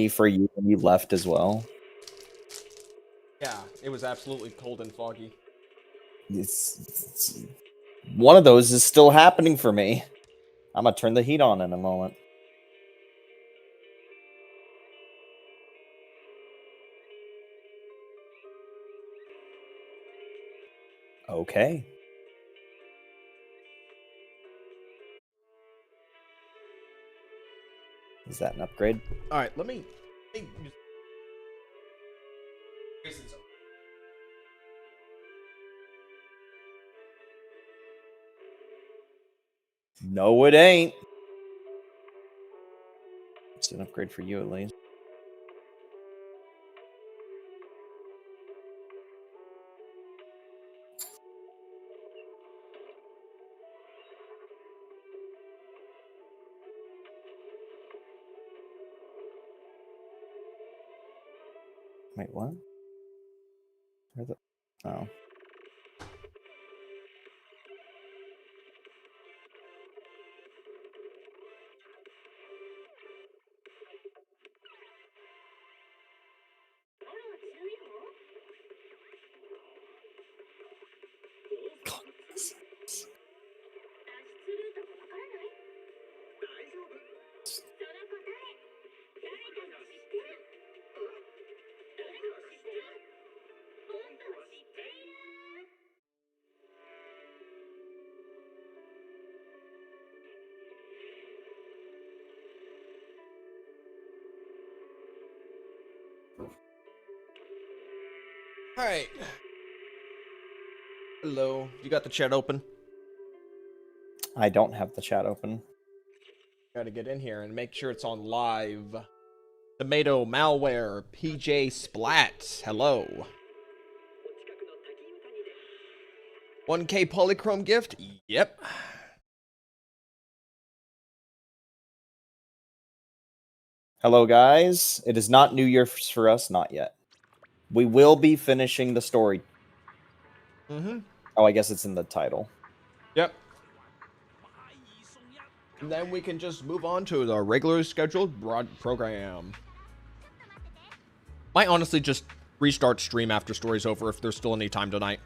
for you when you left as well. Yeah, it was absolutely cold and foggy. It's one of those is still happening for me. I'm gonna turn the heat on in a moment. Okay. Is that an upgrade? All right, let me No, it ain't. It's an upgrade for you at least. Wait, what? Where the... Oh. All right. Hello. You got the chat open? I don't have the chat open. Got to get in here and make sure it's on live. Tomato malware PJ Splat. Hello. 1K polychrome gift? Yep. Hello, guys. It is not New Year's for us, not yet. We will be finishing the story. Mm-hmm. Oh, I guess it's in the title. Yep. And then we can just move on to the regularly scheduled broad program. Might honestly just restart stream after story's over if there's still any time tonight.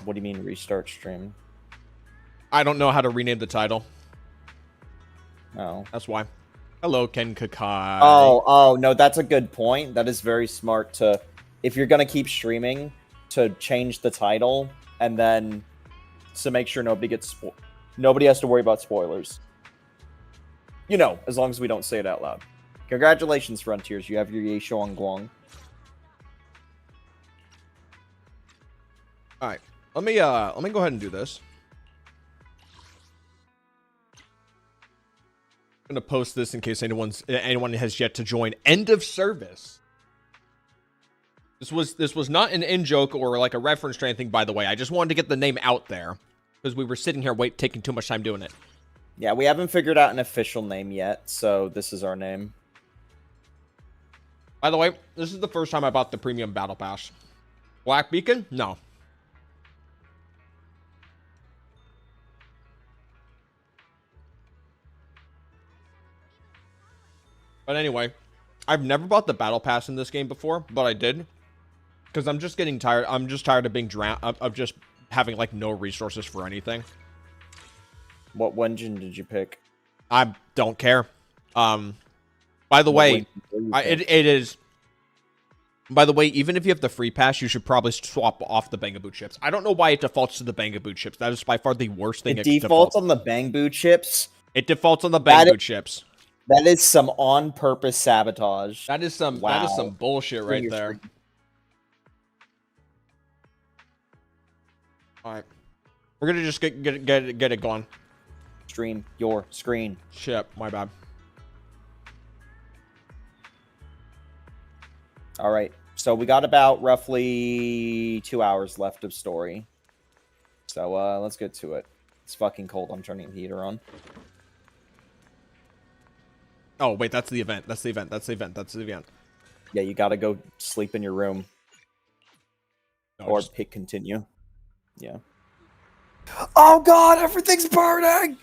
What do you mean restart stream? I don't know how to rename the title. Oh. That's why. Hello, Ken Kakai. Oh, no, that's a good point. That is very smart to, if you're going to keep streaming, to change the title and then to make sure nobody has to worry about spoilers. You know, as long as we don't say it out loud. Congratulations, Frontiers. You have your Yeishuang Guang. All right. Let me go ahead and do this. I'm gonna post this in case anyone has yet to join. End of service. This was not an in-joke or like a reference to anything, by the way. I just wanted to get the name out there because we were sitting here taking too much time doing it. Yeah, we haven't figured out an official name yet, so this is our name. By the way, this is the first time I bought the premium battle pass. Black Beacon? No. But anyway, I've never bought the battle pass in this game before, but I did. Because I'm just getting tired. I'm just tired of being of just having like no resources for anything. What engine did you pick? I don't care. By the way, it is. By the way, even if you have the free pass, you should probably swap off the Bangaboo chips. I don't know why it defaults to the Bangaboo chips. That is by far the worst thing. It defaults on the Bangaboo chips. It defaults on the Bangaboo chips. That is some on-purpose sabotage. That is some. Wow. That is some bullshit right there. All right, we're gonna just get it going. Stream your screen. Shit, my bad. All right, so we got about roughly 2 hours left of story. So let's get to it. It's fucking cold. I'm turning the heater on. Oh wait, that's the event. That's the event. That's the event. That's the event. Yeah, you gotta go sleep in your room. No, or hit continue. Yeah. Oh god, everything's burning!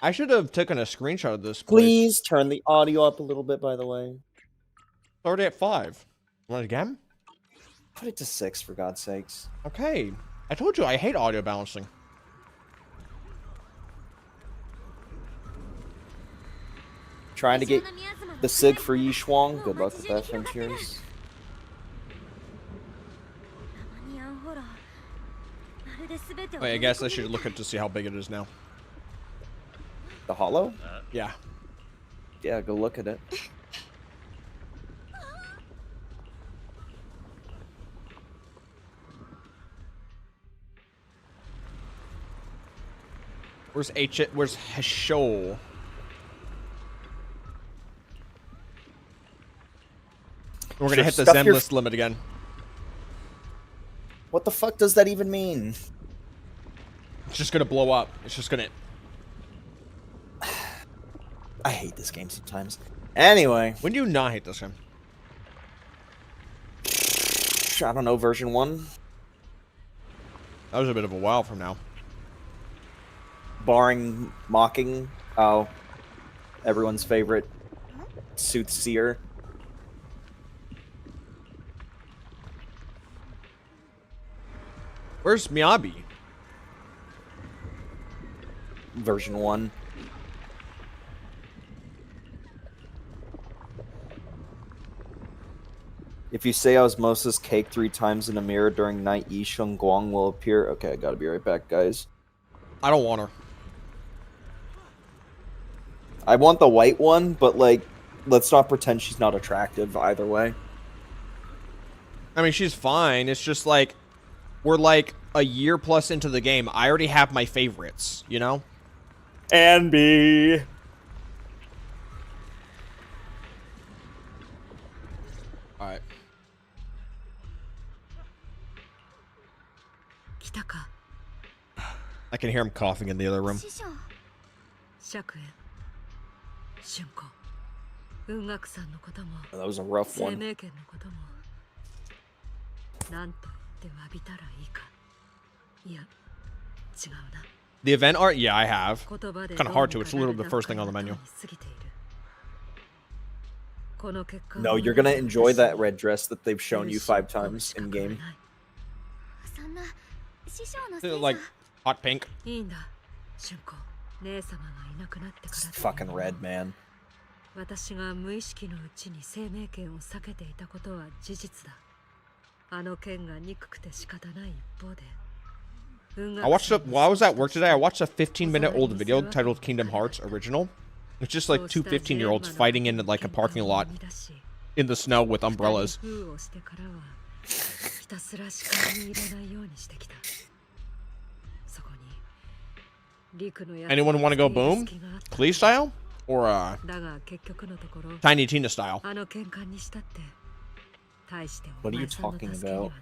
I should have taken a screenshot of this. Please turn the audio up a little bit, by the way. It's already at 5. Want it again? Put it to 6, for God's sakes. Okay. I told you I hate audio balancing. Trying to get the SIG for Yi Shuang. Good luck with that, Frontiers. Wait, I guess I should look at to see how big it is now. The Hollow? Yeah. Yeah, go look at it. Where's Where's Heshol? We're gonna hit the Zenless limit again. What the fuck does that even mean? It's just gonna blow up. It's just gonna... I hate this game sometimes. Anyway. When do you not hate this game? I don't know, version 1? That was a bit of a while from now. Barring mocking. Oh. Everyone's favorite soothsayer. Where's Miyabi? Version 1. If you say osmosis cake 3 times in a mirror during night, Yi Sheng Guang will appear. Okay, I gotta be right back, guys. I don't want her. I want the white one, but, like, let's not pretend she's not attractive either way. I mean, she's fine. It's just like, we're like a year plus into the game. I already have my favorites, you know? And B. Alright. I can hear him coughing in the other room. That was a rough one. The event art? Yeah, I have. Kind of hard to. It's literally the first thing on the menu. No, you're gonna enjoy that red dress that they've shown you 5 times in game. Like hot pink. It's fucking red, man. I watched while I was at work today, I watched a 15-minute old video titled Kingdom Hearts Original. It's just like 2 15-year-olds fighting in like a parking lot in the snow with umbrellas. Anyone want to go boom? Klee style? Or Tiny Tina style? What are you talking about?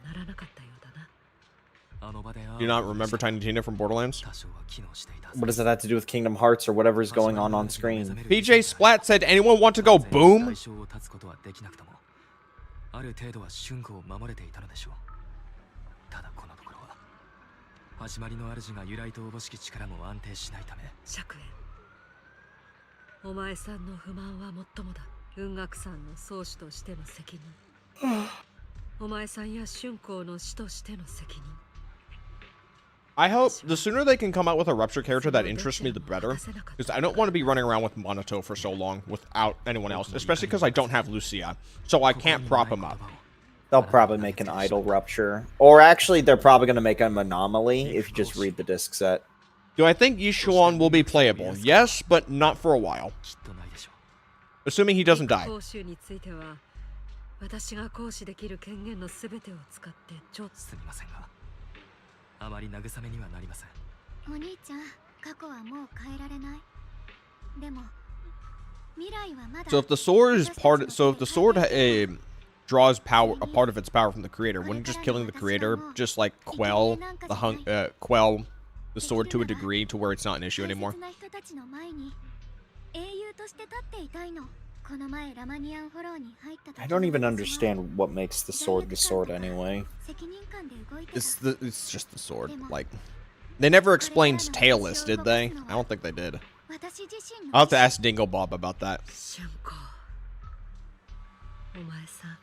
Do you not remember Tiny Tina from Borderlands? What does that have to do with Kingdom Hearts or whatever is going on screen? PJ Splat said, anyone want to go boom? I hope the sooner they can come out with a Rupture character that interests me, the better. Because I don't want to be running around with Monato for so long without anyone else. Especially because I don't have Lucia. So I can't prop him up. They'll probably make an idle Rupture. Or actually, they're probably going to make an Anomaly if you just read the disc set. Do I think Yi Shuang will be playable? Yes, but not for a while. Assuming he doesn't die. So if the sword is if the sword draws power, a part of its power from the creator, wouldn't just killing the creator just like quell the sword to a degree to where it's not an issue anymore? I don't even understand what makes the sword anyway. It's just the sword. Like, they never explained tailless, did they? I don't think they did. I'll have to ask Dingle Bob about that. お前さん。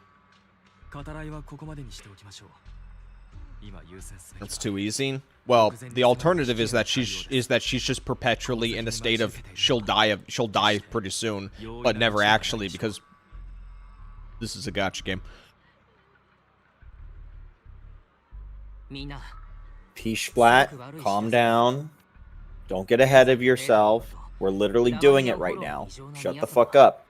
語らいはここまでにしておきましょう。今優先すべきは That's too easy. Well, the alternative is that she's just perpetually in a state of she'll die pretty soon, but never actually, because this is a gacha game. みんな Peach Splat, calm down. Don't get ahead of yourself. We're literally doing it right now. Shut the fuck up.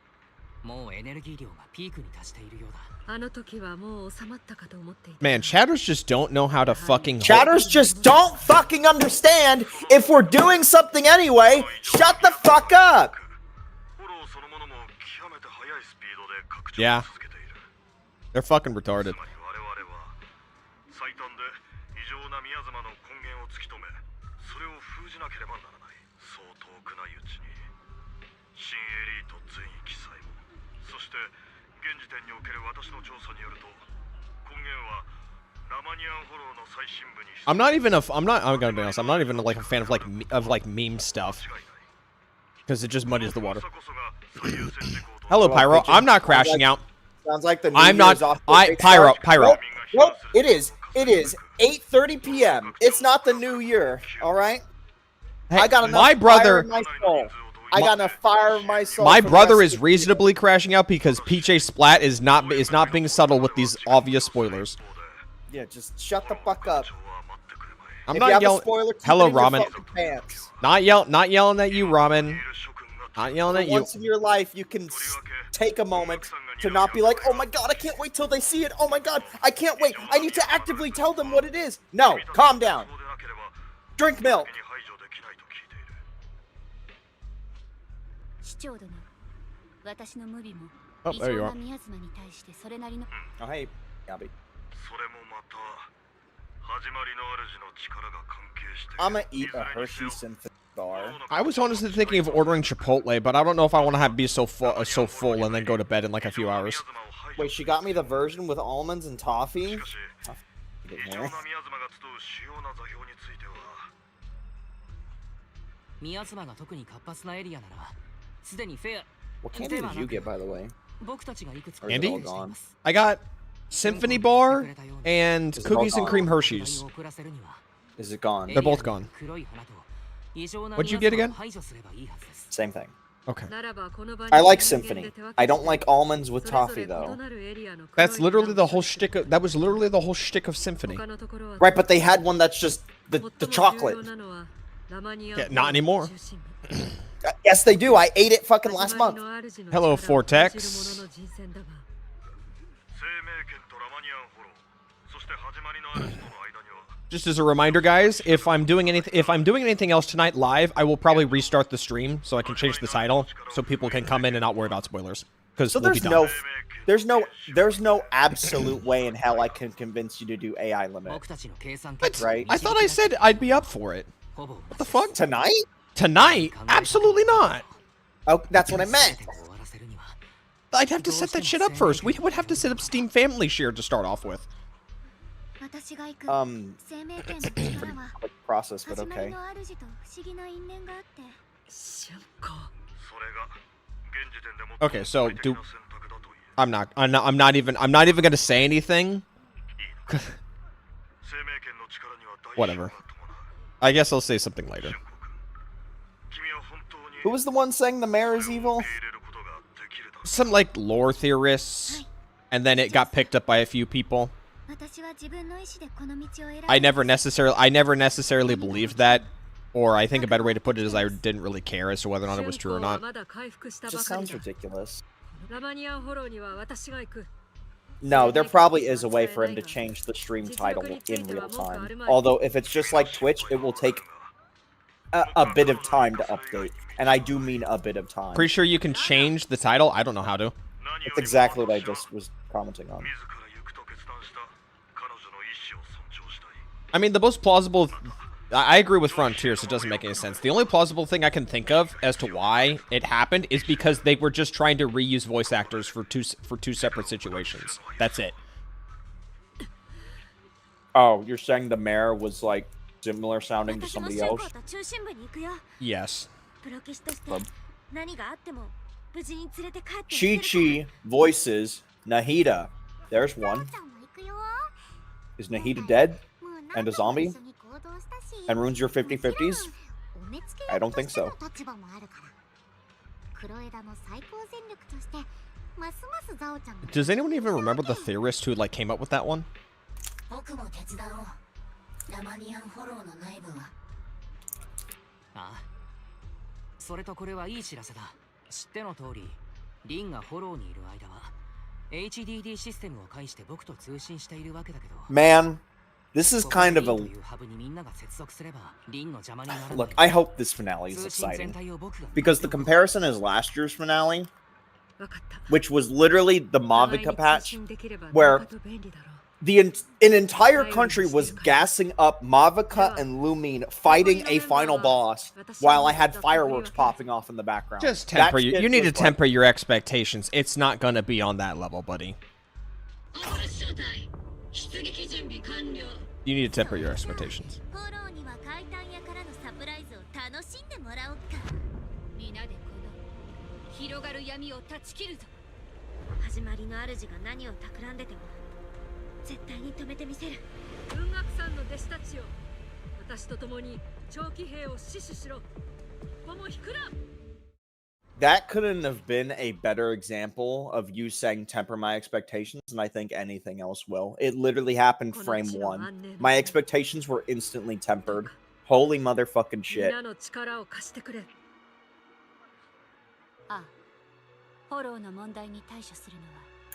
もうエネルギー量がピークに達しているようだ。あの時はもう収まったかと思っていた。 Man, chatters just don't know how to fucking Chatters just don't fucking understand. If we're doing something anyway, shut the fuck up. フォローそのものも極めて速いスピードで拡張 Yeah. を続けている。 They're fucking retarded. つまり我々は最短で異常な宮妻の根源を突き止め、それを封じなければならない。そう遠くないうちに新エリート全域さえも、そして現時点における私の調査によると、根源はラマニアンフォローの最深部に。I'm gonna be honest. I'm not even like a fan of like meme stuff because it just muddies the water. Hello, Pyro. I'm not crashing out. Sounds like the New I'm not. Year's off to a great Pyro. start. Pyro. Nope, it is. It is 8:30 p.m. It's not the new year. All right. Hey, I got enough my fire brother. in my soul. I got enough fire in my soul. My for the brother rest is of the reasonably crashing out because PJ Splat is not being subtle with these obvious spoilers. year. Yeah, just shut the fuck up. I'm If you not have a yelling. spoiler, keep Hello, it in your Ramen. fucking pants. Not yelling at you, Ramen. Not yelling at you. Once in your life, you can take a moment to not be like, oh my god, I can't wait till they see it. Oh my god, I can't wait. I need to actively tell them what it is. No, calm down. Drink milk. 市長殿、私の無備も Oh, 異 there you 常 are. な宮妻に対してそれなりの Oh, hey, Gabby. それもまた始まりの主の力が関係している。 I'm gonna eat a Hershey Symphony bar. I was honestly thinking of ordering Chipotle, but I don't know if I want to be so full and then go to bed in like a few hours. Wait, she got me the version with almonds and toffee? しかし Oh, fuck it, 異常 man. な宮妻が集う主要な座標については宮妻が特に活発なエリアならすでにフェア What candy did you get, by the way? 僕たちがいくつか Or is it all Candy? gone? I got Symphony Bar and Is it all cookies and gone? cream Hershey's. Is it gone? They're both gone. What'd you get again? Same thing. Okay. I like Symphony. I don't like almonds with toffee, though. That's literally the whole shtick of, that was literally the whole shtick of Symphony. Right, but they had one that's just the chocolate. Yeah, not anymore. Yes, they do. I ate it fucking last month. Hello, Vortex. 生命権とラマニアンフォロー、そして始まりの主との間には Just as a reminder, guys, if I'm doing anything else tonight live, I will probably restart the stream so I can change the title so people can come in and not worry about spoilers. Because So we'll be there's done. there's no absolute way in hell I can convince you to do AI limit. Right. I thought I said I'd be up for it. What the fuck? Tonight? Tonight? Absolutely not. Oh, that's what I meant. I'd have to set that shit up first. We would have to set up Steam Family Share to start off with. 私が行く 生命権の Pretty 力は quick process, but 始まり okay. の主と不思議な因縁があって それが現時点で Okay, so 最適な選択だと言え I'm not even gonna say anything. 生命権の力には大 Whatever. 事が伴う I guess I'll say something later. 君は本当に Who was the one saying the mayor is evil? 受け入れることができるだろう Some like lore theorists, and then it got picked up by a few people. 私は自分の意思でこの道を選び I never necessarily believed that, or I think a better way to put it is I didn't really care as to whether or not it was true or not. Just sounds ridiculous. ラマニアンフォローには私が行く No, there probably is a way for him to change the stream title in real time. Although, if it's just like Twitch, it will take a bit of time to update. And I do mean a bit of time. Pretty sure you can change the title. I don't know how to. It's exactly what I just was commenting on. 自ら行くと決断した彼女の意思を尊重したい I mean, the most plausible. I agree with Frontiers. It doesn't make any sense. The only plausible thing I can think of as to why it happened is because they were just trying to reuse voice actors for two separate situations. That's it. Oh, you're saying the mayor was like similar sounding to 私の somebody 進行 else? と中心部に行くよ Yes. Chi-Chi voices Nahida. There's one. Is Nahida dead? And a zombie? And ruins your 50-50s? I don't think so. Does anyone even remember the theorist who like came up with that one? ああそれとこれはいい知らせだ。知っての通りリンがフォローにいる間は HDD システムを介して僕と通信しているわけだけど Man, this is kind of a... ここでリンというハブにみんなが接続すればリンの邪魔にならない。 Look, I hope this finale is exciting. Because the comparison is last year's finale, which was literally the Mavica patch, where an entire country was gassing up Mavica and Lumine fighting a final boss while I had fireworks popping off in the background. Just temper you need to temper your expectations. It's not gonna be on that level, buddy. You need to temper your expectations. 絶対に止めてみせる。文学さんの弟子たちよ。私と共に長期兵を死守しろ。ここも引くな。 That couldn't have been a better example of you saying temper my expectations than I think anything else will. It literally happened frame 1. My expectations were instantly tempered. Holy motherfucking shit. みんなの力を貸してくれ。あ、フォローの問題に対処するの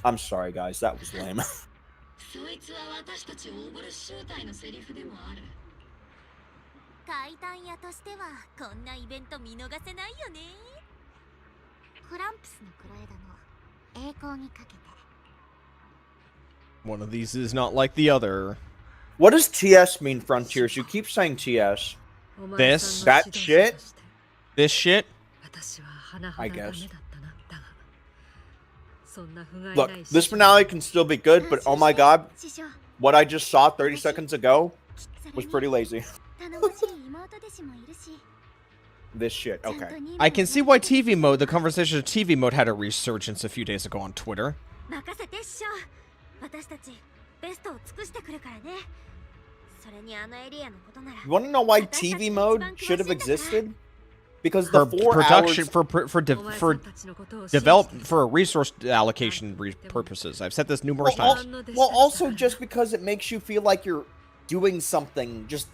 は。I'm sorry, guys. That was lame. そいつは私たちオーボル集隊のセリフでもある。怪談屋としてはこんなイベント見逃せないよね。クランプスのクロエダの栄光にかけて。One of these is not like the other. What does TS mean, Frontiers? You keep saying TS. This? That shit? This shit? I guess. Look, this finale can still be good, but oh my god, what I just saw 30 seconds ago was pretty lazy. This shit, okay. I can see why TV mode, the conversation of TV mode had a resurgence a few days ago on Twitter. You want to know why TV mode should have existed? Because the 4 production hours... for resource allocation purposes. I've said this numerous times. Well, also just because it makes you feel like you're doing something, just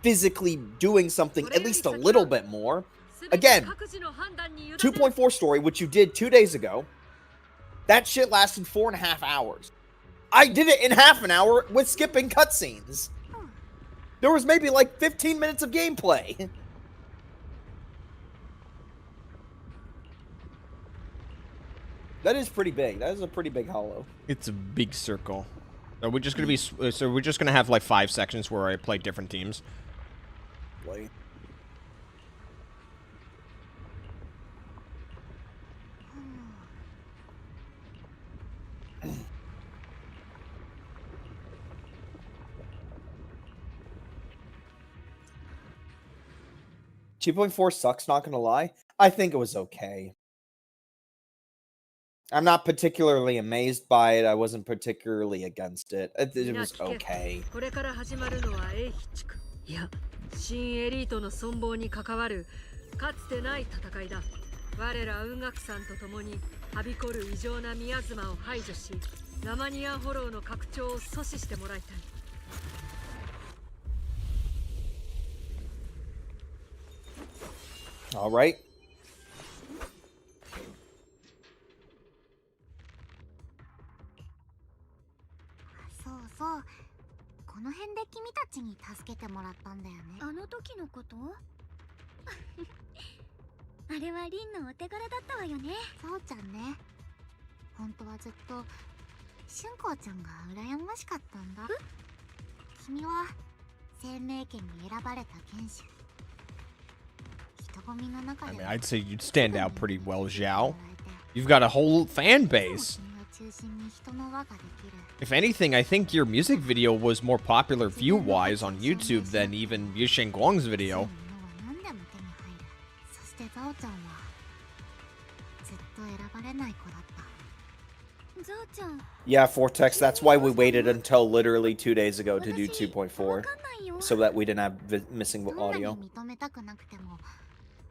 physically doing something at least a little bit more. Again, 2.4 story, which you did 2 days ago. That shit lasted 4.5 hours. I did it in half an hour with skipping cutscenes. There was maybe like 15 minutes of gameplay. That is pretty big. That is a pretty big hollow. It's a big circle. Are we just gonna be? So we're just gonna have like 5 sections where I play different teams. Play. .4 sucks, not gonna lie. I think it was okay. I'm not particularly amazed by it. I wasn't particularly against it. It was okay. これから始まるのは英ヒ地区。いや、新エリートの存亡に関わるかつてない戦いだ。我ら雲岳さんと共にはびこる異常な宮妻を排除し、ラマニアンフォローの拡張を阻止してもらいたい。All right. そうこの辺で君たちに助けてもらったんだよね。あの時のことあれはリンのお手柄だったわよね。そうちゃんね。本当はずっと春光ちゃんが羨ましかったんだ。君は生命権に選ばれた剣士。人混みの中で I mean, I'd say you'd stand out pretty well, Zhao. You've got a whole fan base. If anything, I think your music video was more popular view-wise on YouTube than even Yushen Guang's video. してザオちゃんはずっと選ばれない子だった。ザオちゃん Yeah, Vortex, that's why we waited until literally 2 days ago to do 2.4. So that we didn't have missing どんなに audio. 認めたくなくても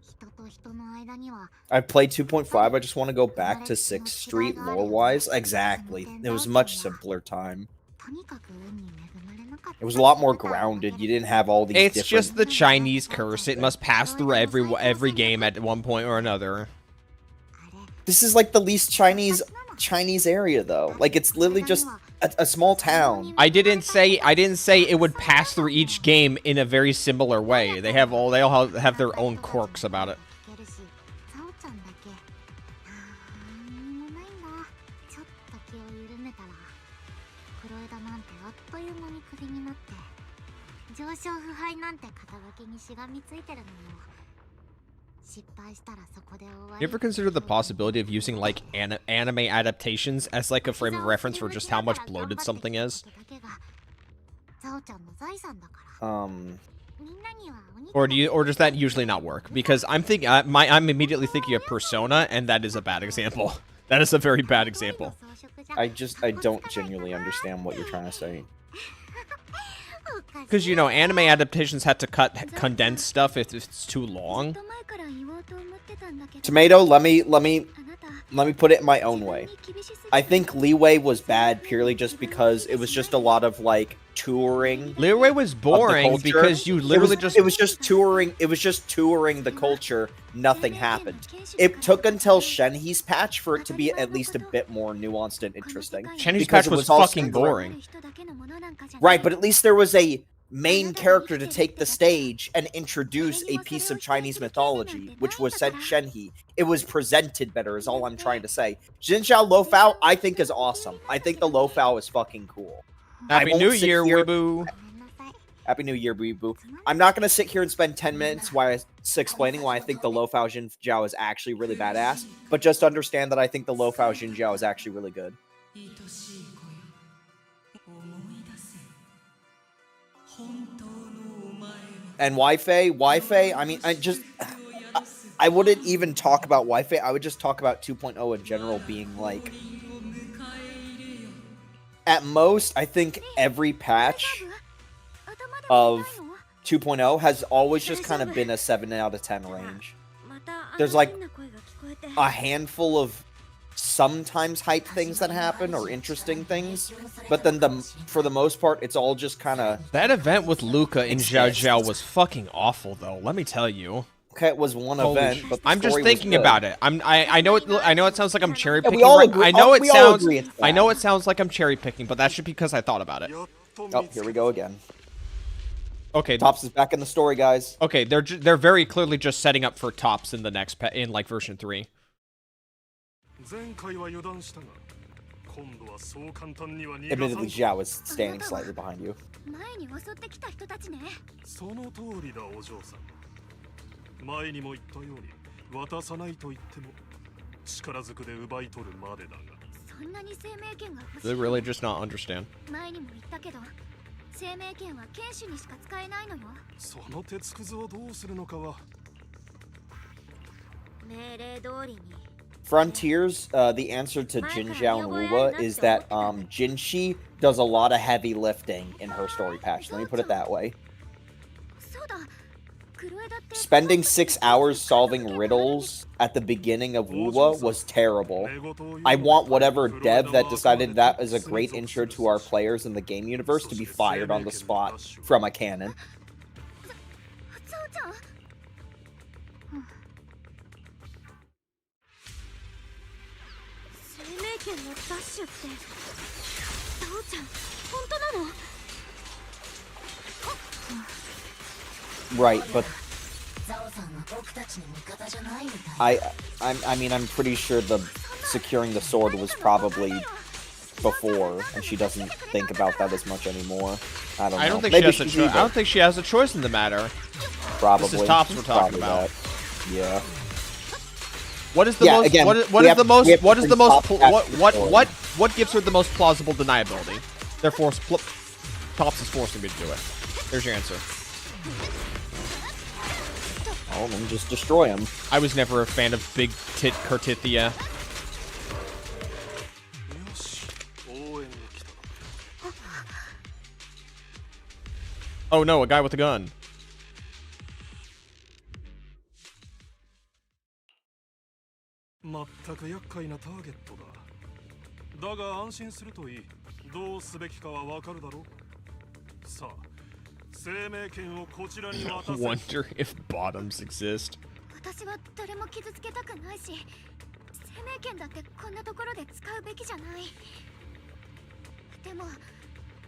人と人の間には I played 2.5, I just want to go back to 6th Street lore-wise. Exactly. It was a much simpler time. とにかく運に恵まれなかった。 It was a lot more grounded. You didn't have all these It's different... just the Chinese curse. It must pass through every game at one point or another. This is like the least Chinese area, though. Like, it's literally just a small town. I didn't say it would pass through each game in a very similar way. They all have their own quirks about it. ザオちゃんだけなんにもないんだ。ちょっと気を緩めたら黒枝なんてあっという間にクビになって上昇腐敗なんて肩書きにしがみついてるのも失敗したらそこで終わり。 You ever consider the possibility of using like anime adaptations as like a frame of reference for just how much bloated something is? ザオちゃんの財産だから。 Or does that usually not work? Because I'm immediately thinking of Persona, and that is a bad example. That is a very bad example. I don't genuinely understand what you're trying to say. Because, you know, anime adaptations had to condense stuff if it's too long. Tomato, let me put it in my own way. I think Leeway was bad purely just because it was just a lot of, like, touring. Leeway was boring because you literally it was just touring the culture. Nothing happened. It took until Shenhe's patch for it to be at least a bit more nuanced and interesting. Shenhe's patch was fucking boring. Right, but at least there was a main character to take the stage and introduce a piece of Chinese mythology, which was said Shenhe. It was presented better, is all I'm trying to say. Jinxiao Lofao, I think, is awesome. I think the Lofao is fucking cool. Happy New Year, Weeboo. Happy New Year, Weeboo. I'm not going to sit here and spend 10 minutes explaining why I think the Lofao Jinjiao is actually really badass, but just understand that I think the Lofao Jinjiao is actually really good. And Wi-Fi, I mean, I wouldn't even talk about Wi-Fi, I would just talk about 2.0 in general being, like, at most, I think every patch of 2.0 has always just kind of been a 7 out of 10 range. There's, like, a handful of sometimes hype things that happen or interesting things, but then for the most part, it's all just kind of... That event with Luca in Xiao Xiao was fucking awful, though. Let me tell you. Okay, it was one event, but I'm just thinking about it. I know it sounds like I'm cherry picking. Yeah, we all agree. I know it sounds like I'm cherry picking, but that's just because I thought about it. Oh, here we go again. Okay, Tops is back in the story, guys. Okay, they're very clearly just setting up for Tops in the next in like version 3. Admittedly, Xiao is standing slightly behind you. 前にも言ったように渡さないと言っても力ずくで奪い取るまでだが They really just not understand. 前にも言ったけど生命権は剣士にしか使えないのよその鉄くずをどうするのかは命令通りに Frontiers, the answer to Jinjiao and Wuwa is that Jinshi does a lot of heavy lifting in her story patch. Let me put it that way. Spending 6 hours solving riddles at the beginning of Wuwa was terrible. I want whatever dev that decided that is a great intro to our players in the game universe to be fired on the spot from a cannon. Right, but I mean, I'm pretty sure the securing the sword was probably before, and she doesn't think about that as much anymore. I don't know. I don't think Maybe she has a choice. I don't think she has a choice in the matter. Probably. This is Tops we're talking about. That. Yeah. What is the most? Again, what is the most? What gives her the most plausible deniability? Therefore, Tops is forcing me to do it. There's your answer. home and just destroy him. I was never a fan of Big Tit Kurtithia. Oh no, a guy with a gun. Wonder if bottoms exist. 私は誰も傷つけたくないし、生命権だってこんなところで使うべきじゃない。でも、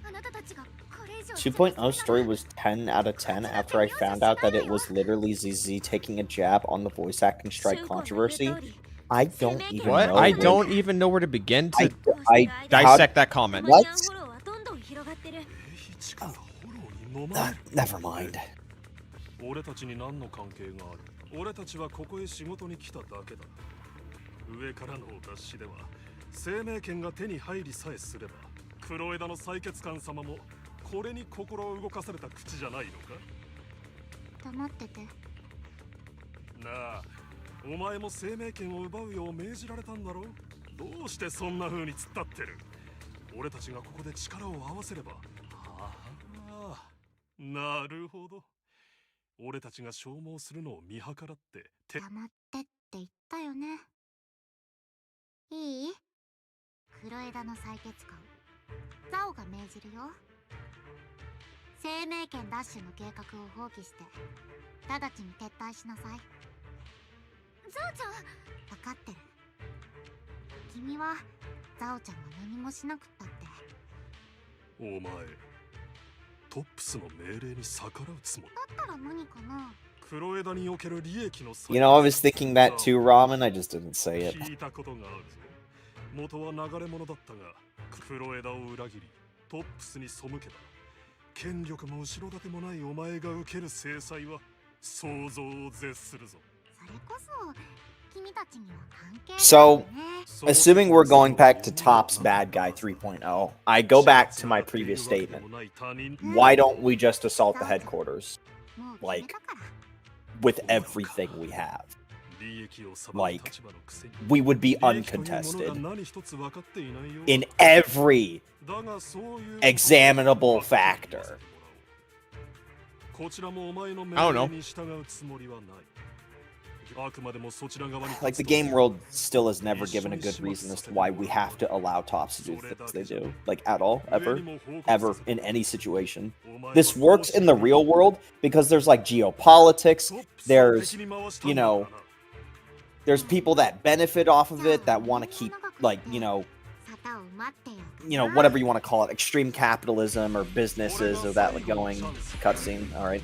あなたたちがこれ以上 2.0 story was 10 out of 10 after I found out that it was literally ZZ taking a jab on the voice acting strike controversy. I don't even What? know. I don't even know where to begin to I dissect that comment. What? Never mind. 俺たちに何の関係がある。俺たちはここへ仕事に来ただけだ。上からのお達しでは生命権が手に入りさえすれば、黒枝の採血官様もこれに心を動かされた口じゃないのか。黙ってて。なあ、お前も生命権を奪うよう命じられたんだろ。どうしてそんな風に突っ立ってる。俺たちがここで力を合わせれば。はあ、なるほど。俺たちが消耗するのを見計らって黙ってって言ったよね。いい？黒枝の採血官ザオが命じるよ。生命権奪取の計画を放棄して直ちに撤退しなさい。ザオちゃん、分かってる。君はザオちゃんが何もしなくったって。お前トップスの命令に逆らうつもりだったら何かな。黒枝における利益の You know, I was thinking that too, Ramen. I just didn't say it. 聞いたことがあるぞ。元は流れ者だったが黒枝を裏切りトップスに背けば権力も後ろ盾もないお前が受ける制裁は想像を絶するぞ。それこそ君たちには関係ない So, ね。 assuming we're going back to Top's Bad Guy 3.0, I go back to my previous statement. Why don't we just assault the headquarters? もう決め Like, たから。 with everything we have. Like, we would be uncontested in every examinable factor. I don't know. Like, the game world still has never given a good reason as to why we have to allow Tops to do the things they do. Like, at all. Ever. Ever. In any situation. This works in the real world because there's, like, geopolitics. There's, you know, there's people that benefit off of it that want to keep, like, you know, whatever you want to call it. Extreme capitalism or businesses or that, like, going cutscene. Alright.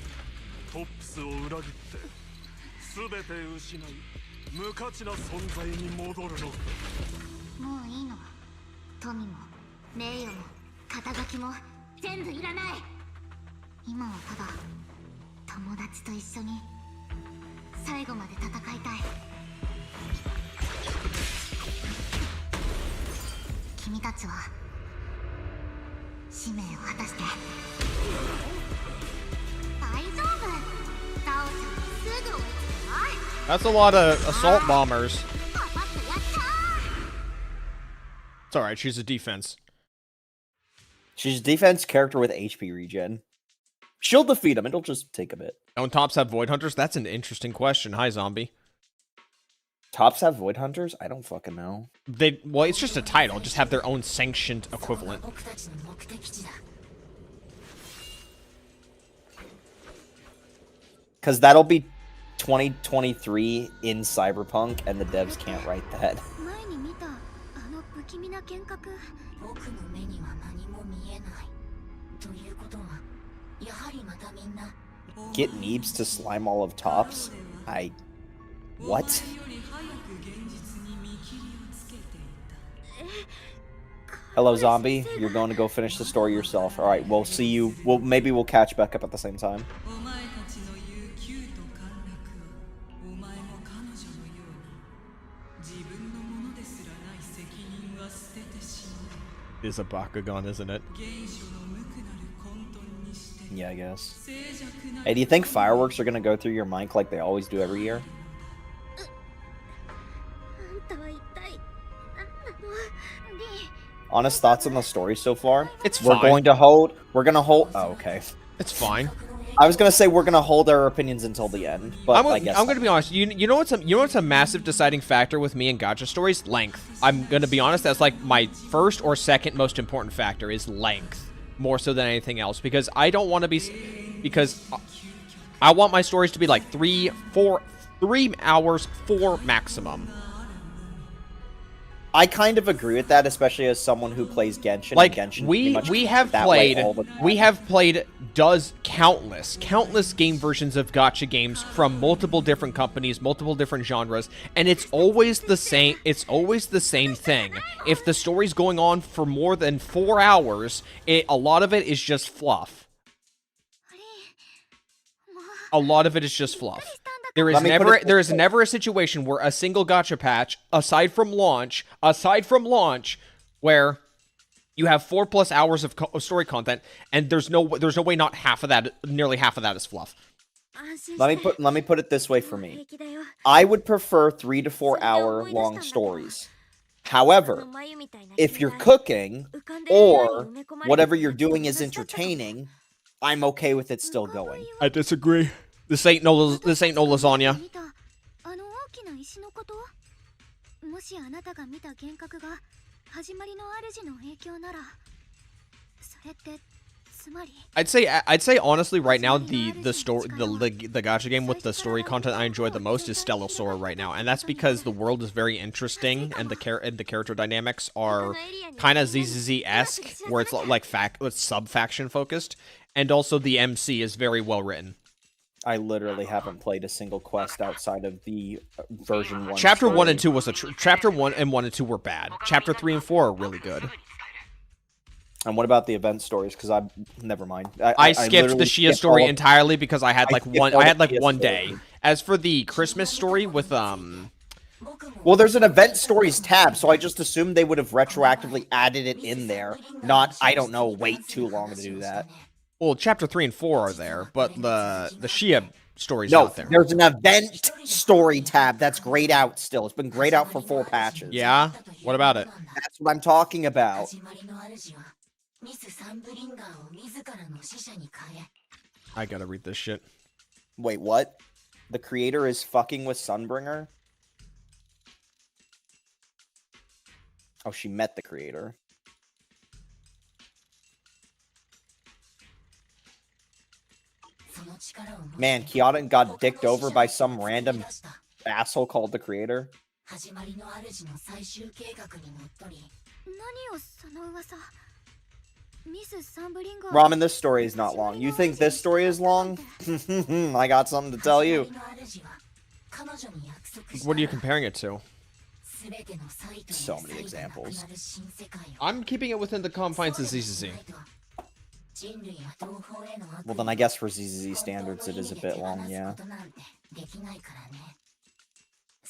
全て失い無価値な存在に戻るのか。もういいの。富も名誉も肩書きも全部いらない。今はただ友達と一緒に最後まで戦いたい。君たちは使命を果たして。大丈夫。ザオちゃんすぐ追いつくよ。 That's a lot of assault bombers. It's alright, she's a defense. She's a defense character with HP regen. She'll defeat him, it'll just take a bit. Don't Tops have Void Hunters? That's an interesting question. Hi, Zombie. Tops have Void Hunters? I don't fucking know. Well, it's just a title. Just have their own sanctioned equivalent. Because that'll be 2023 in Cyberpunk, and the devs can't write that. Get Neebs to slime all of Tops? What? Hello, Zombie. You're going to go finish the story yourself. Alright, we'll see you. Maybe we'll catch back up at the same time. Is a Bakugan, isn't it? Yeah, I guess. Hey, do you think fireworks are gonna go through your mic like they always do every year? あんたは一体何なの？リン、 Honest thoughts on the story so far? It's We're fine. going to hold. We're gonna hold. Oh, okay. It's fine. I was gonna say we're gonna hold our opinions until the end, but I guess I'm gonna be honest. You know what's a massive deciding factor with me and gacha stories? Length. I'm gonna be honest. That's like my first or second most important factor is length, more so than anything else. Because I don't want to be, because I want my stories to be like 3 hours, 4 maximum. I kind of agree with that, especially as someone who plays Genshin. Like and Genshin we pretty much have that way played all the time. we have played countless game versions of gacha games from multiple different companies, multiple different genres, and it's always the same. It's always the same thing. If the story's going on for more than 4 hours, a lot of it is just fluff. A lot of it is just fluff. There is never a situation where a single gacha patch, aside from launch, where you have 4+ hours of story content, and there's no way not half of that, nearly half of that is fluff. Let me put it this way for me. I would prefer 3 to 4 hour long stories. However, if you're cooking or whatever you're doing is entertaining, I'm okay with it still going. I disagree. This ain't no lasagna. あの大きな石のこと？もしあなたが見た幻覚が始まりの主の影響なら、それってつまり I'd say honestly right now the gacha game with the story content I enjoy the most is Stellar Sora right now, and that's because the world is very interesting and the character dynamics are kind of ZZZ-esque, where it's like sub faction focused, and also the MC is very well written. I literally haven't played a single quest outside of the version 1. Chapter story. 1 and 2 was Chapter 1 and 2 were bad. Chapter 3 and 4 are really good. And what about the event stories? Because never mind. I skipped the Shia story entirely because I had like one day. Story. As for the Christmas story with Well, there's an event stories tab, so I just assumed they would have retroactively added it in there. Not, I don't know, wait too long to do that. Well, chapter 3 and 4 are there, but the Shia story's not there. There's an event story tab that's grayed out still. It's been grayed out for 4 patches. Yeah? What about it? That's what I'm talking about. I gotta read this shit. Wait, what? The creator is fucking with Sunbringer? Oh, she met the creator. Man, Kiata got dicked over by some random asshole called the creator. 何をその噂？ミス・サンブリンガー Ramen, this story is not long. You think this story is long? I got something to tell you. What are you comparing it to? So many examples. I'm keeping it within the confines of ZZZ. Well, then I guess for ZZZ standards, it is a bit long, yeah.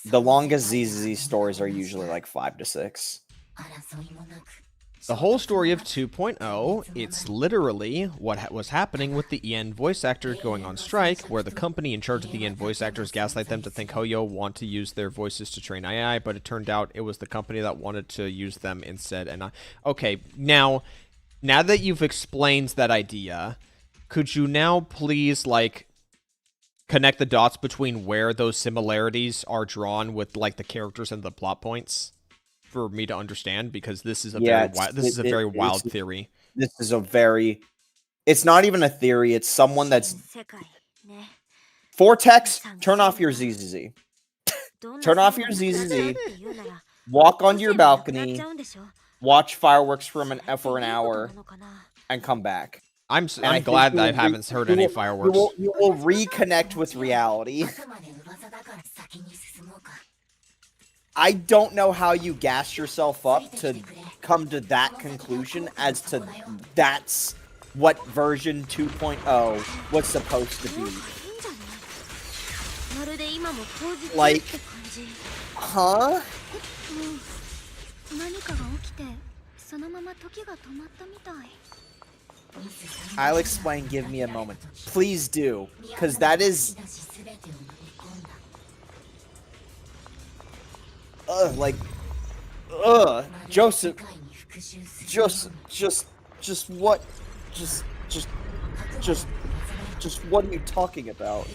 The longest ZZZ stories are usually like 5 to 6. The whole story of 2.0, it's literally what was happening with the EN voice actors going on strike, where the company in charge of the EN voice actors gaslight them to think Hoyo want to use their voices to train AI, but it turned out it was the company that wanted to use them instead. And okay, now that you've explained that idea, could you now please, like, connect the dots between where those similarities are drawn with, like, the characters and the plot points for me to understand? Because this is a very wild theory. This is a very... It's not even a theory. It's someone that's... Vortex, turn off your ZZZ. Turn off your ZZZ. Walk onto your balcony. Watch fireworks for an hour. And come back. I'm glad that I haven't heard any fireworks. You will reconnect with reality. I don't know how you gas yourself up to come to that conclusion as to that's what version 2.0 was supposed to be. Like, huh? 何かが起きてそのまま時が止まったみたい。I'll explain. Give me a moment. Please do. Because that is... like... Joseph... Just what... Just what are you talking about?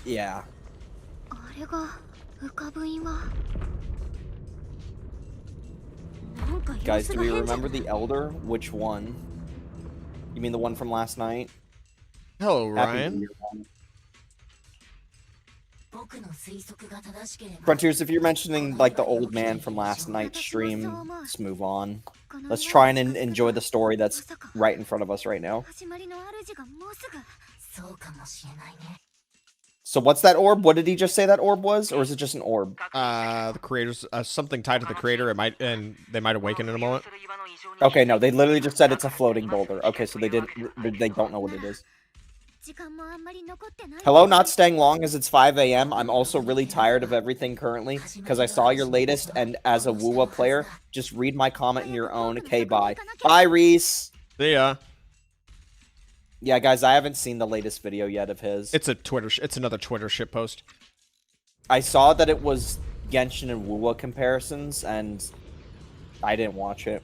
Yeah. あれが浮かぶ岩なんか様 Guys, 子 do が we 変じゃ remember the Elder? Which one? You mean the one from last night? Hello, Happy Ryan. New Year, Frontiers, if you're mentioning like the old man from last night's stream, let's move on. Let's try and enjoy the story that's right in front of us right now. 始まりの主がもうすぐそうかもしれないね So what's that orb? What did he just say that orb was? Or is it just an orb? The creators, something tied to the creator. It might, and they might awaken in a moment. Okay, no, they literally just said it's a floating boulder. Okay, so they don't know what it is. 時間もあんまり残ってない Hello, not staying long as it's 5 a.m. I'm also really tired of everything currently because I saw your latest, and as a Wuwa player, just read my comment in your own. Okay, bye. Bye, Reese. See ya. Yeah, guys, I haven't seen the latest video yet of his. It's a Twitter. It's another Twitter shit post. I saw that it was Genshin and Wuwa comparisons, and I didn't watch it.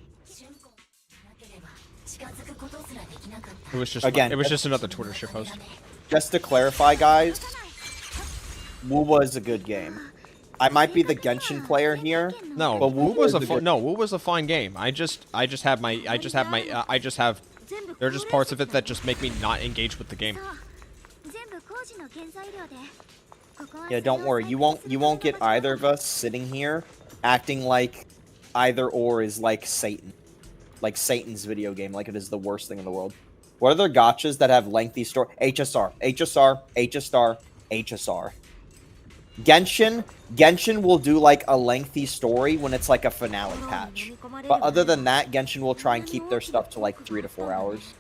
It was just Again, It was just another Twitter shit post. Just to clarify, guys, Wuwa is a good game. I might be the Genshin player here. No, but Wu was a good... Wu was a fine game. I just have there are just parts of it that just make me not engage with the game. 全部工事の原材料でここは Yeah, don't worry. You won't get either of us sitting here acting like either or is like Satan. Like Satan's video game, like it is the worst thing in the world. What other gachas that have lengthy story? HSR, HSR, HSR, HSR. Genshin will do like a lengthy story when it's like a finale patch. But other than that, Genshin will try and keep their stuff to like 3 to 4 hours.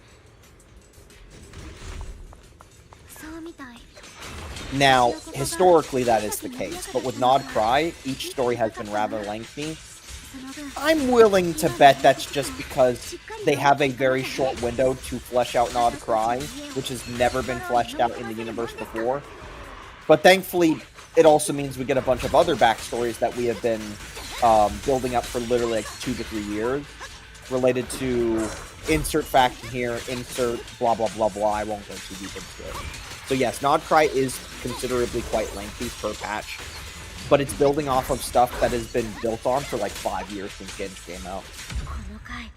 そうみたい Now, historically that is the case, but with Nod Cry, each story has been rather lengthy. その分 I'm willing to bet that's just because they have a very short window to flesh out Nod Cry, which has never been fleshed out in the universe before. But thankfully, it also means we get a bunch of other backstories that we have been building up for literally like 2 to 3 years, related to insert fact here, insert blah blah blah blah. I won't go too deep into it. So yes, Nod Cry is considerably quite lengthy per patch, but it's building off of stuff that has been built on for like 5 years since Genshin came out. この回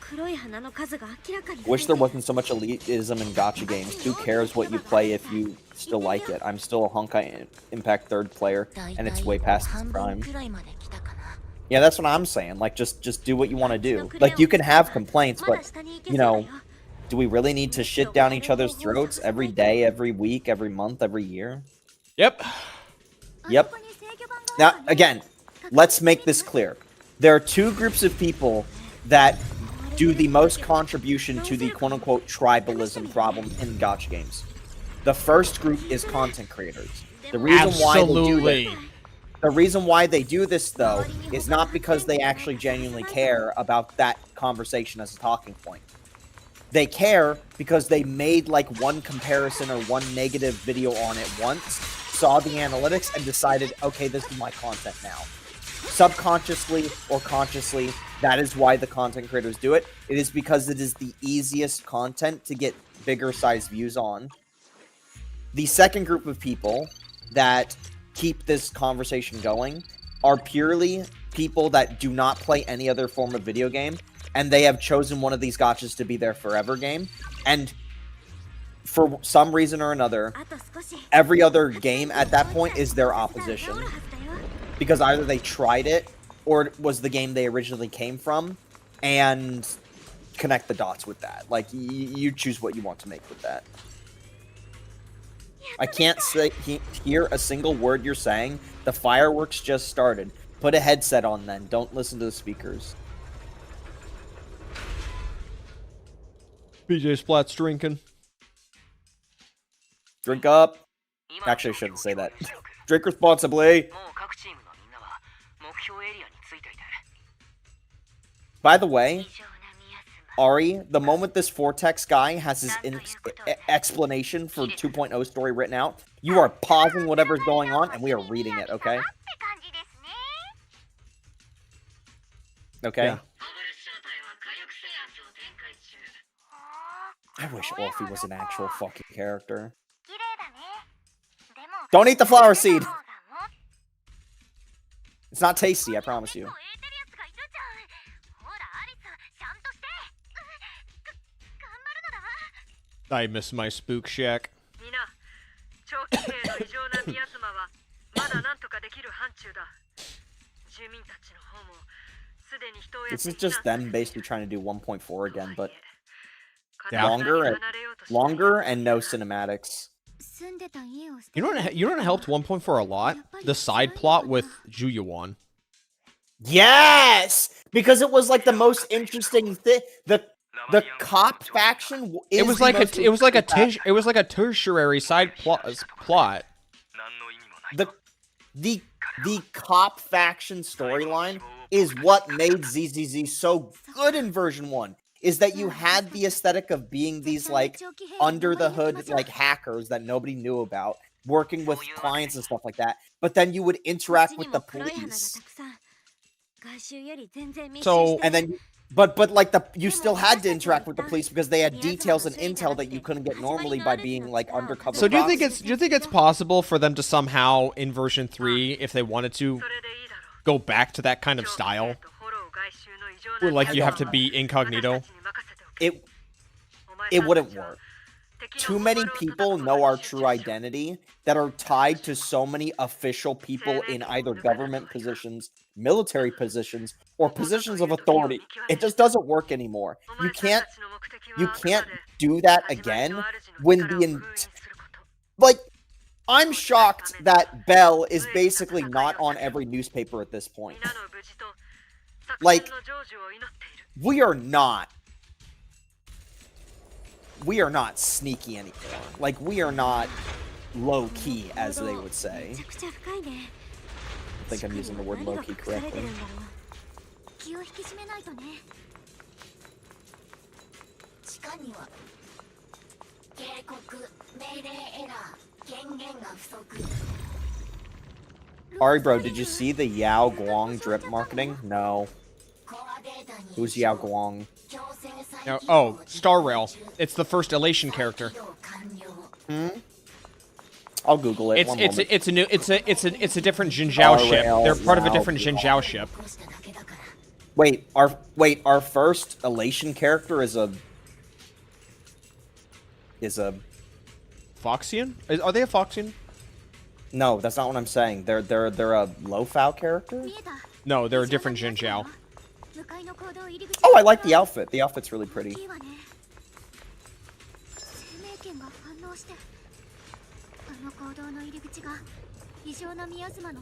黒い花の数が明らかに Wish there wasn't so much elitism in gacha games. Who cares what you play if you still like it? I'm still a Honkai Impact 3rd player, and it's way past its prime. くらいまで来たかな Yeah, that's what I'm saying. Like, just do what you want to do. Like, you can have complaints, まだ but, 下に行け you そうだ know, よ do we really need to shit down each other's throats every day, every week, every month, every year? Yep. Yep. Now, again, let's make this clear. There are 2 groups of people that do the most contribution to the quote-unquote tribalism problem in gacha games. The first group is content creators. The reason why they do this, Absolutely. the reason why they do this, though, is not because they actually genuinely care about that conversation as a talking point. They care because they made like one comparison or one negative video on it once, saw the analytics, and decided, okay, this is my content now. Subconsciously or consciously, that is why the content creators do it. It is because it is the easiest content to get bigger size views on. The second group of people that keep this conversation going are purely people that do not play any other form of video game, and they have chosen one of these gachas to be their forever game, and for some reason or another, あと少し every other game at that point is their opposition. 治るはずだよ Because either they tried it, or it was the game they originally came from, and connect the dots with that. Like, you choose what you want to make with that. I can't hear a single word you're saying. The fireworks just started. Put a headset on then. Don't listen to the speakers. BJ Splat's drinking. Drink up. Actually, I shouldn't say that. Drink responsibly. もう各チームのみんなは目標エリアについていて By the way, Ari, the moment this Vortex guy has his explanation for 2.0 story written out, you are pausing whatever's going on and we are reading it, okay? Okay? Yeah. I wish Orphe was an actual fucking character. Don't eat the flower seed! It's not tasty, I promise you. I miss my spook shack. みんな、長期兵の異常なミヤズマはまだなんとかできる範疇だ。住民たちの方もすでに人をやっ This て is きた。 just them basically trying to do 1.4 again, but Yeah. longer and no cinematics. You know what helped 1.4 a lot? The side plot with Juyuan. Yes! Because it was like the most interesting thing. The cop faction is It was like a faction. it was like a tertiary side plot. 何の意味もない The cop faction storyline is what made ZZZ so good in version 1. Is that you had the aesthetic of being these like under the hood like hackers that nobody knew about, working with clients and stuff like that, but then you would interact with the police. So And then but like you still had to interact with the police because they had details and intel that you couldn't get normally by being like undercover. So do you think proxies. it's possible for them to somehow in version 3, if they wanted to, go back to that kind of style? Where like you have to be incognito? It wouldn't work. Too many people know our true identity that are tied to so many official people in either government positions, military positions, or positions of authority. It just doesn't work anymore. You can't do that again when like, I'm shocked that Belle is basically not on every newspaper at this point. Like, we are not sneaky anymore. Like, we are not low-key, as they would say. I think I'm using the word low-key correctly. Ari, bro, did you see the Yao Guang drip marketing? No. Who's Yao Guang? No, oh, Star Rail. It's the first Elation character. I'll Google it. It's a different Jinzhao ship. They're part of a different Jinzhao ship. Wait, our first Elation character is a Foxian? Are they a Foxian? No, that's not what I'm saying. They're a Lofao character? No, they're a different Jinzhao. Oh, I like the outfit. The outfit's really pretty.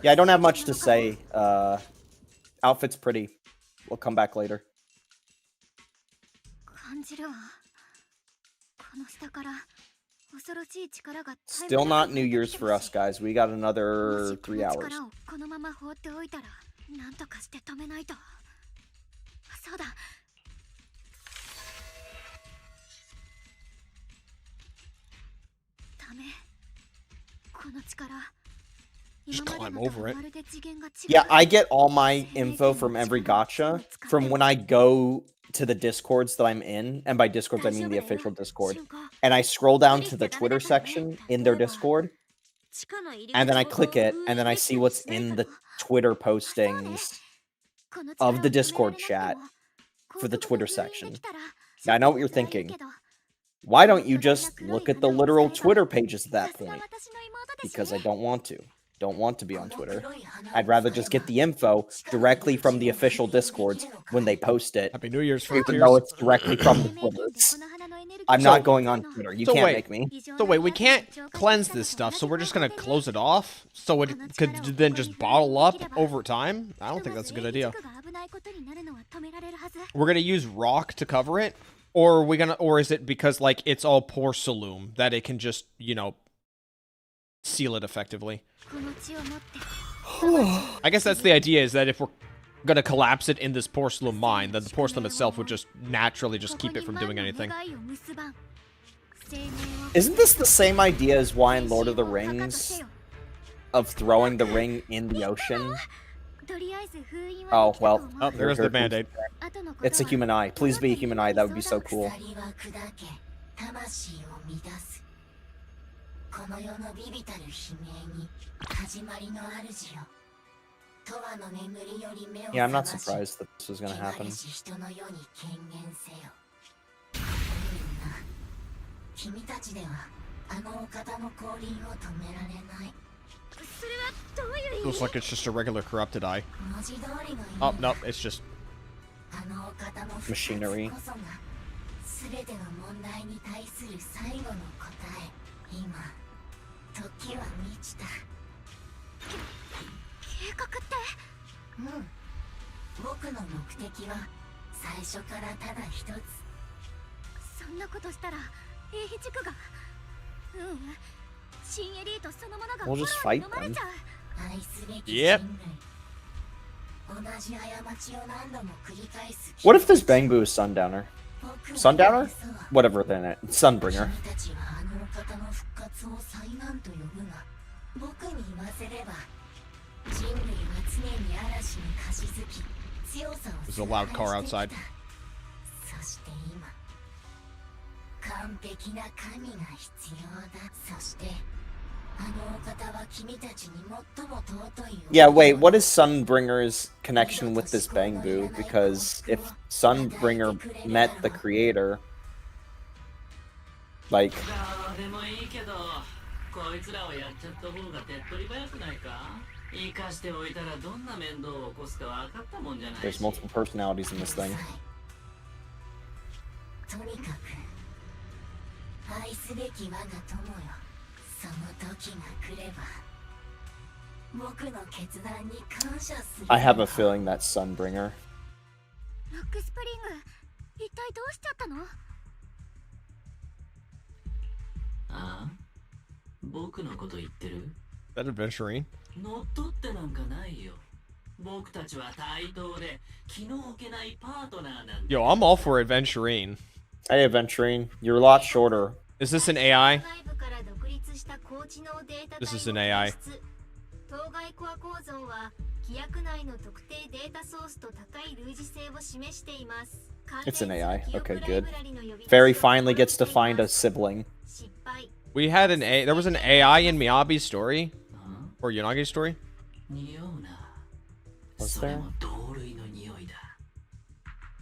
Yeah, I don't have much to say. Outfit's pretty. We'll come back later. Still not New Year's for us, guys. We got another 3 hours. Just climb over it. Yeah, I get all my info from every gacha from when I go to the Discords that I'm in, and by Discords I mean the official Discord, and I scroll down to the Twitter section in their Discord, and then I click it, and then I see what's in the Twitter postings of the Discord chat for the Twitter section. Now, I know what you're thinking. Why don't you just look at the literal Twitter pages at that point? Because I don't want to. Don't want to be on Twitter. I'd rather just get the info directly from the official Discords when they post it. Happy New Year's, Even though it's directly from the Twitters. I'm not going on Twitter. You can't make me. So wait, we can't cleanse this stuff, so we're just gonna close it off? So it could then just bottle up over time? I don't think that's a good idea. We're gonna use rock to cover it? Or is it because, like, it's all porcelain that it can just, you know, seal it effectively? I guess that's the idea, is that if we're gonna collapse it in this porcelain mine, then the porcelain itself would just naturally just keep it from doing anything. Isn't this the same idea as why in Lord of the Rings of throwing the ring in the ocean? Oh, well. Oh, there's the band-aid. It's a human eye. Please be a human eye. That would be so cool. Yeah, I'm not surprised that this was gonna happen. 君たちではあのお方の降臨を止められない。それはどういう意味？ Looks like it's just a regular corrupted eye. 文字通りの意味。 Oh, no, it's just あのお方の machinery. こそが全ての問題に対する最後の答え。今、時は満ちた。計画って？うん。僕の目的は最初からただ一つ。そんなことしたら。 We'll just fight them. Yep. What if this Bangbu is Sundowner? Sundowner? Whatever then it. Sunbringer. There's a loud car outside. 完璧な神が必要だ。そしてあのお方は君たちに最も尊い。 Yeah, wait, what is Sunbringer's connection with this Bangbu? Because if Sunbringer met the creator, like... There's multiple personalities in this thing. 愛すべき我が友よ。その時が来れば僕の決断に感謝する。 I have a feeling that's Sunbringer. ロックスプリング、一体どうしちゃったの？ああ、僕のこと言ってる？ That adventuring. 乗っ取ってなんかないよ。僕たちは対等で気の置けないパートナーなんだ。 Yo, I'm all for adventuring. Hey, Aventurine, you're a lot shorter. Is this an AI? This is an AI. It's an AI. Okay, good. Fairy finally gets to find a sibling. We had an A. There was an AI in Miyabi's story, or Yonagi's story. Was there?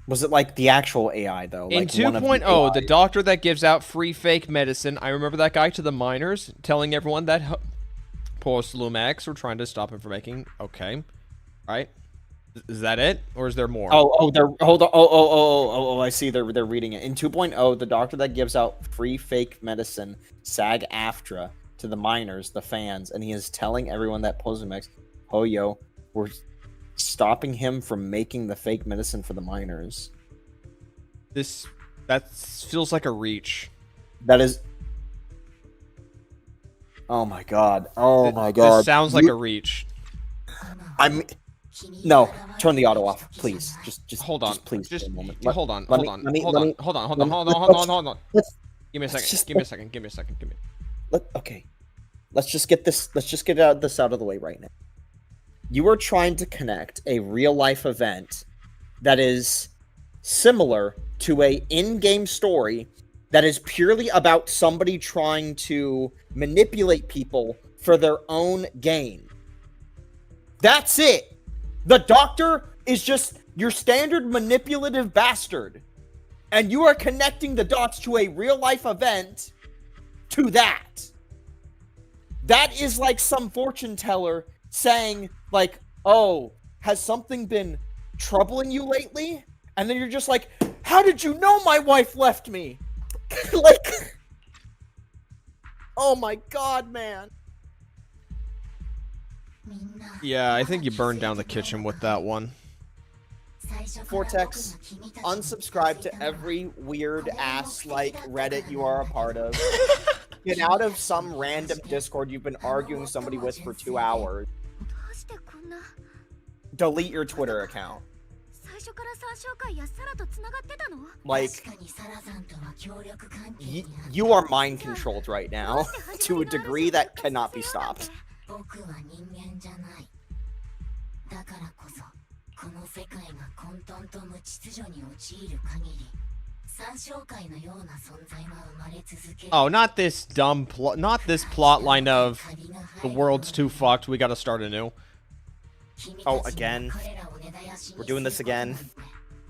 Was it like the actual AI though? In Like 2.0, the doctor that gives out free fake medicine. I remember that guy to the miners telling everyone that post-Lumex were trying to stop him from making. Okay, right? Is that it, or is there more? They're hold on. Oh, I see. They're reading it. In 2.0, the doctor that gives out free fake medicine, SAG-AFTRA, to the miners, the fans, and he is telling everyone that Post-Lumex, we're stopping him from making the fake medicine for the miners. That feels like a reach. That is. Oh my god. Oh my god. This sounds like a reach. No, turn the auto off, please. Just hold on. Just please. Just a moment. hold on. Hold on. Give me a second. Okay. Let's just get this out of the way right now. You are trying to connect a real life event that is similar to a in-game story that is purely about somebody trying to manipulate people for their own gain. That's it. The doctor is just your standard manipulative bastard. And you are connecting the dots to a real life event to that. That is like some fortune teller saying, like, oh, has something been troubling you lately? And then you're just like, how did you know my wife left me? Like, oh my god, man. Yeah, I think you burned down the kitchen with that one. Vortex, unsubscribe to every weird ass like Reddit you are a part of. Get out of some random Discord you've been arguing somebody with for 2 hours. delete your Twitter account. 最初から三章会やサラと繋がってたの？ Like, 確かにサラさんとは協力関係 y- にある。 you are mind controlled right now to a degree that cannot be stopped. 僕は人間じゃない。だからこそ、この世界が混沌と無秩序に陥る限り、三章会のような存在は生まれ続ける。 Oh, not this dumb plot. Not this plot line of the world's too fucked. We gotta start anew. Oh, again? We're doing this again.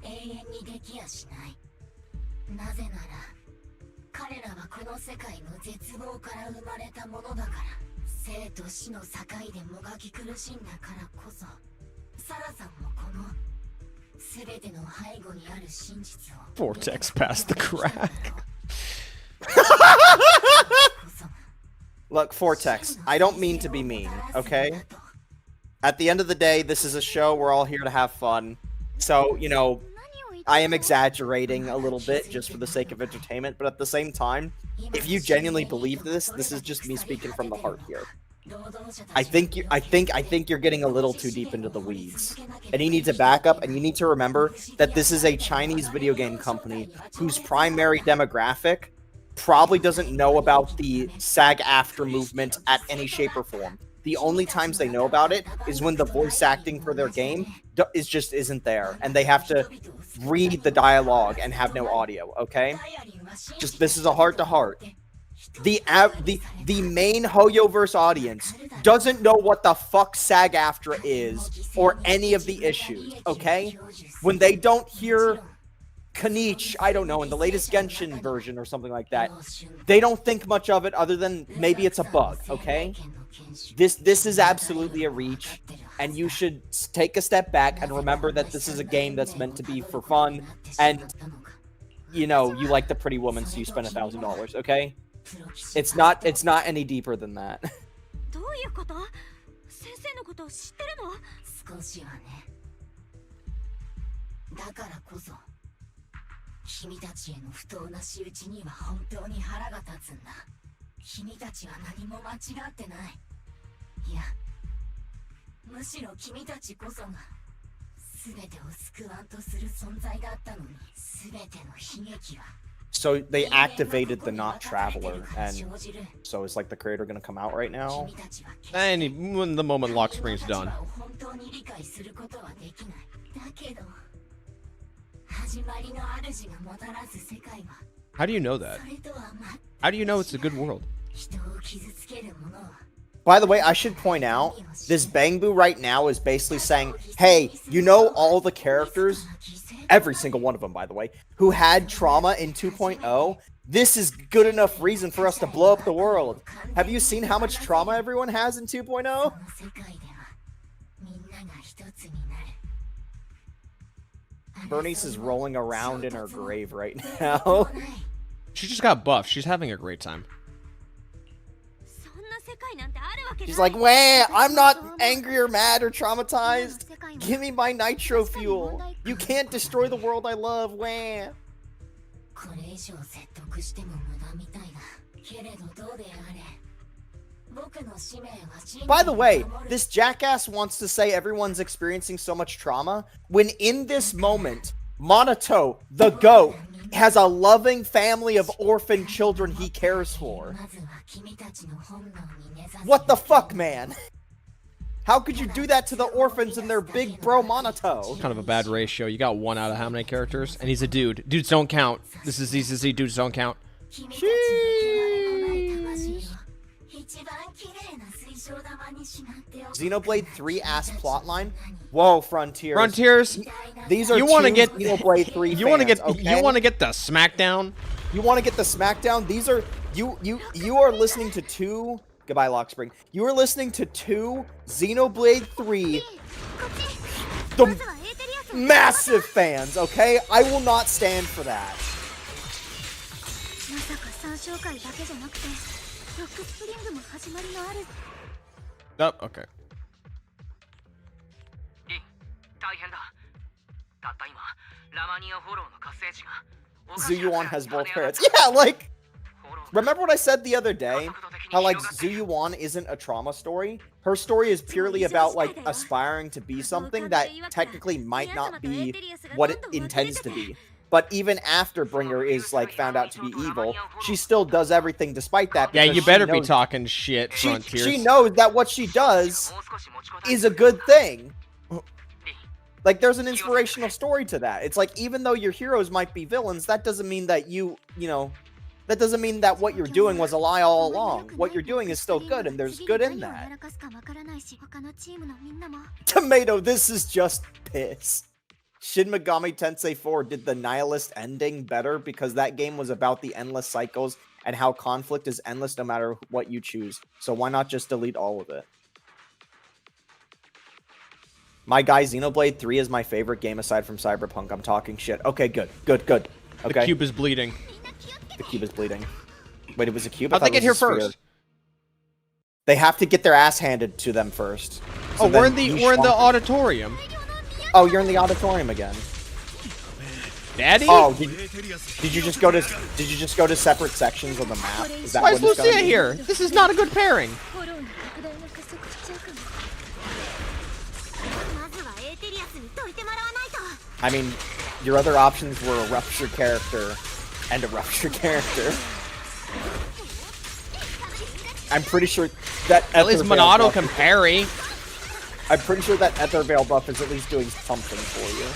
永遠にできやしない。なぜなら、彼らはこの世界の絶望から生まれたものだから。生と死の境でもがき苦しんだからこそ、サラさんもこの全ての背後にある真実を Vortex past the crack. Look, Vortex, I don't mean to be mean, okay? At the end of the day, this is a show. We're all here to have fun. So, you know, I am exaggerating a little bit just for the sake of entertainment, but at the same time, if you genuinely believe this is just me speaking from the heart here. I think you're getting a little too deep into the weeds. And you need to back up, and you need to remember that this is a Chinese video game company whose primary demographic probably doesn't know about the SAG-AFTRA movement at any shape or form. The only times they know about it is when the voice acting for their game isn't there, and they have to read the dialogue and have no audio, okay? Just, this is a heart-to-heart. The main Hoyoverse audience doesn't know what the fuck SAG-AFTRA is or any of the issues, okay? When they don't hear Kanich, I don't know, in the latest Genshin version or something like that, they don't think much of it other than maybe it's a bug, okay? This is absolutely a reach, and you should take a step back and remember that this is a game that's meant to be for fun, and, you know, you like the pretty woman, so you spend $1,000, okay? It's not any deeper than that. どういうこと？先生のことを知ってるの？少しはね。だからこそ、君たちへの不当な仕打ちには本当に腹が立つんだ。君たちは何も間違ってない。いや、むしろ君たちこそが全てを救わんとする存在だったのに、全ての悲劇は。 So they activated the not traveler, and so is like the creator gonna come out right now? And when the moment lock screen's done. How do you know that? How do you know it's a good world? By the way, I should point out, this Bangbu right now is basically saying, hey, you know all the characters, every single one of them, by the way, who had trauma in 2.0, this is good enough reason for us to blow up the world. Have you seen how much trauma everyone has in 2.0? Bernice is rolling around in her grave right now. She just got buffed. She's having a great time. She's like, wah, I'm not angry or mad or traumatized. Give me my nitro fuel. You can't destroy the world I love, wah. By the way, this jackass wants to say everyone's experiencing so much trauma, when in this moment, Monato, the GOAT, has a loving family of orphan children he cares for. What the fuck, man? How could you do that to the orphans and their big bro Monato? Kind of a bad ratio. You got 1 out of how many characters? And he's a dude. Dudes don't count. This is ZZZ. Dudes don't count. Xenoblade 3 ass plotline. Whoa, Frontiers. Frontiers. These are you want to two get Xenoblade 3 You want to fans, get okay? you want to get the smackdown. You want to get the smackdown. These are you are listening to two. Goodbye, Lockspring. You are listening to two Xenoblade 3. The massive fans. Okay, I will not stand for that. Oh, okay. Zuyuan has both parents. Yeah, like Remember what I said the other day? How like Zuyuan isn't a trauma story? Her story is purely about like aspiring to be something that technically might not be what it intends to be. But even after Bringer is like found out to be evil, she still does everything despite that. Yeah, because you she better be knows- talking shit, Frontiers. She knows that what she does is a good thing. Like, there's an inspirational story to that. It's like, even though your heroes might be villains, that doesn't mean that that doesn't mean that what you're doing was a lie all along. What you're doing is still good, and there's good in that. Tomato, this is just piss. Shin Megami Tensei 4 did the Nihilist ending better because that game was about the endless cycles and how conflict is endless no matter what you choose. So why not just delete all of it? My guy, Xenoblade 3 is my favorite game aside from Cyberpunk. I'm talking shit. Okay, good. Okay. The cube is bleeding. The cube is bleeding. Wait, it was a cube? How'd they get here it was a sphere. first? They have to get their ass handed to them first. So Oh, we're then in you the shrunk- auditorium. Oh, you're in the auditorium again. Daddy? Oh, did you just go to separate sections of the map? Is that Why what is it's gonna Lucia be? here? This is not a good pairing. I mean, your other options were a rupture character and a rupture character. I'm pretty sure that At least Ether Veil Monado buff- can parry. I'm pretty sure that Ether Veil buff is at least doing something for you.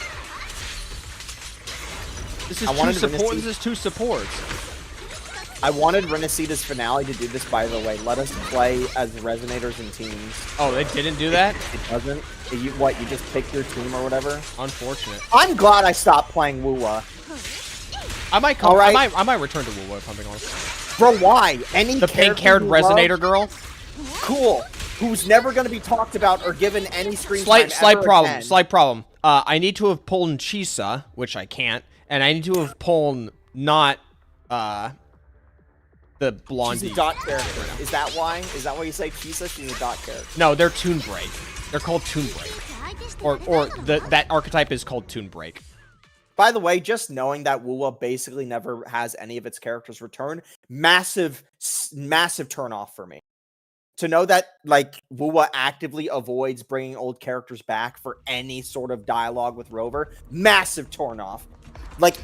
This is I two wanted to support. see- This is two supports. I wanted Renaceda's finale to do this, by the way. Let us play as Resonators and teams. Oh, they didn't do that? It doesn't. You just pick your team or whatever? Unfortunate. I'm glad I stopped playing Wuwa. I might come. Alright. I might return to Wu if I'm being honest. Bro, why? Any The pink-haired character you resonator love, girl. cool. Who's never going to be talked about or given any screen Slight time ever problem. again. Slight problem. I need to have pulled Chisa, which I can't, and I need to have pulled not the blondie. She's a dot character. Is that why? Is that why you say Chisa? She's a dot character. No, they're Toon Break. They're called Toon Break. Or that archetype is called Toon Break. By the way, just knowing that Wuwa basically never has any of its characters return, massive turnoff for me. To know that, like, Wuwa actively avoids bringing old characters back for any sort of dialogue with Rover, massive turnoff. Like,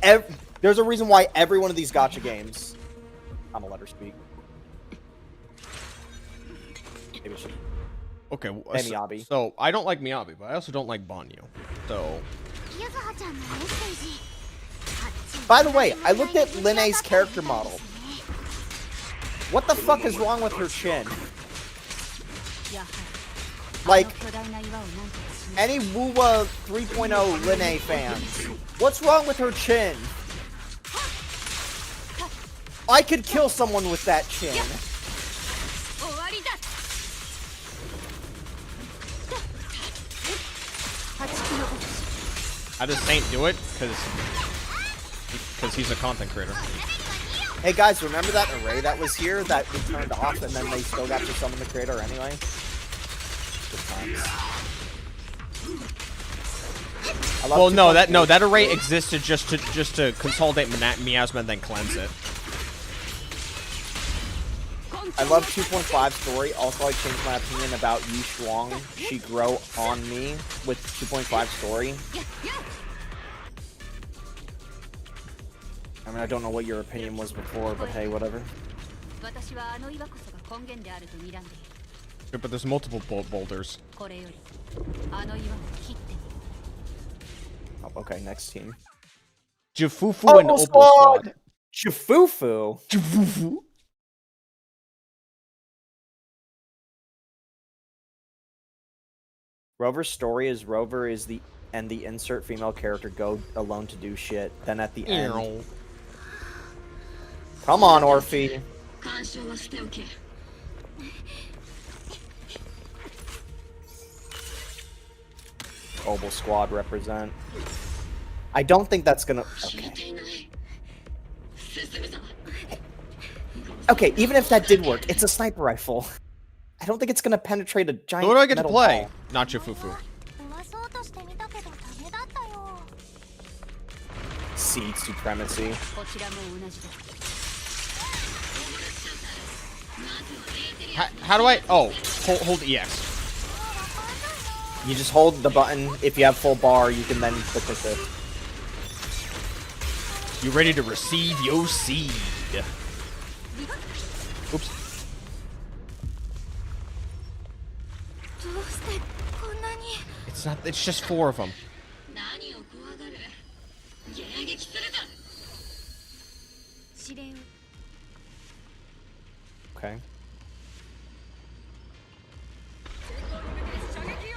there's a reason why every one of these gacha games... I'm gonna let her speak. Maybe she... Okay, Hey, Miyabi. so I don't like Miyabi, but I also don't like Banyu. So By the way, I looked at Linne's character model. What the fuck is wrong with her chin? Like, any Wuwa 3.0 Linne fans, what's wrong with her chin? I could kill someone with that chin. how does Saint do it? Because he's a content creator. Hey guys, remember that array that was here that we turned off and then they still got to summon the creator anyway? Good times. I love Well, no, 2.4. that array existed just to consolidate Miasma and then cleanse it. I love 2.5 story. Also, I changed my opinion about Yi Shuang. She grow on me with 2.5 story. I mean, I don't know what your opinion was before, but hey, whatever. Yeah, but there's multiple boulders. Oh, okay, next team. Jifufu and Opal Squad. Chifufu. Jifufu. Rover's story is Rover is the insert female character go alone to do shit. Then at the end, come on, Orphe. Opal Squad represent. I don't think that's gonna. Okay. Okay, even if that did work, it's a sniper rifle. I don't think it's gonna penetrate a giant. So what do I get to metal play? ball. Not Jifufu. Seed supremacy. How do I? Oh, hold EX. You just hold the button. If you have full bar, you can then click this. You ready to receive your seed? Oops. どうしてこんなに It's not. It's just 4 of them. 何を怖がる迎撃するぞ指令を Okay. 射撃用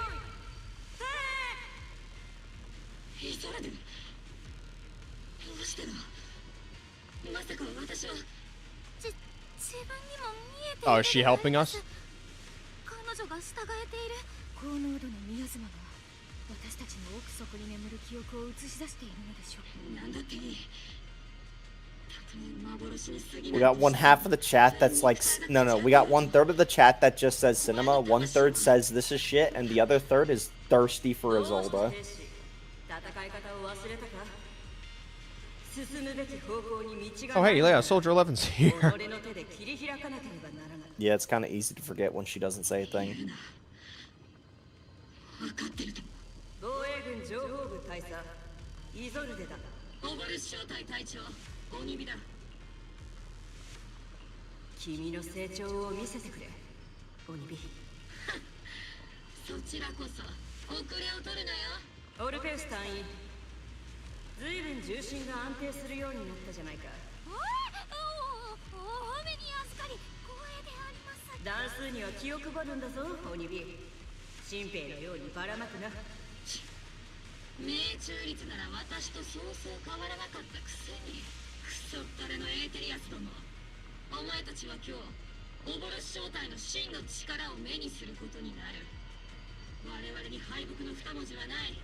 意イソラドゥどうしてだまさか私は自分にも見えている Oh, is she helping us? 彼女が従えている高濃度のミヤズマが私たちの奥底に眠る記憶を映し出しているのでしょうなんだっていいたとえ幻に過ぎ We ない got one half of the chat that's like, no, we got 1/3 of the chat that just says cinema, 1/3 says this is shit, and the other third is thirsty for Isolda. 戦い方を忘れたか進むべき方向に道が Oh, hey, yeah, Soldier 11's here. 俺の手で切り開かなければならない Yeah, it's kind of easy to forget when she doesn't say a thing. 分かってると防衛軍情報部大佐イゾルデだオボルス小隊隊長鬼火だ君の成長を見せてくれ鬼火そちらこそ遅れを取るなよオルペウス隊員ずいぶん重心が安定するようになったじゃないかお目に預かり光栄であります段数には気を配るんだぞ鬼火新兵のようにばらまくな命中率なら私とそうそう変わらなかったくせにクソったれのエーテリアスどもお前たちは今日オボルス正体の真の力を目にすることになる我々に敗北の二文字はない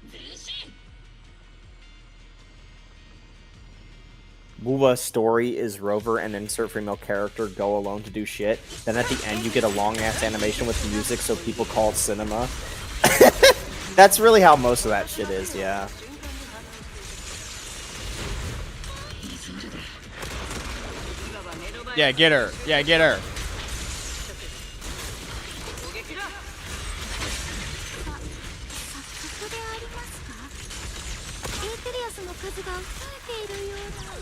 前進 Wuwa's story is Rover and insert female character go alone to do shit. Then at the end you get a long ass animation with music so people call it cinema. That's really how most of that shit is, yeah. Yeah, get her. Yeah, get her. 早速でありますかエーテリアスの数が増えているような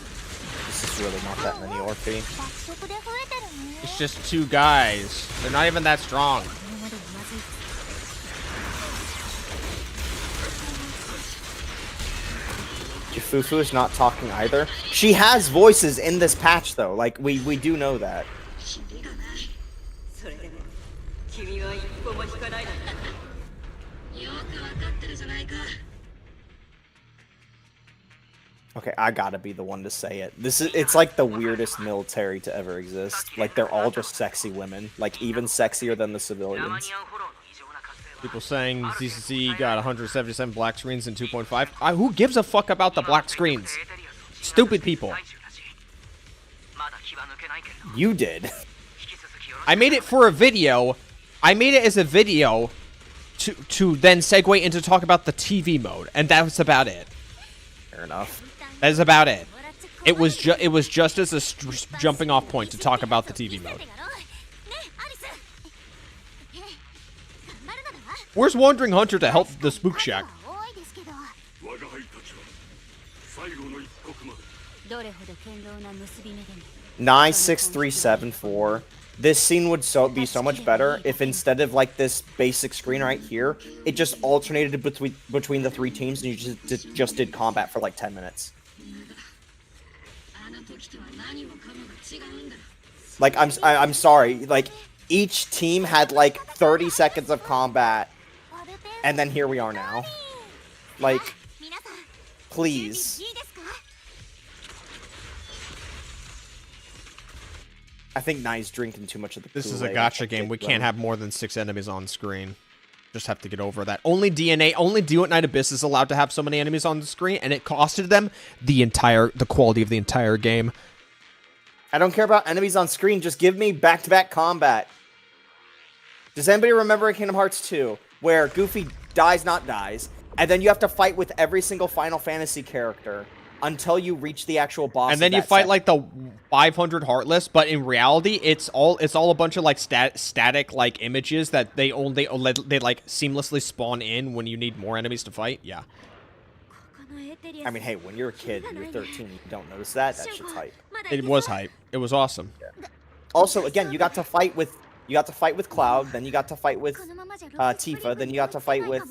This is really not that many Orphe. 爆速で増えてるね It's just 2 guys. They're not even that strong. これまではまずい Fufu is not talking either. She has voices in this patch though. Like we do know that. 君がないそれでも君は一歩も引かないだろよくわかってるじゃないか Okay, I gotta be the one to say it. It's like the weirdest military to ever exist. Like they're all just sexy women. Like even sexier than the civilians. People saying ZCC got 177 black screens in 2.5. Who gives a fuck about the black screens? Stupid people. You did. I made it for a video. I made it as a video to then segue into talk about the TV mode, and that was about it. Fair enough. That is about it. It was just as a jumping off point to talk about the TV mode. Where's Wandering Hunter to help the Spook Shack? 我が輩たちは最後の一刻までどれほど堅牢な結び目でも 96374. This scene would be so much better if instead of like this basic screen right here, it just alternated between the 3 teams and you just did combat for like 10 minutes. Like I'm sorry, like each team had like 30 seconds of combat, and then here we are now. Like, please. I think Nai's drinking too much of the This is a Kool-Aid. gacha game. We can't have more than 6 enemies on screen. Just have to get over that. Only Do It Night Abyss is allowed to have so many enemies on the screen, and it costed them the quality of the entire game. I don't care about enemies on screen. Just give me back-to-back combat. Does anybody remember in Kingdom Hearts 2 where Goofy dies, and then you have to fight with every single Final Fantasy character, until you reach the actual boss. And then of you that fight section. like the 500 Heartless, but in reality, it's all a bunch of like static like images that they like seamlessly spawn in when you need more enemies to fight. Yeah. I mean, hey, when you're a kid and you're 13, you don't notice that. That shit's hype. It was hype. It was awesome. Also, again, you got to fight with Cloud, then you got to fight with Tifa, then you got to fight with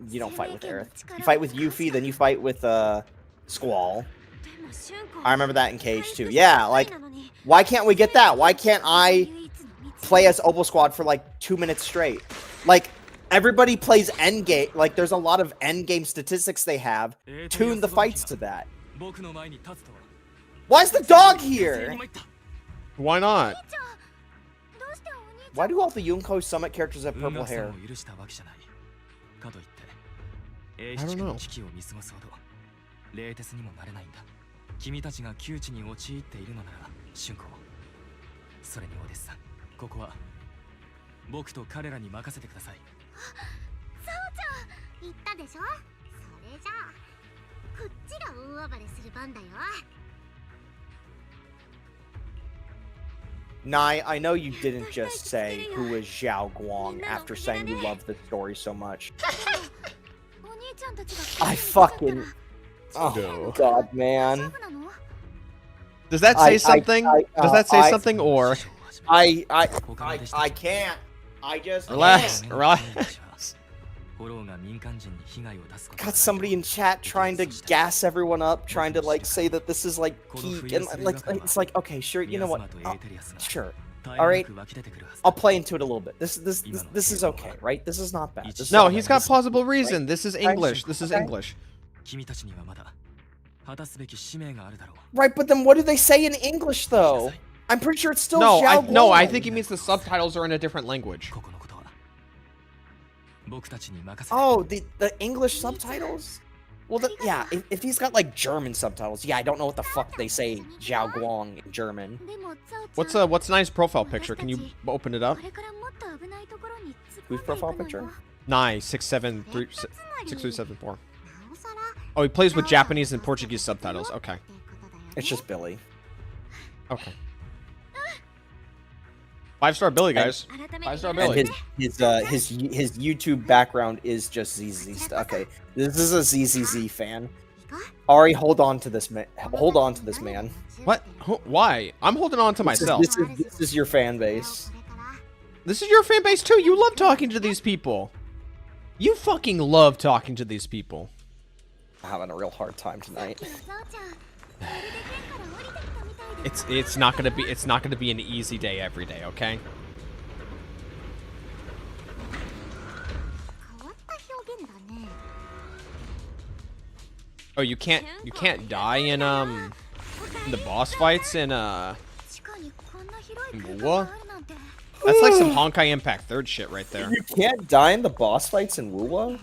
you don't fight with Aerith. You fight with Yuffie, then you fight with Squall. I remember that in Cage too. Yeah, like, why can't we get that? Why can't I play as Opal Squad for like 2 minutes straight? Like, everybody plays endgame. Like, there's a lot of endgame statistics they have. Tune the fights to that. Why is the dog here? Why not? Why do all the Yunko Summit characters have purple hair? I don't know. 冷徹にもなれないんだ。君たちが窮地に陥っているのなら、春子。それにオーデスさん、ここは僕と彼らに任せてください。そうちゃん、言ったでしょ。それじゃあ、こっちが大暴れする番だよ。Nai, I know you didn't just say who is Zhao Guang after saying you love the story so much. I fucking... Oh, God, man. Does that say something? Does that say something, or... I can't. I just Relax, can't. relax. Got somebody in chat trying to gas everyone up, trying to like say that this is like peak, and like it's like, okay, sure, you know what? Sure, all right. I'll play into it a little bit. This is okay, right? This is not bad. This is No, not he's bad. got This is- plausible reason. right? This is English. This is Okay. English. Right, but then what do they say in English though? I'm pretty sure it's still No, Zhao no, I Guang. think he means the subtitles are in a different language. Oh, the English subtitles? Well, yeah, if he's got like German subtitles, yeah, I don't know what the fuck they say Zhao Guang in German. What's nice profile picture? Can you open it up? Whose profile picture? 9673637 Oh, he plays with Japanese and Portuguese subtitles. Okay. It's just Billy. Okay. 5-star Billy, guys. 5-star And Billy. his YouTube background is just ZZ stuff. Okay, this is a ZZZ fan. Ari, hold on to this man. Hold on to this man. What? Why? I'm holding on to myself. This is your fan base. This is your fan base too. You love talking to these people. You fucking love talking to these people. I'm having a real hard time tonight. It's not gonna be an easy day every day, okay? Oh, you can't die in the boss fights in Wuwa? That's like some Honkai Impact 3rd shit right there. You can't die in the boss fights in Wuwa?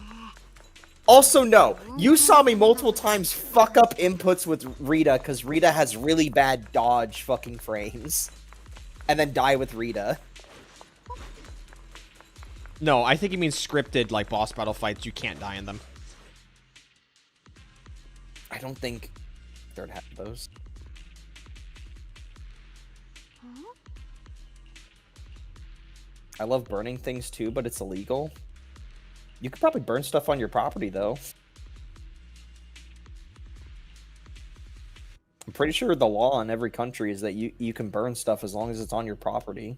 Also, no. You saw me multiple times fuck up inputs with Rita because Rita has really bad dodge fucking frames. And then die with Rita. No, I think he means scripted, like, boss battle fights. You can't die in them. I don't think they'd have those. I love burning things too, but it's illegal. You could probably burn stuff on your property, though. I'm pretty sure the law in every country is that you can burn stuff as long as it's on your property.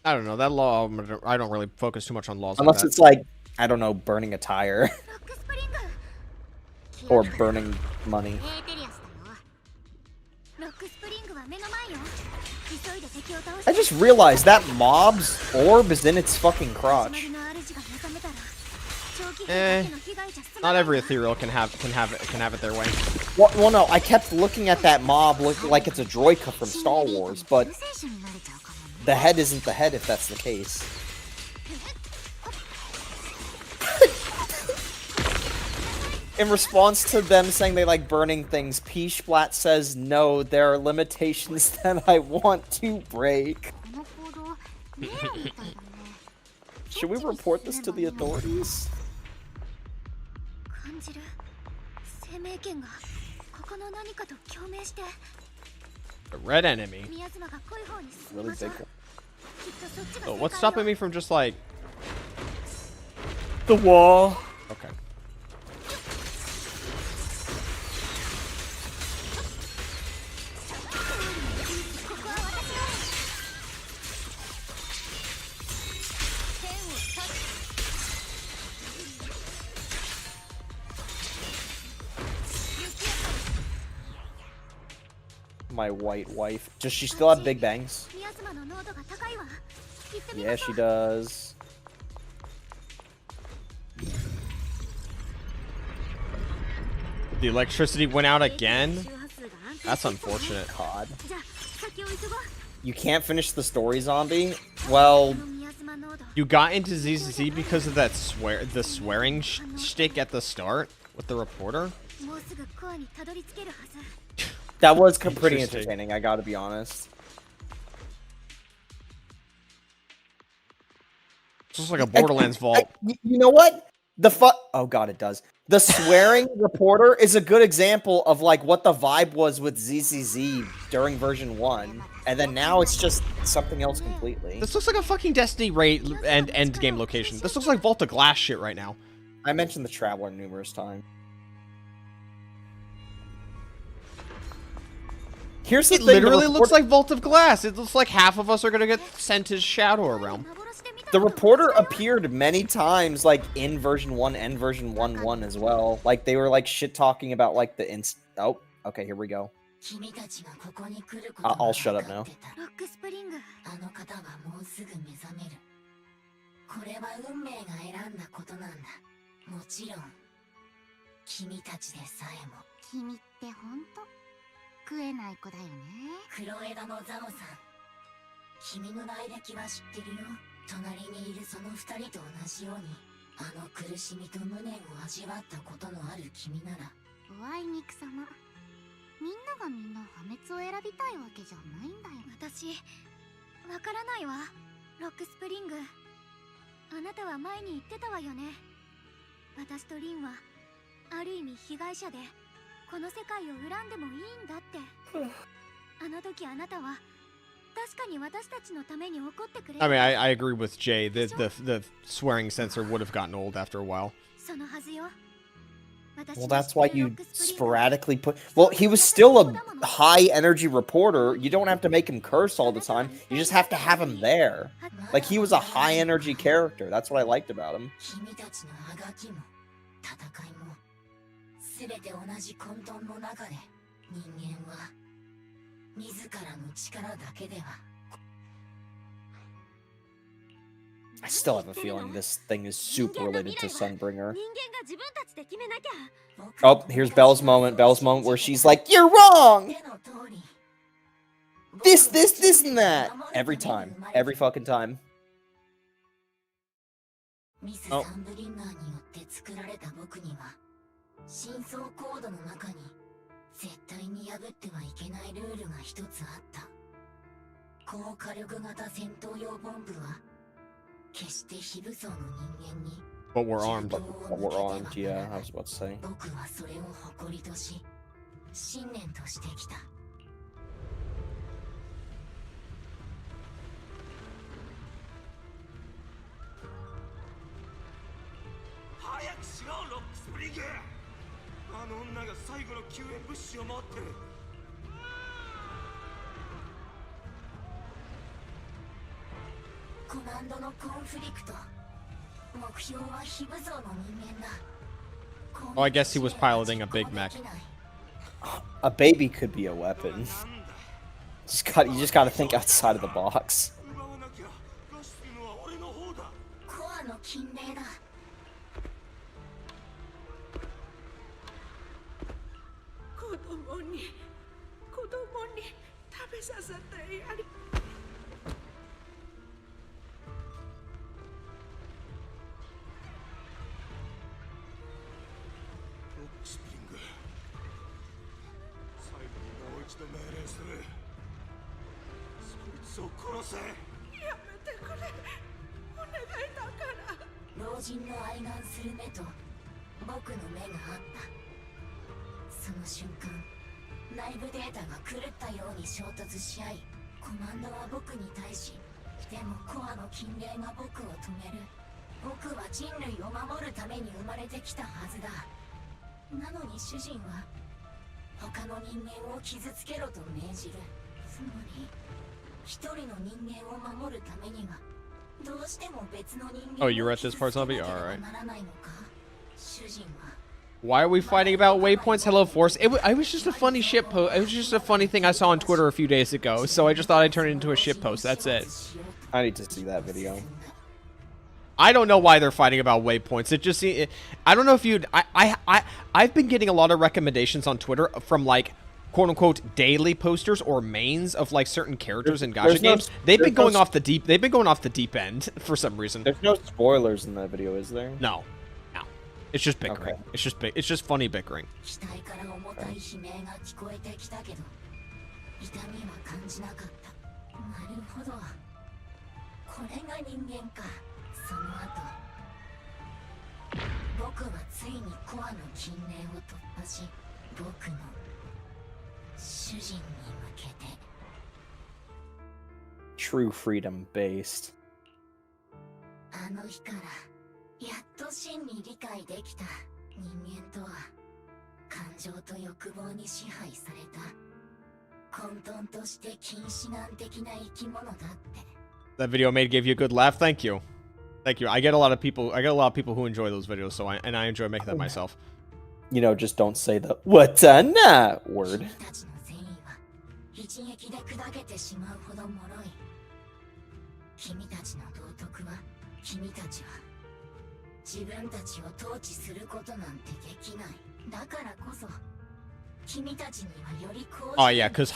I don't know. That law, I don't really focus too much on laws. Unless like that. it's like, I don't know, burning a tire. Or burning money. I just realized that mob's orb is in its fucking crotch. Not every ethereal can have it their way. Well, no, I kept looking at that mob like it's a droika from Star Wars, but the head isn't the head if that's the case. In response to them saying they like burning things, Peachblatt says, no, there are limitations that I want to break. Should we report this to the authorities? 生命圏がここの何かと共鳴して The red enemy. 宮妻が濃い方に進み Really ましょう big きっ one. とそっちが So 正 what's 解 stopping よ me from just like? The wall. Okay. My white wife. Does she still have big bangs? 宮妻の濃度が高いわ行ってみ Yeah, ましょ she う does. The electricity went out again. That's unfortunate. God. じゃあ先を急ごう You can't finish the story, zombie? Well, この宮妻濃度 You got into ZZZ because of that swearing shtick at the start with the reporter. もうすぐコアにたどり着けるはず that was pretty Interesting. entertaining, I gotta be honest. This is like a Borderlands vault. You know what? Oh god, it does. The swearing reporter is a good example of like what the vibe was with ZZZ during version 1, and then now it's just something else completely. This looks like a fucking Destiny raid and end game location. This looks like Vault of Glass shit right now. I mentioned the Traveler numerous times. Here's the It thing, literally looks like Vault of Glass. It looks like half of us are gonna get sent to Shadow Realm. 幻で見た the こと reporter appeared many times, like in version 1 and version 1.1 as well. Like they were like shit talking about like the Oh, okay, here we go. 君たちがここに来ることが I'll shut up 分 now. かってたロックスプリングあの方はもうすぐ目覚める。これは運命が選んだことなんだ。もちろん、君たちでさえも。君ってほんと食えない子だよね黒枝のザオさん。君の来歴は知ってるよ。隣にいるその二人と同じように、あの苦しみと無念を味わったことのある君なら。おあいにくさまみんながみんな破滅を選びたいわけじゃないんだよ私わからないわロックスプリングあなたは前に言ってたわよね私とリンはある意味被害者でこの世界を恨んでもいいんだってあの時あなたは確かに私たちのために怒ってくれ I mean, I agree with Jay. The swearing censor would have gotten old after a while. そのはずよ Well, that's why you sporadically put. Well, he was still a high energy reporter. You don't have to make him curse all the time. You just have to have him there. Like, he was a high energy character. That's what I liked about him. 君たちのあがきも戦いも全て同じ混沌の中で人間は自らの力だけでは I still have a feeling this thing is super related to Sunbringer. Oh, here's Belle's moment. Belle's moment where she's like, "You're wrong! 手の通り This, and that!" Every time. Every fucking time. ミス・あサンブリンガーによって作られた僕には真相コードの中に絶対に破ってはいけないルールが一つあった高火力型戦闘用ボンブは決して非武装の人間に But we're armed. But we're armed, yeah, I was about to say. 僕はそれを誇りとし信念としてきた早くしろロックスプリングあの女が最後の救援物資を持ってるコマンドのコンフリクト目標は非武装の人間だ Oh, I guess he was piloting a Big Mac. A baby could be a weapon. You just gotta think outside of the box. 奪わなきゃラシピのは俺の方だコアの禁令だ子供に食べさせてやりロックスプリング最後にもう一度命令するそいつを殺せやめてくれお願いだから老人の愛玩する目と僕の目があったその瞬間内部データが狂ったように衝突し合い、コマンドは僕に対し、でもコアの禁令が僕を止める。僕は人類を守るために生まれてきたはずだ。なのに主人は他の人間を傷つけろと命じる。つまり一人の人間を守るためにはどうしても別の人間 Oh, you を were at this 傷つ part, けな Zombie? ければ Alright. ならないのか。主人は Why are we fighting about waypoints? Hello, Force. It was just a funny shit post. It was just a funny thing I saw on Twitter a few days ago, so I just thought I'd turn it into a shit post. That's it. I need to see that video. I don't know why they're fighting about waypoints. It just I don't know if you'd I've been getting a lot of recommendations on Twitter from like quote unquote daily posters or mains of like certain characters in gacha games. They've been going off the deep end for some reason. There's no spoilers in that video, is there? No. It's just bickering. Okay. It's just funny bickering. 額から重たい悲鳴が聞こえてきたけど痛みは感じなかった。なるほど、これが人間か。その後僕はついにコアの禁令を突破し、僕の主人に向けて True freedom based. あの日からやっと真に理解できた。人間とは感情と欲望に支配された混沌として近視眼的な生き物だって。 That video made gave you a good laugh. Thank you. Thank you. I get a lot of people who enjoy those videos, so I enjoy making them myself. You know, just don't say the "watana" word. 君たちの善意は一撃で砕けてしまうほど脆い。君たちの道徳は、君たちは自分たちを統治することなんてできない。だからこそ君たちにはより高 Oh yeah, because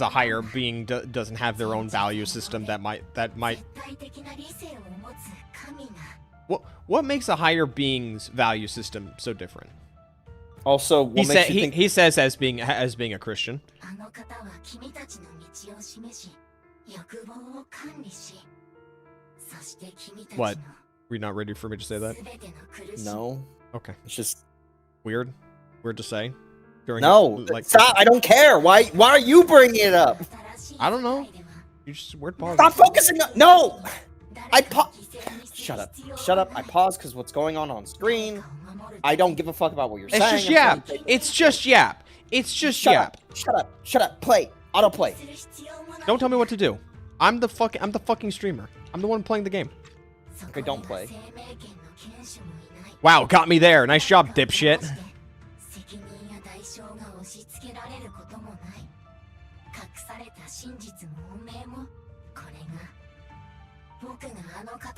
a higher being doesn't have their own value system that might 絶対的な理性を持つ神が。 what makes a higher being's value system so different? Also, what makes you think he says as being a Christian. あの方は君たちの道を示し、欲望を管理し、そして君たちの What? Are you not ready for me to say that? 全ての苦しみ no? Okay. It's just Weird to say. During no. like Stop! I don't care. Why are you bringing it up? I don't know. You just weird pause. Stop focusing. No. Shut up. Shut up. I pause because what's going on screen. I don't give a fuck about what you're It's saying. just yap. It's just yap. It's just Shut yap. up. Shut up. Shut up. Play. Autoplay. Don't tell me what to do. I'm the fucking streamer. I'm the one playing the game. Okay, don't play. Wow, got me there. Nice job, dipshit.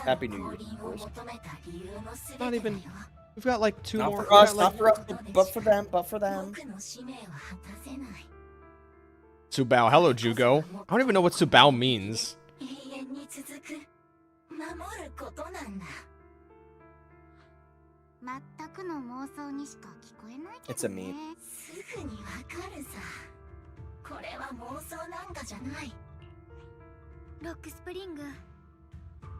Happy New Year, first. Not even. We've got like two Not more. for us. we've got, Not for us. But for them. But for them. Tsubao. Hello, Jugo. I don't even know what Tsubao means. It's a meme. すぐにわかるさ。これは妄想なんかじゃない。ロックスプリング、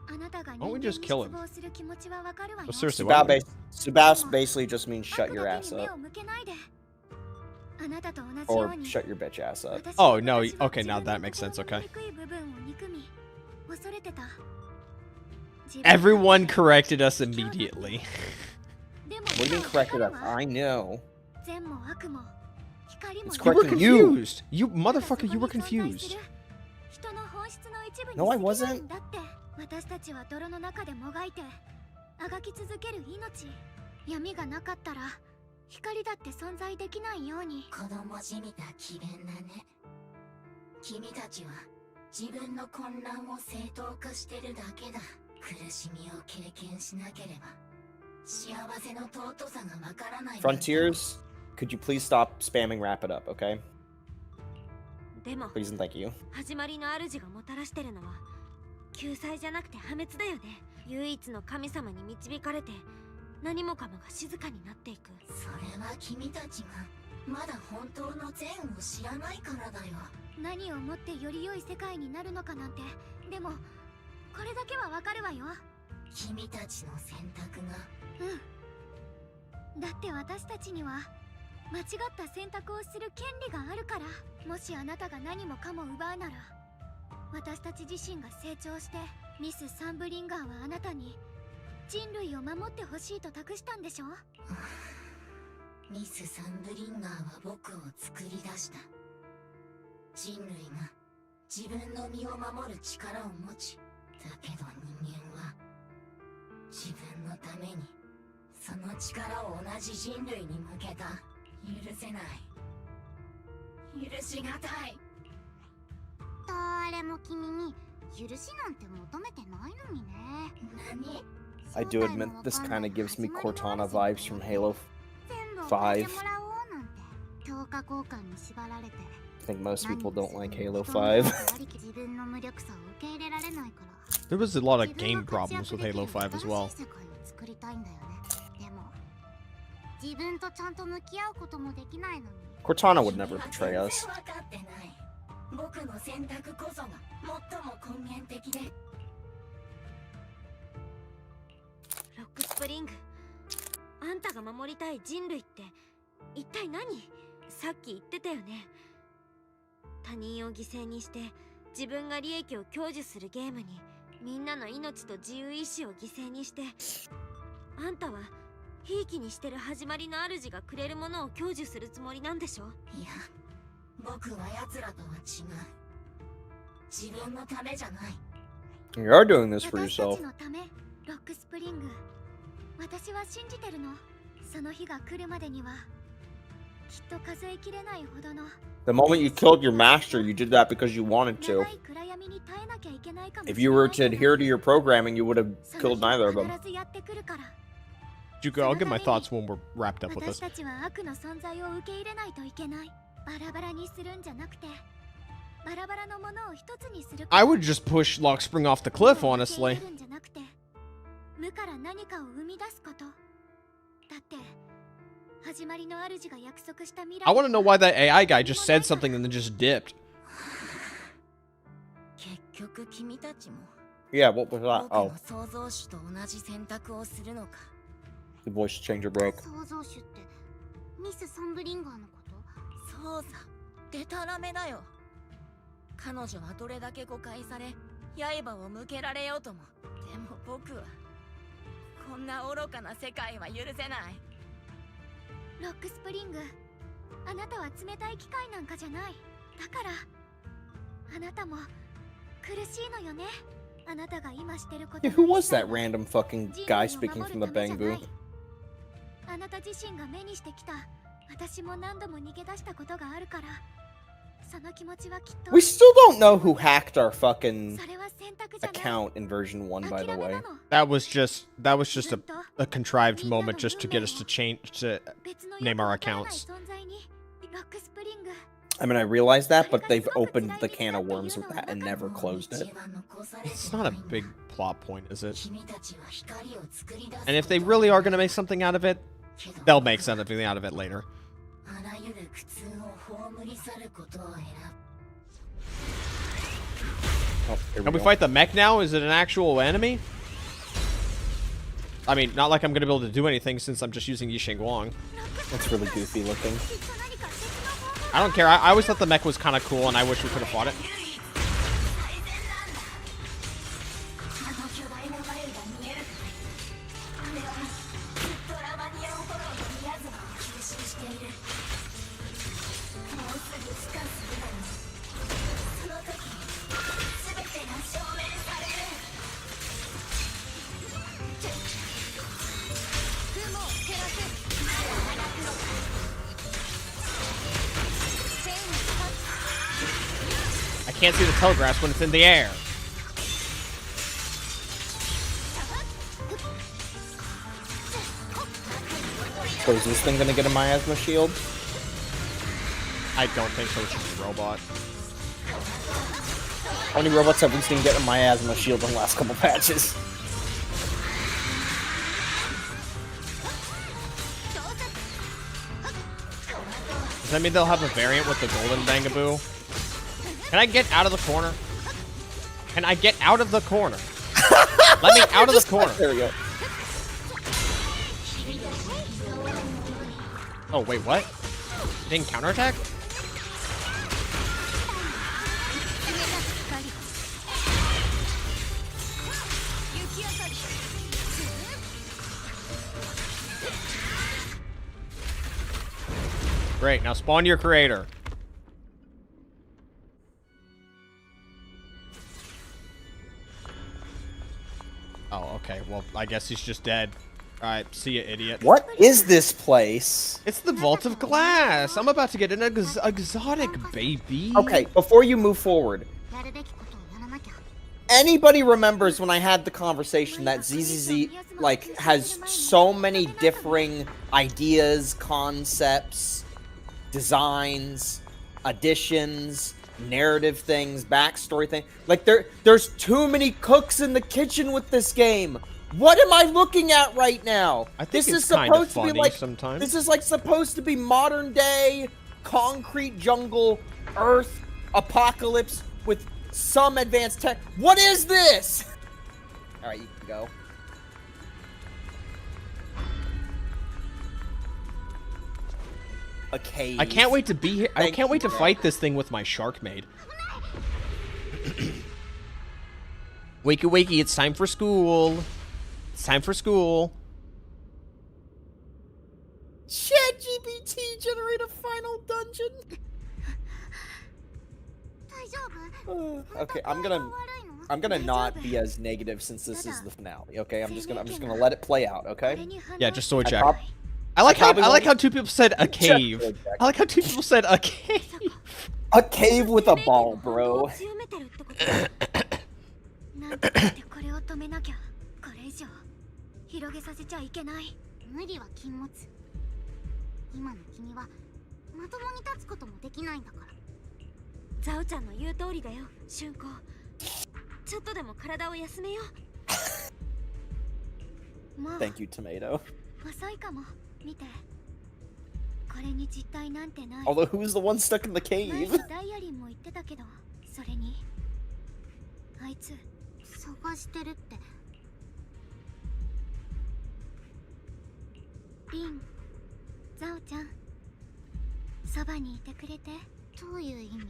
あなたが Why 人 don't 間 we に just 失 kill him? 望する気持ちはわかるわよ。 Well, seriously, Subao, why? Subao basically just means shut your 悪 ass だけに目 up. を向けないで。あなたと同じよ Or うに shut your bitch ass up. 私は Oh, no, 私は okay, now 自分の that makes sense, 心 okay. の醜い部分を憎み、恐れてた。 Everyone corrected us immediately. What do you mean corrected us? I know. 善も悪も光も It's You were correcting you. confused. You motherfucker, you were confused. 人の本質の一部に No, I 過ぎない wasn't. んだって。私たちは泥の中でもがいてあがき続ける命。闇がなかったら光だって存在できないように。子供じみた詭弁だね。君たちは自分の混乱を正当化してるだけだ。苦しみを経験しなければ幸せの尊さがわからない。 Frontiers, could you please stop spamming wrap it up, okay? でも Please and thank you. 始まりの主がもたらしてるのは救済じゃなくて破滅だよね。唯一の神様に導かれて何もかもが静かになっていく。それは君たちがまだ本当の善を知らないからだよ。何をもってより良い世界になるのかなんて。でもこれだけはわかるわよ。君たちの選択がだって私たちには間違った選択をする権利があるから。もしあなたが何もかも奪うなら、私たち自身が成長して、ミス・サンブリンガーはあなたに人類を守ってほしいと託したんでしょ。ミス・サンブリンガーは僕を作り出した。人類が自分の身を守る力を持ち、だけど人間は自分のためにその力を同じ人類に向けた。許せない、許しがたい。誰も君に許しなんて求めてないのにね。何？ I do admit this kind of gives me Cortana vibes from Halo 5. I think most people don't like Halo 5. There was a lot of game problems with Halo 5 as well. Cortana would never betray us. 僕の選択こそが最も根源的で。ロックスプリング、あんたが守りたい人類って一体何？さっき言ってたよね。他人を犠牲にして自分が利益を享受するゲームに、みんなの命と自由意志を犠牲にして、あんたはひいきにしてる始まりの主がくれるものを享受するつもりなんでしょ。いや、僕は奴らとは違う。自分のためじゃない。 You are doing this for 私た yourself. ちのため、ロックスプリング。私は信じてるの。その日が来るまでには、きっと数えきれないほどの。 The moment you killed your master, you did that because you wanted to. 長い暗闇に耐えなきゃいけないかもしれない。 If you were to adhere to your programming, you would have killed neither of them. 必ずやってくるから。 Juko, I'll get my thoughts when we're wrapped up with 私 this. たちは悪の存在を受け入れないといけない。バラバラにするんじゃなくて、バラバラのものを一つにする。 I would just push Lockspring off the cliff, honestly. 無から何かを生み出すこと。だって始まりの主が約束した未来。 I want to know why that AI guy just said something and then just dipped. 結局君たちも Yeah, what was that? 僕 Oh, の創造主と同じ選択をするのか。 the voice changer broke. 創造主ってミス・サンブリンガーのこと？そうさ、デタラメだよ。彼女はどれだけ誤解され、刃を向けられようとも。でも僕はこんな愚かな世界は許せない。ロックスプリング、あなたは冷たい機械なんかじゃない。だからあなたも苦しいのよね。あなたが今してること。 Yeah, who was that random fucking guy speaking from the bamboo? あなた自身が目にしてきた。私も何度も逃げ出したことがあるから。その気持ちはきっと。 We still don't know who hacked our fucking それは選択じゃない。 account in version 1, by the way. That was just a contrived moment just to get us to change to name our accounts. I mean, I realized that, but they've opened the can of worms with that and never closed it. It's not a big plot point, is it? And if they really are going to make something out of it, they'll make something out of it later. Oh, here Can we go. fight the mech now? Is it an actual enemy? I mean, not like I'm going to be able to do anything since I'm just using Yixing Guang. It's really goofy looking. I don't care. I always thought the mech was kind of cool, and I wish we could have fought it. I can't see the telegraphs when it's in the air. So is this thing gonna get a miasma shield? I don't think so. It's just a robot. How many robots have we seen get a miasma shield in the last couple patches? Does that mean they'll have a variant with the golden bangaboo? Can I get out of the corner? Can I get out of the corner? Let me out of the corner. There we go. Oh, wait, what? Didn't counterattack? Great, now spawn your creator. Oh, okay. Well, I guess he's just dead. Alright, see ya, idiot. What is this place? It's the Vault of Glass. I'm about to get an exotic, baby. Okay, before you move forward, やるべきことをやらなきゃ。 anybody remembers when I had the conversation that ZZZ, like, has so many differing ideas, concepts, designs, additions, narrative things, backstory things. Like, there's too many cooks in the kitchen with this game. What am I looking at right now? I think this it's is kind of supposed to be funny like sometimes. this is like supposed to be modern day concrete jungle Earth apocalypse with some advanced tech. What is this? All right, you can go. A cave. I can't wait to be here. I Thank can't wait to you. fight this thing with my shark maid. Wakey wakey, it's time for school. It's time for school. ChatGPT generate a final dungeon. 大丈夫？ Okay, 本当 I'm 具合が悪いの？ gonna not be as negative since this is the finale. Okay, I'm just gonna let it play out. こ Okay. れに反応 Yeah, just so we し check. てない I like how probably won't- two people said a cave. I like how two people said a cave. A cave with a ball, 反応 bro. を強めてるってことなんとかしてこれを止めなきゃ。これ以上広げさせちゃいけない。無理は禁物。今の君はまともに立つこともできないんだから。ザオちゃんの言う通りだよ、春子。ちょっとでも体を休めよう。もう Thank you, tomato. 遅いかも。見て。これに実体なんてない。 Although, who's the one stuck in the 前 cave? にダイアリンも言ってたけど、それにあいつ探してるって。リン、ザオちゃん、そばにいてくれて。どういう意味？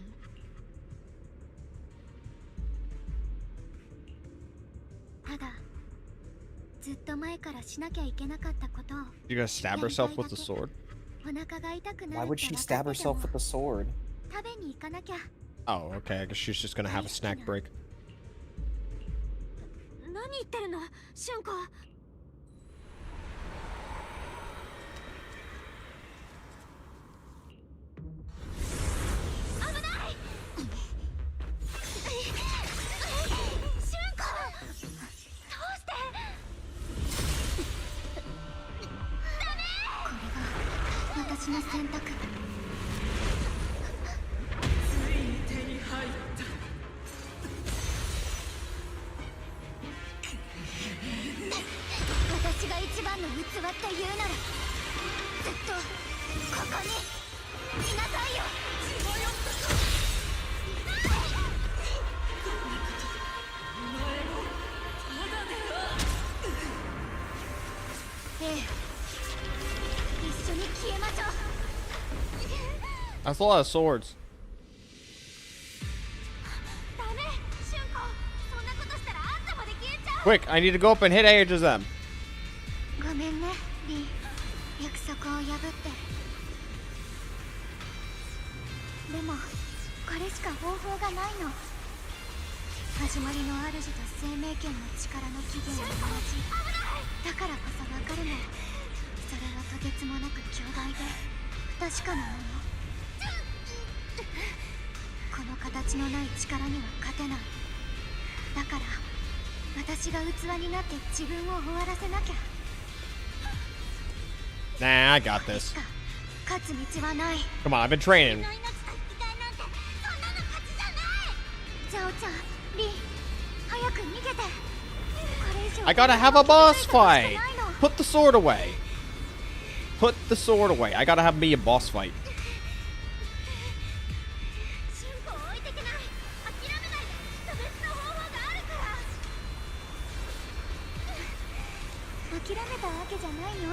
ただずっと前からしなきゃいけなかったことを。 You gonna stab herself with the sword? お腹が痛くな Why る would って she 分か stab ってても herself with a sword? 食べに行かなきゃ。 Oh, okay. I guess she's just gonna have a snack break. 何言ってるの、春子。危ない。春子、どうして。ダメ。これが私の選択。私が一番の器って言うなら、ずっとここにいなさいよ。ええ、一緒に消えましょう。 That's a lot of swords. ダメ、春子。そんなことしたらあんたまで消えちゃう。 Quick, I need to go up and hit edge of them. ごめんね、リン。約束を破って。でもこれしか方法がないの。始まりの主と生命権の力の起源は同じ。だからこそわかるの。それはとてつもなく強大で不確かなもの。この形のない力には勝てない。だから私が器になって自分を終わらせなきゃ。 Nah, I got this. 勝つ道はない。 Come on, I've been training. ザオちゃん、リン、早く逃げて。これ以上 I gotta have a boss fight. Put the sword away. Put the sword away. I gotta have me a boss fight. シンコを置いてけない。諦めないで。きっと別の方法があるから。諦めたわけじゃないよ。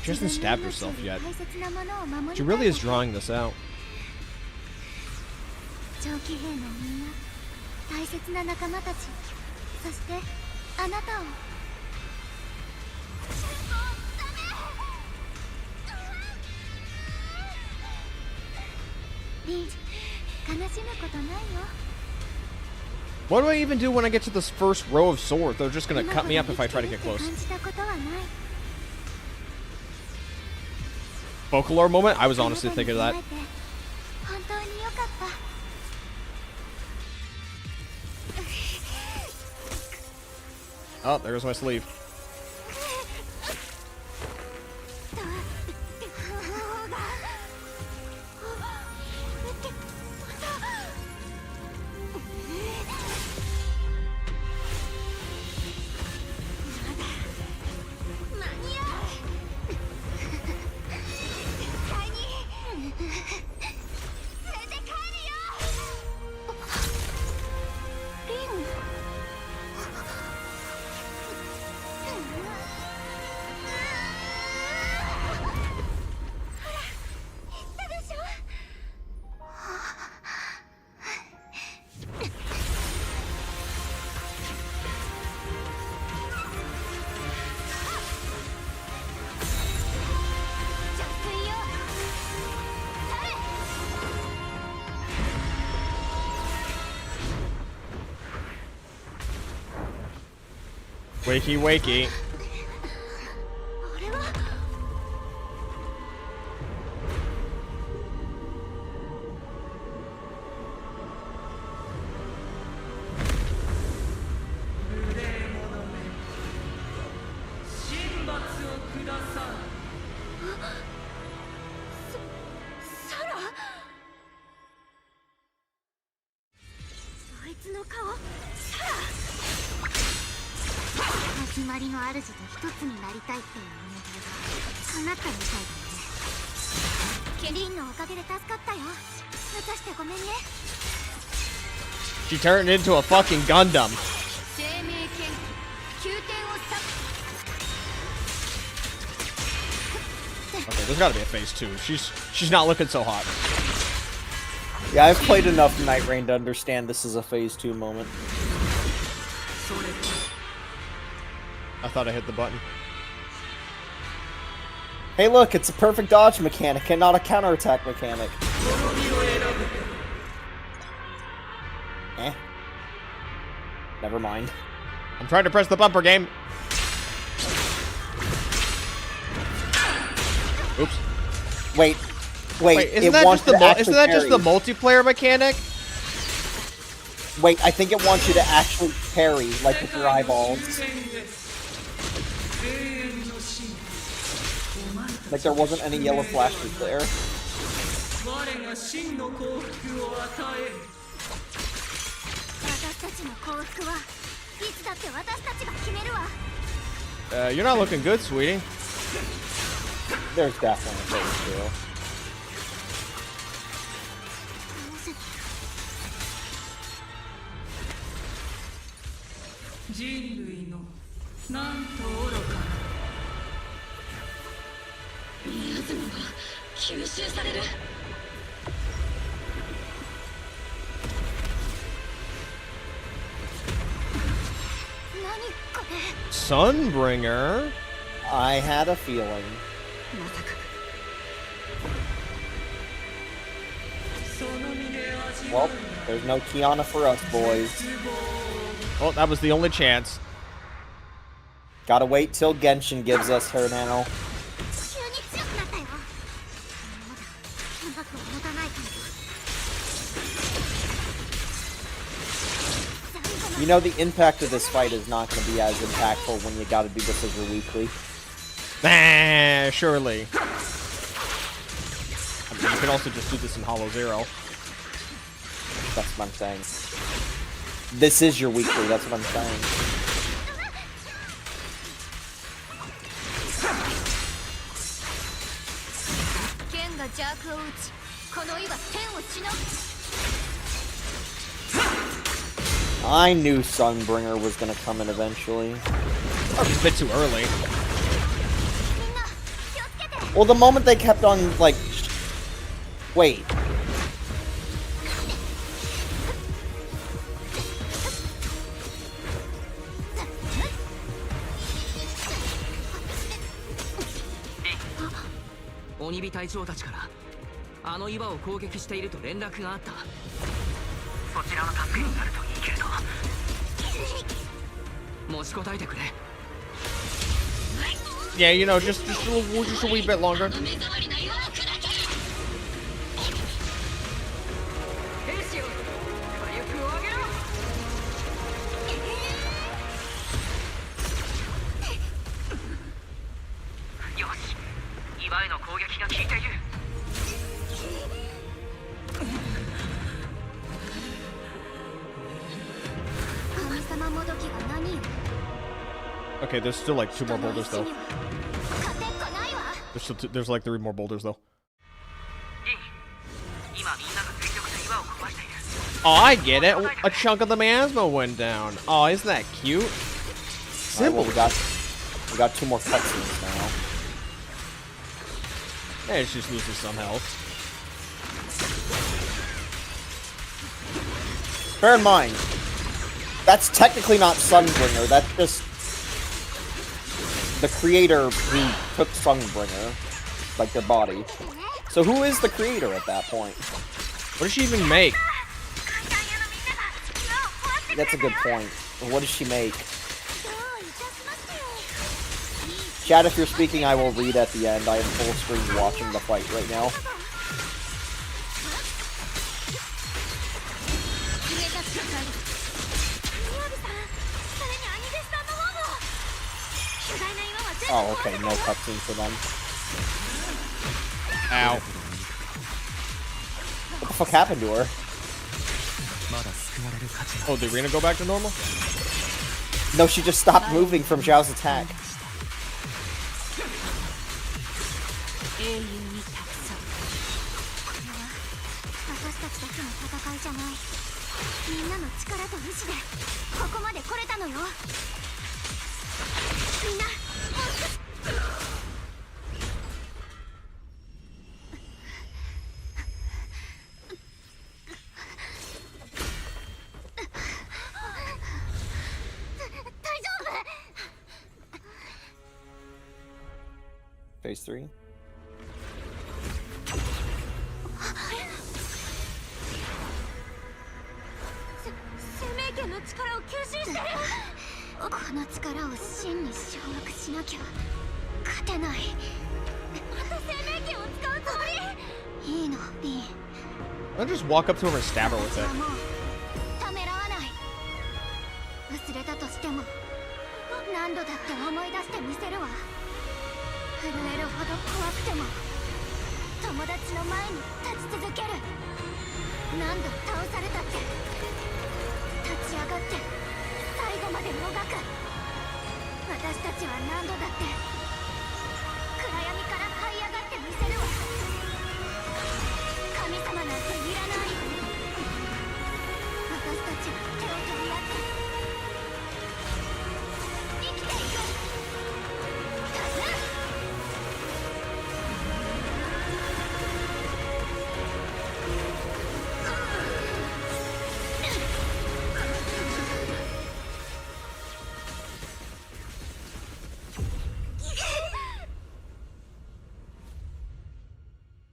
She hasn't stabbed herself yet. 大切なものを守りたい She really is drawing this out. 長期兵のみんな、大切な仲間たち、そしてあなたを。リン、悲しむことないよ。 What do I even do when I get to this first row of swords? They're just gonna cut me up if I try to get close. 感じたことはない。 Folklore moment? I was honestly thinking of that. 本当に良かった。 Oh, there goes my sleeve. Wakey, wakey. あれは。 あいつの顔、サラ。始まりの主と一つになりたいっていうお願いが叶ったみたいだね。リンのおかげで助かったよ。抜かしてごめんね。 She turned into a fucking Gundam. 生命剣宮殿をさ。 Okay, there's gotta be a phase 2. She's not looking so hot. Yeah, I've played enough Night Rain to understand this is a phase 2 moment. I thought I hit the button. Hey look, it's a perfect dodge mechanic and not a counterattack mechanic. Eh. Never mind. I'm trying to press the bumper game. Oops. Wait, Wait, isn't it that wants just the you to isn't that just the actually multiplayer mechanic? Wait, I think it wants you to actually parry, like with your eyeballs. Like there wasn't any yellow flashes there. 私たちの幸福はいつだって私たちが決めるわ。 You're not looking good, sweetie. There's definitely a phase 人類のなんと愚かな。ミヤズマが吸収される。 何これ。 Sunbringer. I had a feeling. まさか。その身で味わ Well, there's no Kiana for us, boys. Well, that was the only chance. Gotta wait till Genshin gives us her now. 急に強くなったよ。まだ長くは持たないかも。 You know, the impact of this fight is not going to be as impactful when you gotta do this as your weekly. Nah, surely. I mean, you can also just do this in Hollow Zero. That's what I'm saying. This is your weekly, that's what I'm saying. 剣が邪悪を打ち、この意は天をしのぐ。 I knew Sunbringer was going to come in eventually. That was a bit too early. みんな気を Well, the moment they kept on, like... Wait.鬼火隊長たちからあの岩を攻撃していると連絡があった。そちらの助けになるといいけれど。持ちこたえてくれ。 Yeah, you know, just a wee bit longer. 兵士よ、火力を上げろ。よし、岩への攻撃が効いている。神様もどきが何よ。 Okay, there's still like 2 more boulders though. 勝てっこないわ。 There's like 3 more boulders though. リン、今みんなが全力で岩を壊している。 Oh, I get it. A chunk of the miasma went down. Oh, isn't that cute? Simple. Alright, well, we got 2 more cutscenes now. Hey, it's just losing some health. Bear in mind, that's technically not Sunbringer. That's just the creator who took Sunbringer, like their body. So who is the creator at that point? What does she even make? That's a good point. What does she make? Chat, if you're speaking, I will read at the end. I am full screen watching the fight right now. Oh, okay, no cutscene for them. Ow. What the fuck happened to her? Oh, did Rena go back to normal? No, she just stopped moving from Zhao's attack. 英雄に託そう。これは私たちだけの戦いじゃない。みんなの力と意志でここまで来れたのよ。みんな、大丈夫Phase 3. 生命圏の力を吸収してる。この力を真に掌握しなきゃ勝てない。また生命圏を使うつもり？いいの、リン。 I'll just walk up to him and stab her with 私 it. はもうためらわない。忘れたとしても何度だって思い出してみせるわ。震えるほど怖くても友達の前に立ち続ける。何度倒されたって立ち上がって最後までもがく。私たちは何度だって暗闇から這い上がってみせるわ。神様なんていらない。私たちは手を取り合って生きていく。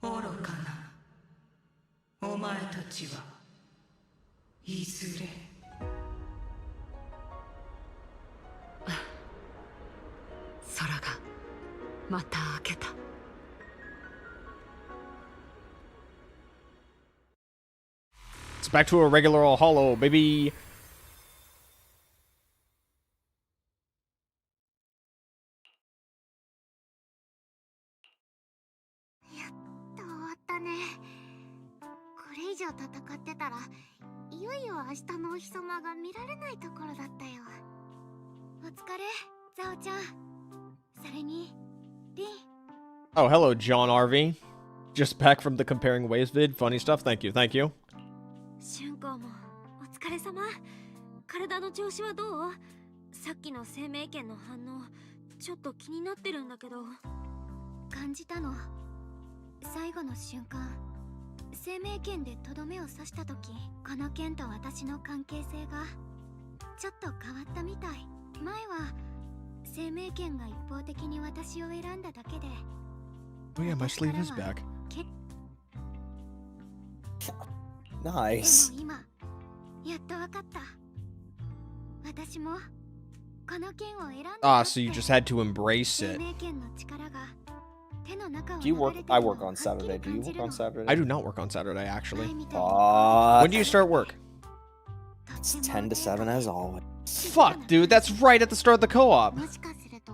愚かなお前たちはいずれ空がまた明けた。It's back to a regular old hollow, baby. 終わったね。これ以上戦ってたらいよいよ明日のお日様が見られないところだったよ。お疲れ、ザオちゃん。それにリン。 Oh, hello, John RV. Just back from the comparing ways vid. Funny stuff. Thank you. Thank you. 春光もお疲れ様。体の調子はどう？さっきの生命圏の反応ちょっと気になってるんだけど。感じたの。最後の瞬間、生命圏でとどめを刺した時、この剣と私の関係性がちょっと変わったみたい。前は生命圏が一方的に私を選んだだけで。 Oh yeah, my sleeve is back. Nice. でも今やっとわかった。私もこの剣を選んだ。 Ah, so you just had to embrace 生 it. 命圏の力が手の中を Do you 流 work? れて I るのを work on はっきり Saturday. Do you 感じ work る on の。 Saturday? I do not work on Saturday, 前 actually. みたいに When do you start work? と It's っても 10 to 7 as always. Fuck, dude, that's right at the start of the co-op. もしかすると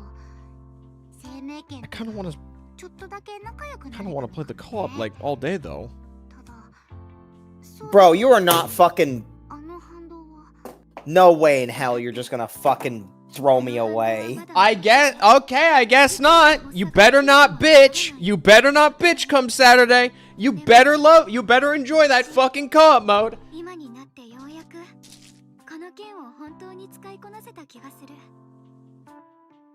生命圏 I kind of want to ちょっとだけ仲良くな kind れ of た want to play the のか co-op もね。 like all day though. ただそう Bro, you are not fucking. あの反動は No way in hell you're just gonna fucking throw me away. I guess okay, I guess not. You better not bitch. You better not bitch come Saturday. You better enjoy that fucking co-op mode. 今になってようやくこの剣を本当に使いこなせた気がする。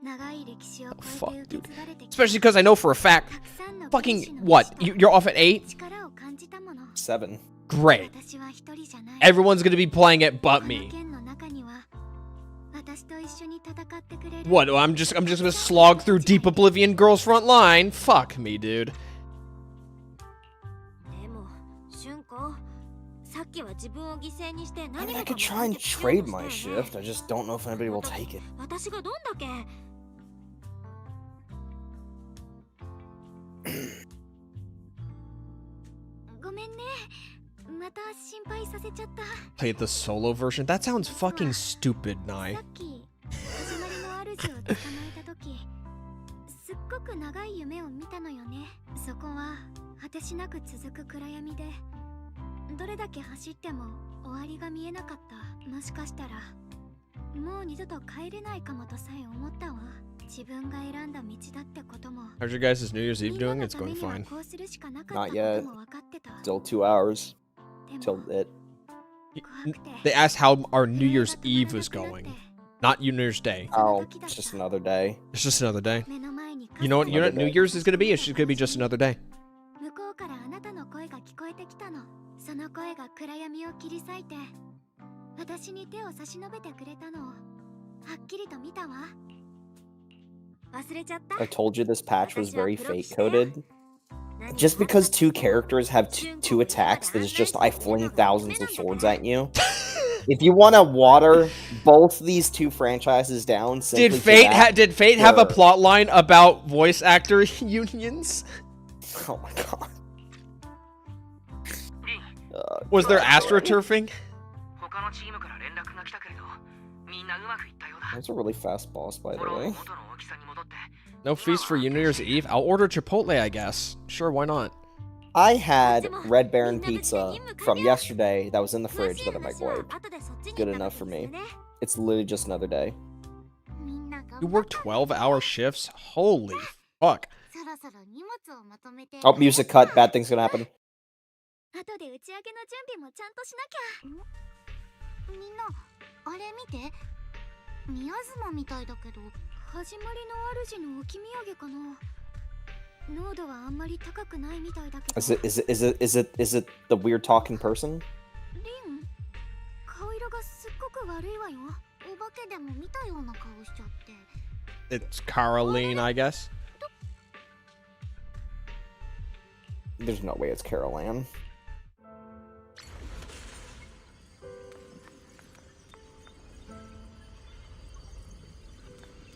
長い歴史を超えて受け継がれてきた Especially because I know for a fact, たくさんの fucking what? You're off at 8? 力を感じたもの。 7. Great. 私は一人じゃない。 Everyone's gonna be playing it こ but の me. 剣の中には私と一緒に戦ってくれる。 What? I'm just gonna slog through Deep Oblivion Girls Front Line? Fuck me, dude. でも、俊子、さっきは自分を犠牲にして I 何 mean, I もか could も try and 解決しよう trade と my したよね。 shift. I just don't know if anybody will take it. 私がどんだけごめんね。また心配させちゃった。 Play the solo version? That sounds fucking stupid, さ Nai. っき始まりの主を捕まえた時、すっごく長い夢を見たのよね。そこは果てしなく続く暗闇で、どれだけ走っても終わりが見えなかった。もしかしたらもう二度と帰れないかもとさえ思ったわ。自分が選んだ道だってことも。 How's your guys' New Year's み Eve んな doing? の It's ため going には fine. こうするしかなかった Not こ yet. とも分かってた。 Still 2 hours でも till it. 怖くて They asked how our New Year's Eve was going, not New Year's Day. Oh, it's just another day. It's just another day. 目の前に You know what? You know what New Year's is gonna be? It's just gonna be just another day. 向こうからあなたの声が聞こえてきたの。その声が暗闇を切り裂いて私に手を差し伸べてくれたのをはっきりと見たわ。忘れちゃった。 I told you this patch was very fate coded. Just because 2 characters have two attacks that is just I fling thousands of swords at you. If you want to water both these 2 franchises down, simply Did for Fate that, did Fate have a sure. plot line about voice actor unions? Oh my god. Was there God, sorry. astroturfing? 他のチームから連絡が来たけれど、みんなうまくいったようだ。 That's a really fast boss, by フォ the ロー way. も元の大きさに戻って、 No feast for New Year's Eve? I'll order Chipotle, I guess. Sure, why not? I had Red Baron pizza from yesterday that was in the fridge that I microwaved. Good enough for me. It's literally just another day. You work 12-hour shifts? Holy fuck. そろそろ荷物をまとめて。 Oh, music cut. Bad things gonna happen. 後で打ち上げの準備もちゃんとしなきゃ。みんな、あれ見て。宮妻みたいだけど。始まりの主の置き土産かな。濃度はあんまり高くないみたいだけど。Is it the weird talking person? リン、顔色がすっごく悪いわよ。お化けでも見たような顔しちゃって。 It's Caroline, I guess. There's no way it's Carol Ann.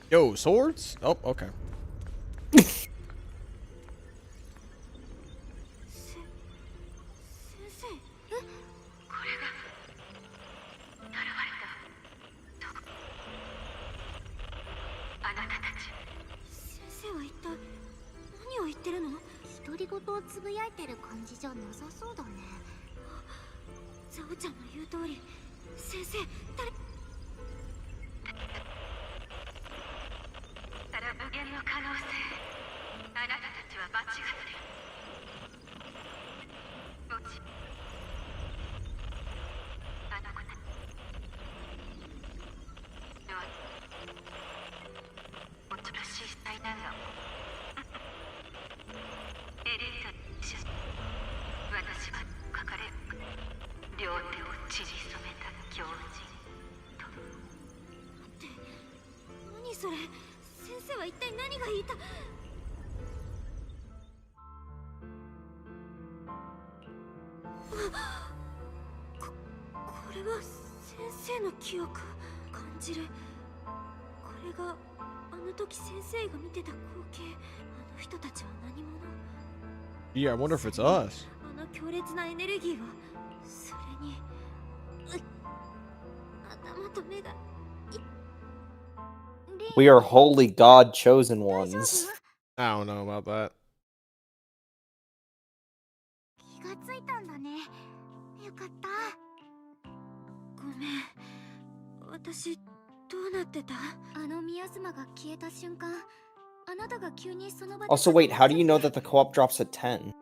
Yo, swords? Oh, okay. 先生、え、これが現れたあなたたち。先生は一体何を言ってるの？独り言をつぶやいてる感じじゃなさそうだね。ザオちゃんの言う通り、先生、ただ無限の可能性。あなたたちは間違ってる。墓地あの子たちはおとなしい災難が生は一体何が言いたこれは先生の記憶感じる。これがあの時先生が見てた光景。あの人たちは何者。 Yeah, I wonder if it's us. あの強烈なエネルギーはそれに頭と目が We are holy god chosen ones. I don't know about that. 気がついたんだね。よかった。ごめん。私どうなってた？あのミヤズマが消えた瞬間、あなたが急にその場で Also, wait, how do you know that the co-op drops at 10?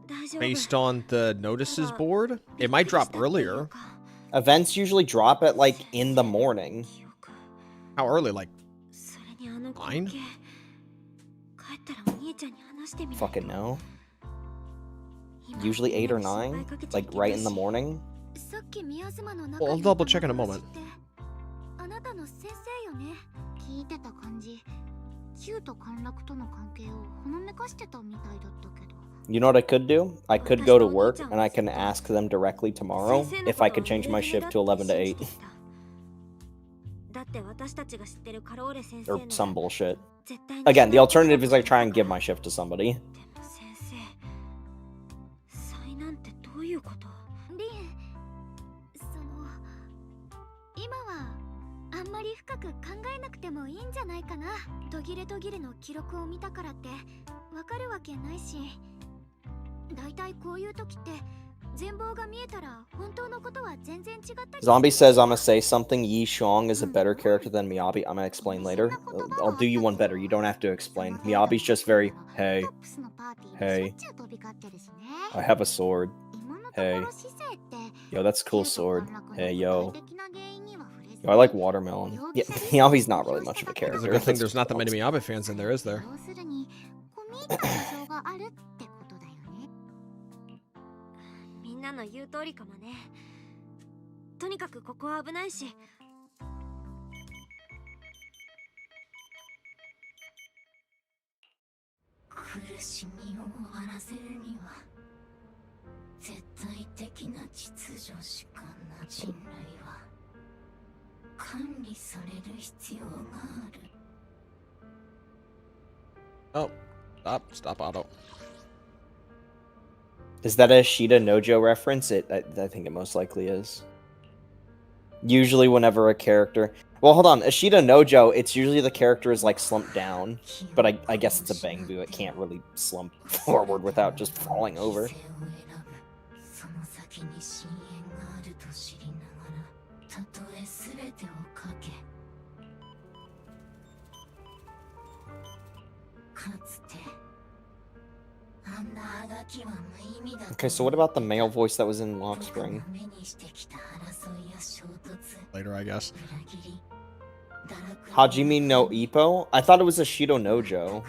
大丈夫。 Based on the notices board, it might drop earlier. Events usually drop at, like, in the morning. How early? Like それにあの 9? 帰ったらお兄ちゃんに話してみないと。 Fucking no. Usually 8 or 9? Like, right in the morning? さっき宮妻の中 Well, I'll に double check in a moment. あなたの先生よね。聞いてた感じ、Q と陥落との関係をほのめかしてたみたいだったけど。 You know what I could do? I could go to work and I can ask them directly tomorrow if I could change my shift to 11 to 8. だって私たちが知ってるカローレ先生 Or なら some bullshit. 絶対に Again, the alternative is I try and give my shift to somebody. でも先生、災難ってどういうこと？リン、今はあんまり深く考えなくてもいいんじゃないかな。途切れ途切れの記録を見たからってわかるわけないし、だいたいこういう時って全貌が見えたら本当のことは全然違ったり。 Zombie says I'm gonna say something. Yi Xiong is a better character than Miyabi. I'm gonna explain later. I'll do you one better. You don't have to explain. Miyabi's just very, hey, hey, I have a sword. Hey, yo, that's a cool sword. Hey, yo. Yo, I like watermelon. Yeah, Miyabi's not really much of a It's a character. good thing there's not that many Miyabi fans in there, is there? みんなの言う通りかもね。とにかくここは危ないし。苦しみを終わらせるには絶対的な秩序しかな人類は管理される必要がある。 Oh, stop auto. Is that a Shida Nojo reference? I think it most likely is. Usually whenever a character... Well, hold on. Ashida Nojo, it's usually the character is, like, slumped down. But I guess it's a Bangbu. It can't really slump forward without just falling over. Okay, so what about the male voice that was in Lock Spring? Later, I guess. Hajime no Ippo? I thought it was Ashido Nojo.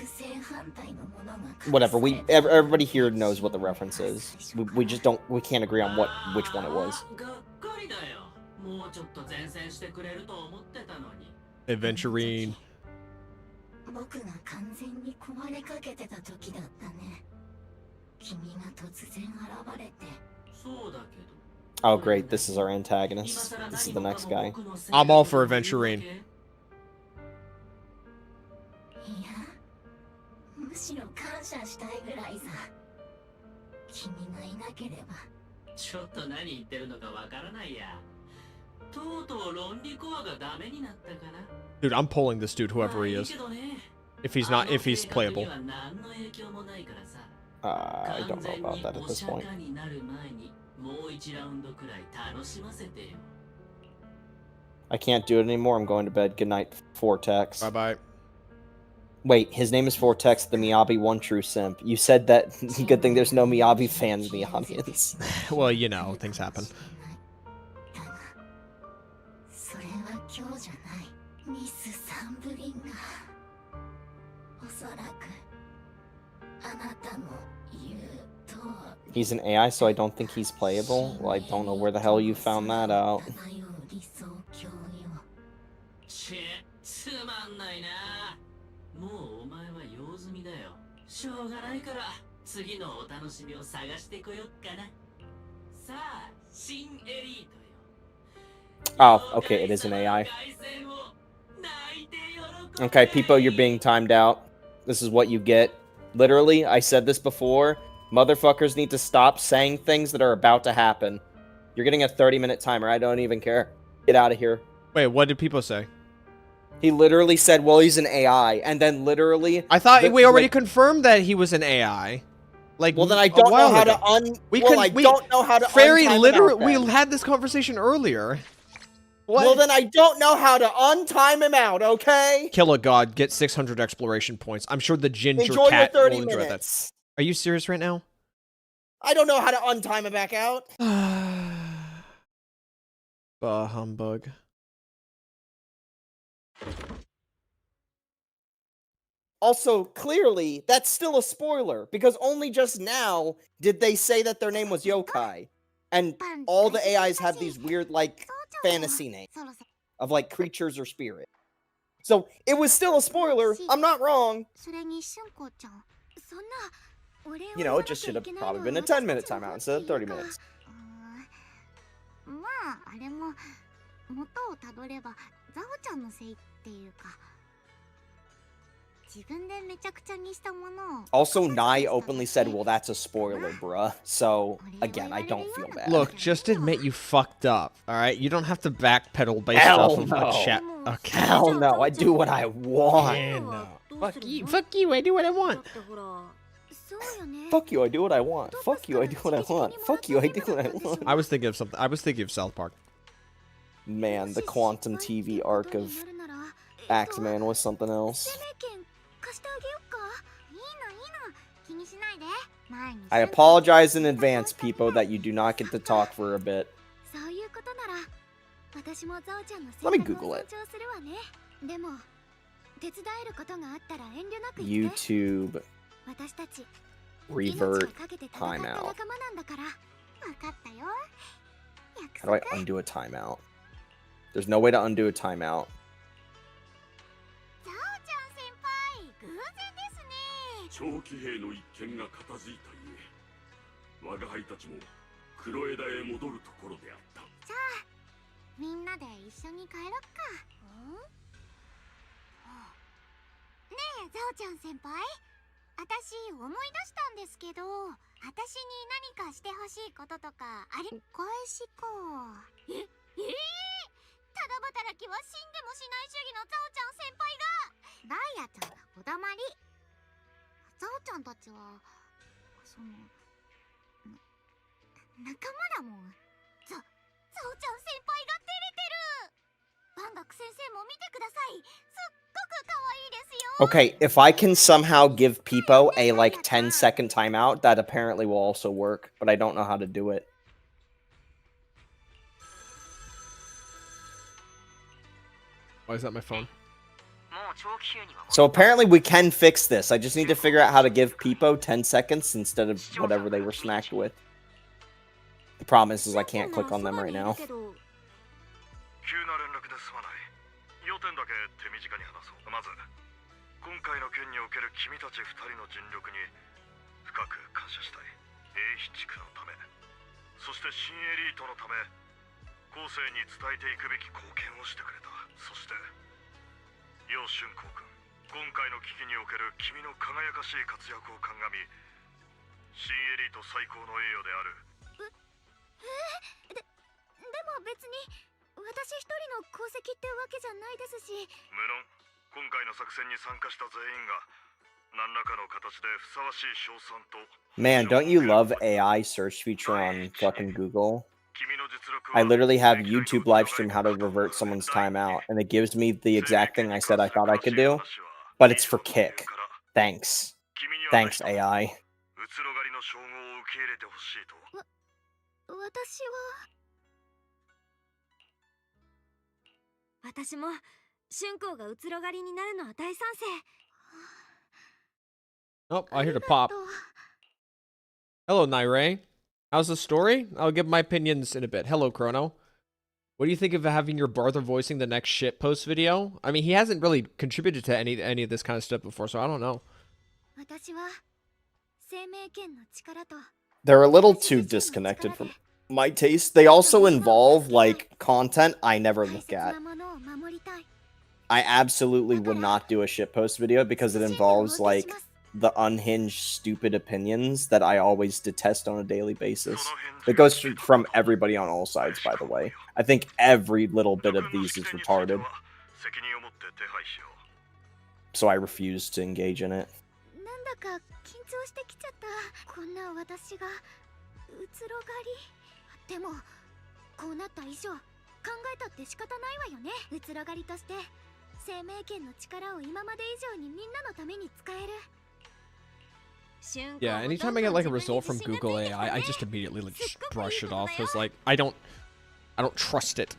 Whatever, everybody here knows what the reference is. We just don't, we can't agree on which one it was. Adventurine. 僕が完全に壊れかけてた時だったね。君が突然現れて。そうだけど。 Oh great, this is our antagonist. This is the next guy. I'm all for Adventurine. いや、むしろ感謝したいぐらいさ。君がいなければ。ちょっと何言ってるのかわからないや。とうとう論理コアがダメになったかな。 Dude, I'm pulling this dude, whoever he is. If he's playable. I don't know about that at this point. I can't do it anymore. I'm going to bed. Good night, Vortex. Bye-bye. Wait, his name is Vortex, the Miyabi one true simp. You said that. Good thing there's no Miyabi fans in the audience. Well, you know, things happen. それは今日じゃない。ミス・サンブリンがおそらくあなたの言う通り。 He's an AI, so I don't think he's playable. Well, I don't know where the hell you found that out. つまんないな。もうお前は用済みだよ。しょうがないから、次のお楽しみを探してこよっかな。さあ、新エリートよ。 Oh, okay, it is an AI. Okay, Peepo, you're being timed out. This is what you get. Literally, I said this before. Motherfuckers need to stop saying things that are about to happen. You're getting a 30-minute timer. I don't even care. Get out of here. Wait, what did people say? He literally said, well, he's an AI. And then literally... I thought we already confirmed that he was an AI. Like, well, then I don't know how to don't know how to Fairy literally, we had this conversation earlier. What? Well, then I don't know how to untime him out, okay? Kill a god, get 600 exploration points. I'm sure the ginger enjoy cat your 30 will enjoy minutes. that. Are you serious right now? I don't know how to untime him back out. Bah, humbug. Also, clearly, that's still a spoiler, because only just now did they say that their name was yokai. And all the AIs have these weird, like, fantasy names of, like, creatures or spirits. So, it was still a spoiler. I'm not wrong. You know, it just should have probably been a 10-minute timeout instead of 30 minutes. まああれも元をたどればザオちゃんのせいっていうか自分でめちゃくちゃにしたものを Also, Nai openly said, well, that's a spoiler, bruh. So, again, I don't feel bad. Look, just admit you fucked up, alright? You don't have to backpedal based Hell off of no. what chat. Okay. Hell no, I do what I want. Yeah, no. Fuck you, I do what I want. Fuck you, I do what I want. Fuck you, I do what I want. Fuck you, I do what I want. I was thinking of something. I was thinking of South Park. Man, the Quantum TV arc of Axeman was something else. I apologize in advance, Peepo, that you do not get to talk for a bit. Let me Google it. YouTube revert timeout. How do I undo a timeout? There's no way to undo a timeout. 長期兵の一件が片付いたゆえ、我が輩たちも黒枝へ戻るところであった。じゃあみんなで一緒に帰ろっか。ねえザオちゃん先輩、私思い出したんですけど、私に何かしてほしいこととかあれ？返しか。ただ働きは死んでもしない主義のザオちゃん先輩が。ダイヤちゃんおだまり。ザオちゃんたちはその仲間だもん。ザオちゃん先輩が照れてる。万学先生も見てください。すっごく可愛いですよ。Okay, if I can somehow give Peepo a like 10-second timeout, that apparently will also work, but I don't know how to do it. Why is that my phone? So apparently we can fix this. I just need to figure out how to give Peepo 10 seconds instead of whatever they were smacked with. The problem is I can't click on them right now. 急な連絡ですまない。要点だけ手短に話そう。まず、今回の件における君たち2人の尽力に深く感謝したい。A地区のため、そして新エリートのため、後世に伝えていくべき貢献をしてくれた。そして、楊春光君、今回の危機における君の輝かしい活躍を鑑み、新エリート最高の栄誉である。でも別に私一人の功績ってわけじゃないですし。無論、今回の作戦に参加した全員が何らかの形でふさわしい賞賛と。Man, don't you love AI search feature on fucking Google? I literally have YouTube livestream how to revert someone's timeout, and it gives me the exact thing I said I thought I could do, but it's for kick. Thanks. Thanks, AI. 私も春光がうつろ狩りになるのは大賛成。Oh, I heard a pop. Hello, Naire. How's the story? I'll give my opinions in a bit. Hello, Chrono. What do you think of having your brother voicing the next shit post video? I mean, he hasn't really contributed to any of this kind of stuff before, so I don't know. 私は生命圏の力と They're a little too disconnected from my taste. They also involve like content I never 大 look 切 at. なものを守りたい I absolutely would not do a shitpost video because it involves like the unhinged, stupid opinions that I always detest on a daily basis. It goes from everybody on all sides, by the way. I think every little bit of these is retarded, 責任を持って手配しよう。 so I refuse to engage in it. なんだか緊張してきちゃったこんな私がうつろがりでもこうなった以上考えたって仕方ないわよねうつろがりとして生命圏の力を今まで以上にみんなのために使える Yeah, anytime I get like a result from Google AI, I just immediately like just brush it off because like I don't trust it.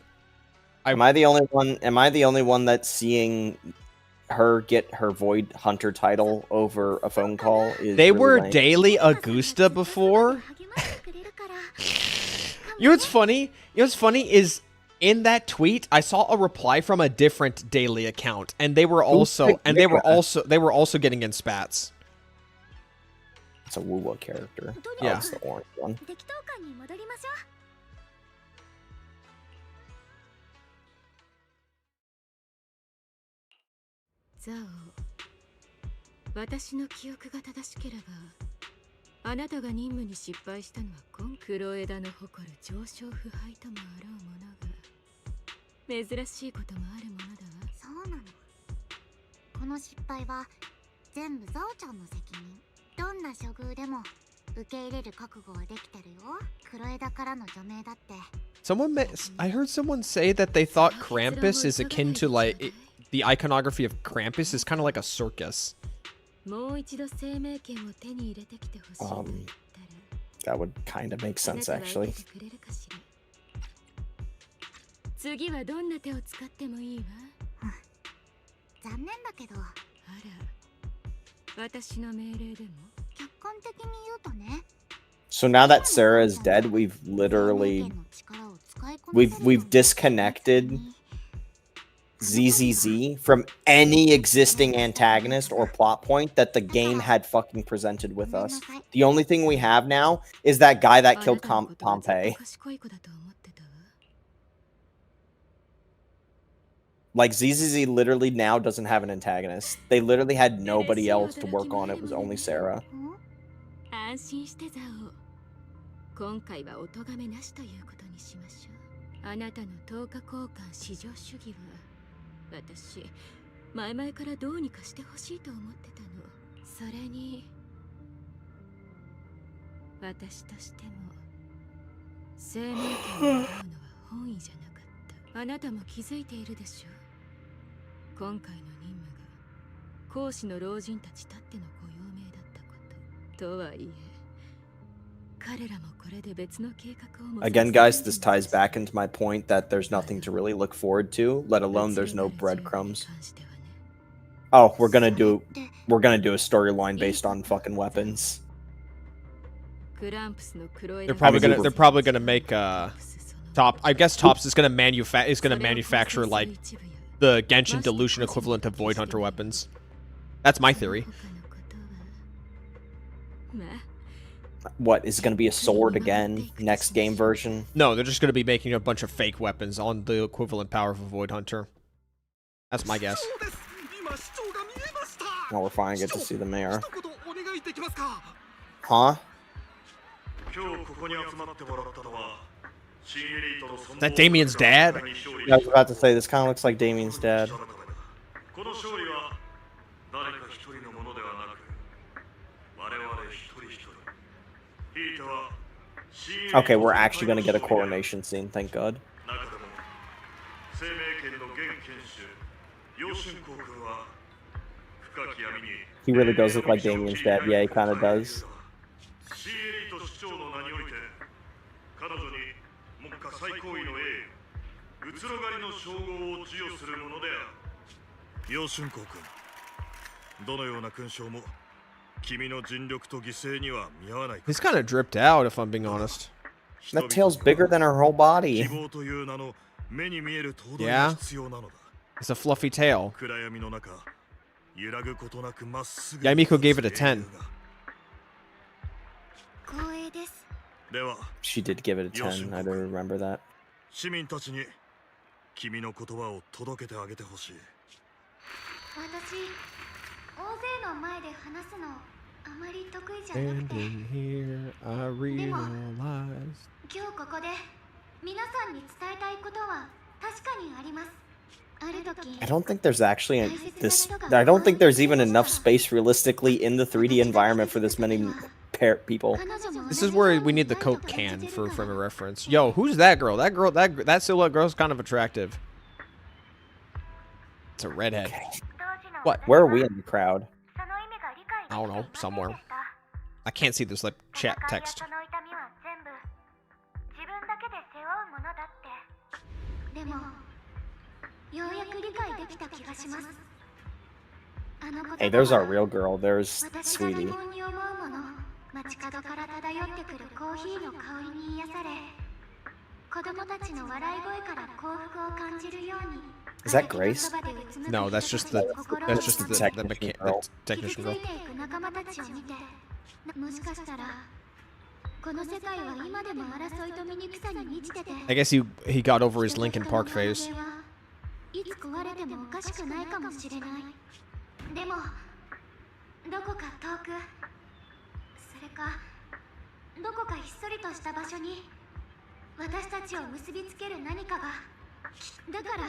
Am I the only one? Am I the only one that's seeing her get her Void Hunter title over a phone call? Is They really were lame. daily Augusta before. You know what's funny? You know what's funny is in that tweet I saw a reply from a different daily account, and they were also getting in spats. It's a Wuwa character. Yeah. That's the orange one. 適当感に戻りましょうザオ私の記憶が正しければあなたが任務に失敗したのは今黒枝の誇る上昇腐敗ともあろうものが珍しいこともあるものだわそうなのこの失敗は全部ザオちゃんの責任どんな処遇でも受け入れる覚悟はできてるよ黒枝からの除名だって I heard someone say that they thought Krampus is akin to like the iconography of Krampus is kind of like a circus. もう一度生命権を手に入れてきてほしいと言ったら That would kind of make sense, actually. 次はどんな手を使ってもいいわ残念だけどあら私の命令でも客観的に言うとね So now that Sarah is dead, we've literally we've disconnected ZZZ from any existing antagonist or plot point that the game had fucking presented with us. The only thing we have now is that guy that killed Pompey. Like, ZZZ literally now doesn't have an antagonist. They literally had nobody else to work on. It was only Sarah. 安心してザオ今回はお咎めなしということにしましょうあなたの10日交換至上主義は私前々からどうにかしてほしいと思ってたのそれに私としても生命権を奪うのは本意じゃなかったあなたも気づいているでしょう今回の任務が講師の老人たちたってのご用命だったこととはいえ彼らもこれで別の計画を Again, guys, this ties back into my point that there's nothing to really look forward to, let alone there's no breadcrumbs. Oh, we're gonna do a storyline based on fucking weapons. They're probably gonna make Top. I guess Tops is gonna manufacture like the Genshin Dilution equivalent of Void Hunter weapons. That's my theory. What, is it going to be a sword again? Next game version? No, they're just going to be making a bunch of fake weapons on the equivalent power of a Void Hunter. That's my guess. Well, we're finally get to see the mayor. Huh? Is that Damien's dad? Yeah, I was about to say, this kind of looks like Damien's dad. Okay, we're actually going to get a coronation scene, thank God. He really does look like Damien's dad. Yeah, he kind of does. He's kind of dripped out, if I'm being honest. That tail's bigger than her whole body. 目に見える灯台 Yeah? が必要なのだ。 It's a fluffy tail. 暗闇の中、揺らぐことなくまっすぐ。 Yamiko gave it a 10. 光栄です。では、 She did give it a 10. I don't remember that. 市民たちに君の言葉を届けてあげてほしい。私、大勢の前で話すのあまり得意じゃなくて。 And in here, I realized. 今日ここで皆さんに伝えたいことは確かにあります。ある時 I don't think there's actually this. I don't think there's even enough space realistically in the 3D environment for this many people. This is where we need the Coke can for frame of reference. Yo, who's that girl? That silhouette girl's kind of attractive. It's a redhead. What? Where are we in the crowd? I don't know, somewhere. I can't see this like chat text. でも、ようやく理解できた気がします。 Hey, there's our real girl. There's 私が疑 Sweetie. 問に思うもの、街角から漂ってくるコーヒーの香りに癒され、子供たちの笑い声から幸福を感じるように。 Is that Grace? No, that's just the technician girl. 仲間たちを見て、もしかしたらこの世界は今でも争いと醜さに満ちてて。 I guess he got over his Linkin Park phase. いつ壊れてもおかしくないかもしれない。でもどこか遠く、それかどこかひっそりとした場所に私たちを結びつける何かが。だから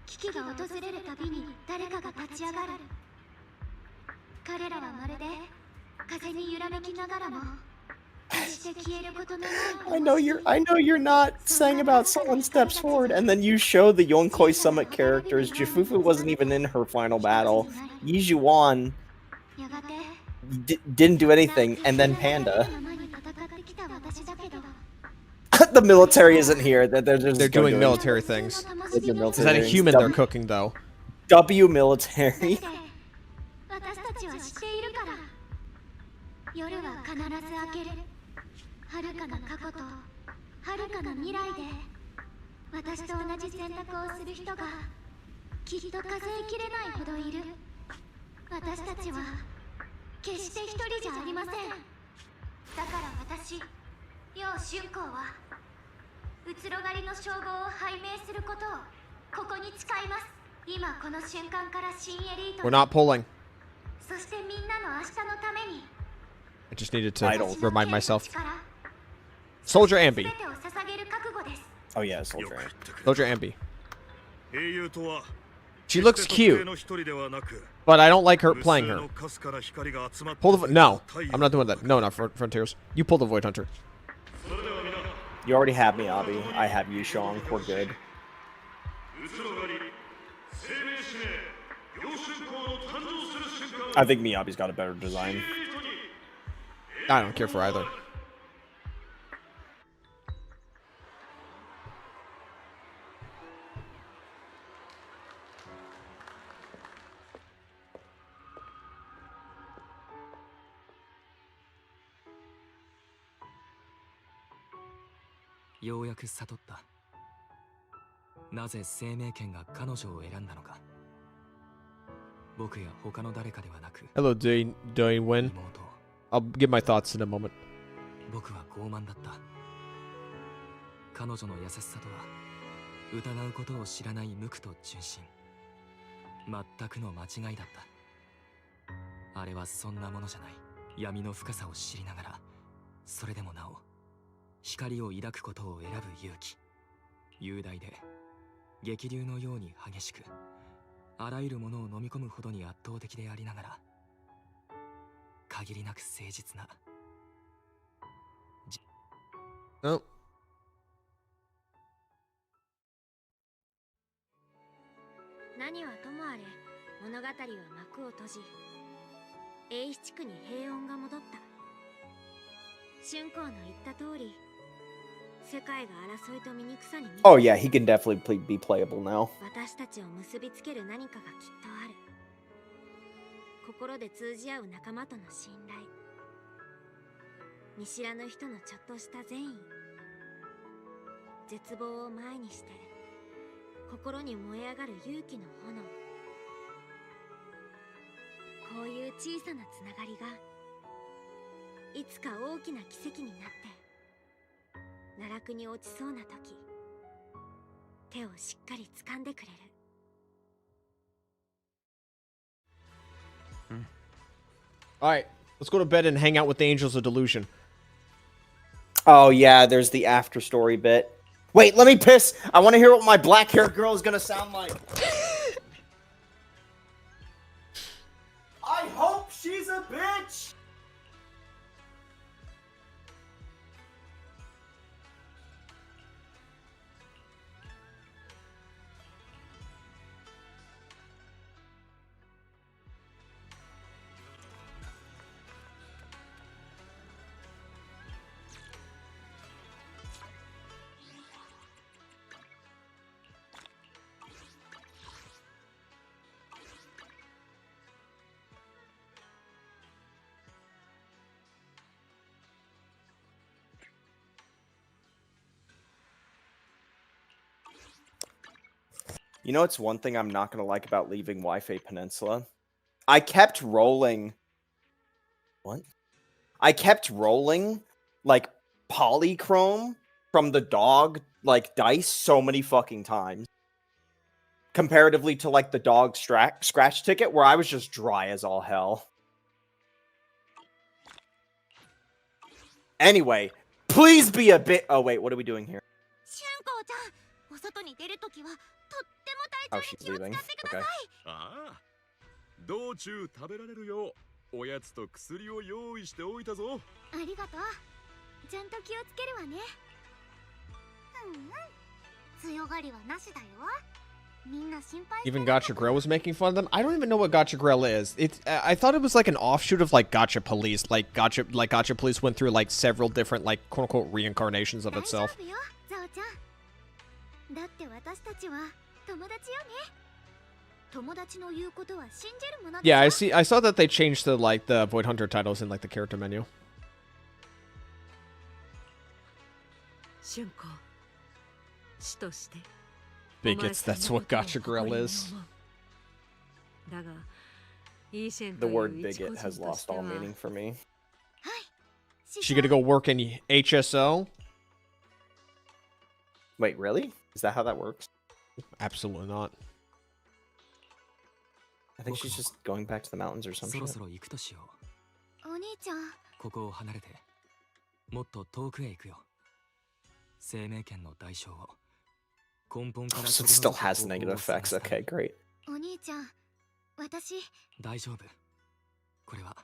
危機が訪れるたびに誰かが立ち上がる。彼らはまるで風に揺らめきながらも決して消えることのない。 I know you're not saying about someone steps forward, and then you show the Yonkoi Summit characters. Jifufu wasn't even in her final battle. Yijuan やがて didn't do anything, and then Panda. The military isn't here. They're just They're doing doing military things. military Is that a things. human they're cooking though? W military. 私たちは知っているから。夜は必ず明ける。遥かな過去と遥かな未来で私と同じ選択をする人がきっと数えきれないほどいる。私たちは決して一人じゃありません。だから私、楊春光はうつろがりの称号を拝命することをここに誓います。今この瞬間から新エリート。 We're not pulling. そしてみんなの明日のために。 I just needed to remind myself. 力 Soldier Ambi. 全てを捧げる覚悟です。 Oh yeah, soldier. Soldier Ambi. 英雄とは She looks 決して特定 cute, の一人ではなく、 but I don't like her playing 無数 her. のかすから光が集まって Pull the no. 太陽 I'm not doing that. No, not Frontiers. You pull the Void Hunter. You already have me, Abi. I have you, Sean. We're good. うつろがり生命使命楊春光の誕生する瞬間 I think Miyabi's got a better design. I don't care for either. ようやく悟った。なぜ生命権が彼女を選んだのか。僕や他の誰かではなく、 Hello, Dwayne Win. 妹。 I'll give my thoughts in a moment. 僕は傲慢だった。彼女の優しさとは、疑うことを知らない無垢と純真。全くの間違いだった。あれはそんなものじゃない。闇の深さを知りながら、それでもなお、光を抱くことを選ぶ勇気。雄大で、激流のように激しく、あらゆるものを飲み込むほどに圧倒的でありながら、限りなく誠実な。 Oh. 何はともあれ物語は幕を閉じ、英七地区に平穏が戻った。春光の言った通り、世界が争いと醜さに満ち Oh yeah, he can definitely be playable now. 私たちを結びつける何かがきっとある。心で通じ合う仲間との信頼、見知らぬ人のちょっとした善意、絶望を前にして心に燃え上がる勇気の炎。こういう小さなつながりがいつか大きな奇跡になって奈落に落ちそうな時、手をしっかり掴んでくれる。All right, let's go to bed and hang out with the Angels of Delusion. Oh yeah, there's the after story bit. Wait, let me piss. I want to hear what my black-haired girl is gonna sound like. I hope she's a bitch. You know, it's one thing I'm not going to like about leaving Wi-Fi Peninsula. I kept rolling... What? I kept rolling, like, polychrome from the dog, like, dice so many fucking times. Comparatively to, like, the dog scratch ticket, where I was just dry as all hell. Anyway, please be a bit... Oh, wait, what are we doing here? Oh, she's leaving. Okay. ああ、道中食べられるようおやつと薬を用意しておいたぞ。ありがとう。ちゃんと気をつけるわね。強がりはなしだよ。みんな心配。 Even Gotcha Grill was making fun of them. I don't even know what Gotcha Grill is. I thought it was like an offshoot of like Gotcha Police. Like Gotcha Police went through like several different like quote unquote reincarnations of itself. Yeah, I saw that they changed the like the Void Hunter titles in like the character menu. Bigots, that's what Gotcha Grill is. The word bigot has lost all meaning for me. She gonna go work in HSO? Wait, really? Is that how that works? Absolutely not. I think she's just going back to the mountains or something. So it still has negative effects. Okay, great. 大丈夫。これは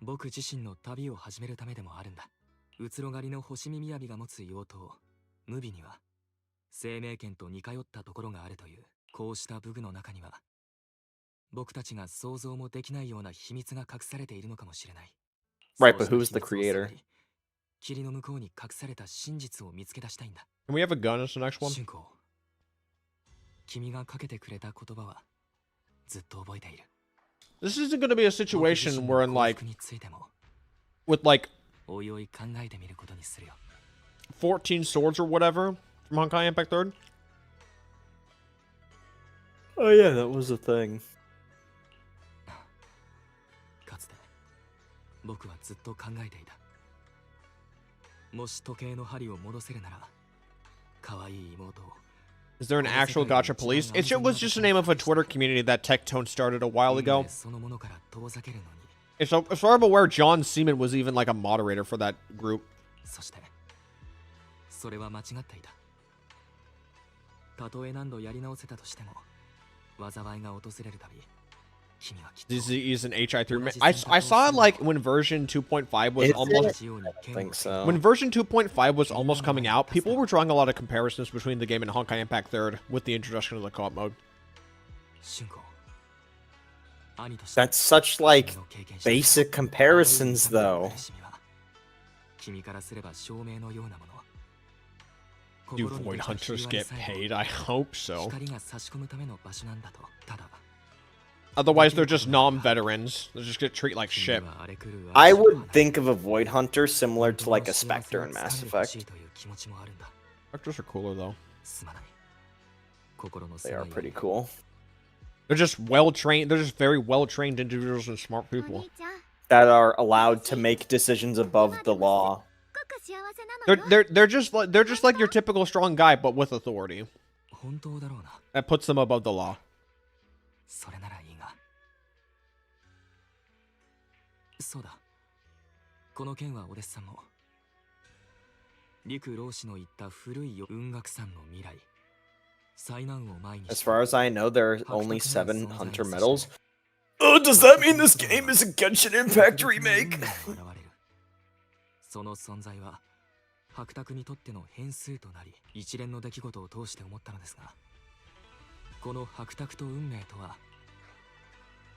僕自身の旅を始めるためでもあるんだ。うつろがりの星見雅が持つ妖刀無備には生命圏と似通ったところがあるという。こうした武具の中には僕たちが想像もできないような秘密が隠されているのかもしれない。 Right, but who's the creator? 霧の向こうに隠された真実を見つけ出したいんだ。 Can we have a gun as the next one? 俊子、君がかけてくれた言葉はずっと覚えている。 This isn't gonna be a situation where in like with like おいおい考えてみることにするよ。 14 swords or whatever from Honkai Impact 3rd. Oh yeah, that was a thing. かつて僕はずっと考えていた。もし時計の針を戻せるなら、可愛い妹を。 Is there an actual Gotcha Police? It was just the name of a Twitter community that Tectone started a while ago. As far as I'm aware, John Seaman was even like a moderator for that group. そしてそれは間違っていた。たとえ何度やり直せたとしても、災いが訪れるたび、君はきっと。 This is an HI3. I saw like when version 2.5 was almost. I think so. When version 2.5 was almost coming out, people were drawing a lot of comparisons between the game and Honkai Impact 3rd with the introduction of the co-op mode. That's such like basic comparisons though. Do Void Hunters get paid? I hope so. Otherwise, they're just non-veterans. They just get treated like shit. I would think of a Void Hunter similar to like a Spectre in Mass Effect. Spectres are cooler though. 心の They 狭 are い pretty cool. They're just well trained. They're just very well trained individuals and smart お people. 兄ちゃん That are allowed to make decisions above the law. すっごく幸せなの They're よ they're just like your typical strong guy, but with authority. 本当だろうな。 That puts them above the law. それならいいが。そうだ。この件はお弟子さんも。陸老師の言った古い雲岳山の未来。災難を前に As して far as I know, there are 白 only 卓な 7 存在 Hunter に接 medals. して Oh, does that mean this game is a Genshin Impact 特別な remake? 運命が現れる。その存在は白卓にとっての変数となり、一連の出来事を通して思ったのですが、この白卓と運命とは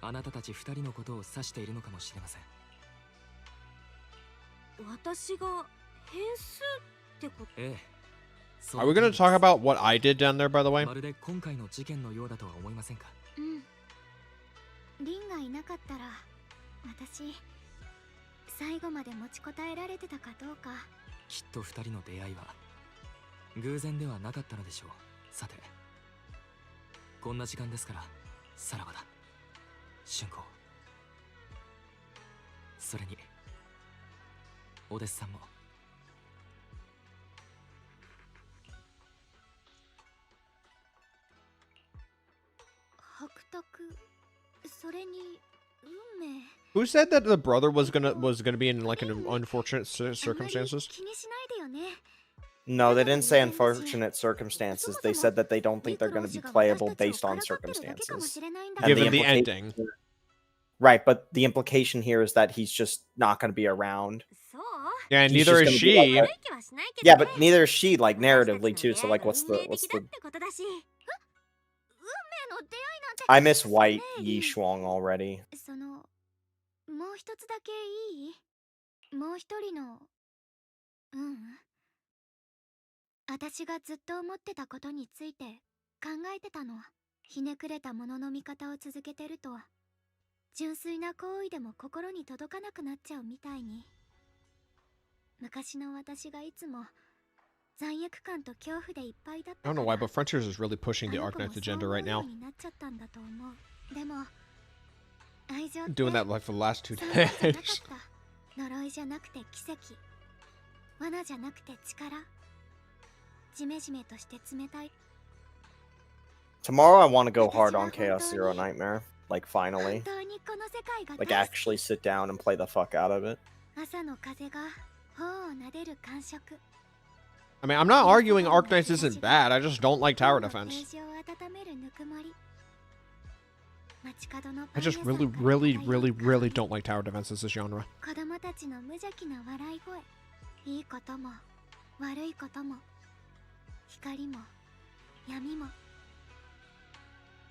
あなたたち2人のことを指しているのかもしれません。私が変数ってことええ。 Are we gonna talk about what I did down there, by the way? まるで今回の事件のようだとは思いませんか。うんリンがいなかったら私最後まで持ちこたえられてたかどうかきっと2人の出会いは偶然ではなかったのでしょう。さてこんな時間ですからさらばだ春子。それにお弟子さんも。白卓それに運命 Who said that the brother was gonna be in like an unfortunate circumstances? 気にしないでよね No, they didn't say unfortunate circumstances. They said that they don't think they're going to be playable based on circumstances. And Given the implication- ending. Right, but the implication here is that he's just not going to be around. そう Yeah, and He's neither just is gonna be she. like気はしないけど Yeah, ね but neither is she, like, 私たちの narratively, too, 出 so, 会い like, は what's 運命 the... 的だってことだし運命の出会いなんて I miss White ね Yi Shuang already. そのもう一つだけいいもう一人の私がずっと思ってたことについて考えてたの。ひねくれたものの見方を続けてると純粋な行為でも心に届かなくなっちゃうみたいに。昔の私がいつも罪悪感と恐怖でいっぱいだった I か don't ら know why, but Frontiers is really pushing the あの子も Arknights そう agenda 思 right うよう now. になっちゃったんだと思う。でも愛情って Doing that like for the last 2そうじゃなかっ days. た。呪いじゃなくて奇跡。罠じゃなくて力。ジメジメとして冷たい。 Tomorrow I want to go hard on Chaos Zero Nightmare. Like, 本 finally. 当にこの世界が Like, 大好 actually sit down and play the fuck out of it. き。朝の風が頬を撫でる感触。 I mean, I'm not arguing Arknights isn't bad. I just don't like tower 今日の defense. ページを温めるぬくもり。街角の I パン屋 just さんから really 漂う香り。 don't like tower defense as a genre. 子供たちの無邪気な笑い声。いいことも悪いことも光も闇も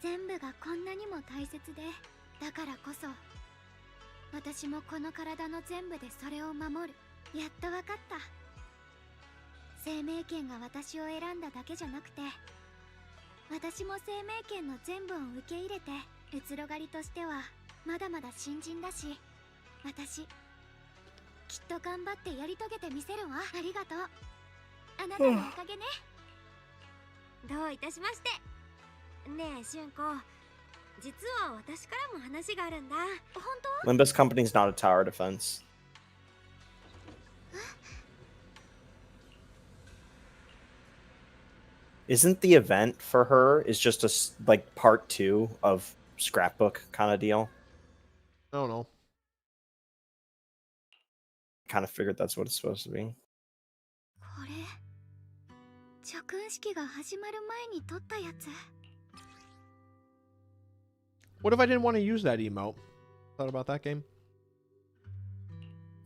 全部がこんなにも大切で、だからこそ私もこの体の全部でそれを守る。やっとわかった。生命権が私を選んだだけじゃなくて、私も生命権の全部を受け入れて、うつろがりとしてはまだまだ新人だし、私きっと頑張ってやり遂げてみせるわ。ありがとう。あなたのおかげね。どういたしまして。ねえ、しゅんこ。実は私からも話があるんだ。本当？ Limbus Company's not a tower defense. Isn't the event for her is just like part 2 of scrapbook kind of deal? I don't know. Kind of figured that's what it's supposed to be. これ著訓式が始まる前に撮ったやつ。 What if I didn't want to use that emote? Thought about that game?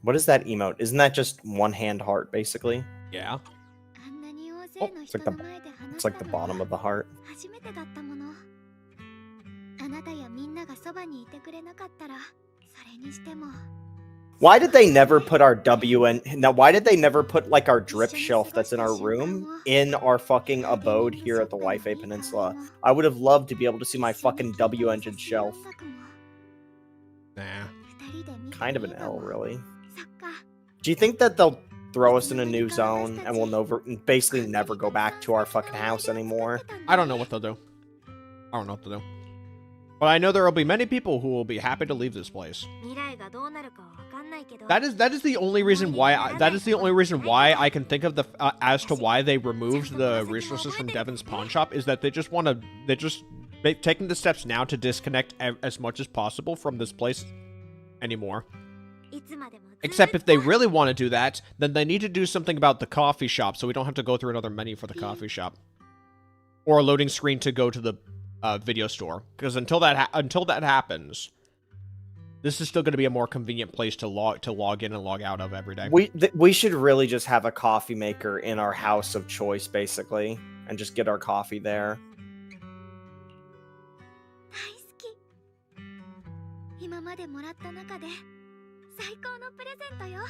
What is that emote? Isn't that just one hand heart, basically? Yeah. あんなに大勢 Oh, の it's 人 like の the 前で話 it's した like the のは bottom of the heart. 初めてだったもの。あなたやみんながそばにいてくれなかったら、それにしても。 Why did they never put our W in? Now, why did they never put like our drip shelf that's in our room in our fucking abode here at the Wi-Fi Peninsula? I would have loved to be able to see my fucking W engine shelf. Nah. Kind of an L, really. そっか。 Do you think that they'll throw us in a new zone, and we'll basically never go back to our fucking house anymore. I don't know what they'll do. I don't know what to do. But I know there will be many people who will be happy to leave this place. That is the only reason why I can think of the as to why they removed the resources from Devon's pawn shop is that they're just taking the steps now to disconnect as much as possible from this place anymore. Except if they really want to do that, then they need to do something about the coffee shop so we don't have to go through another menu for the coffee shop. Or a loading screen to go to the video store. Because until that happens, this is still going to be a more convenient place to log in and log out of every day. We should really just have a coffee maker in our house of choice, basically, and just get our coffee there. 今までもらった中で最高のプレゼントよ。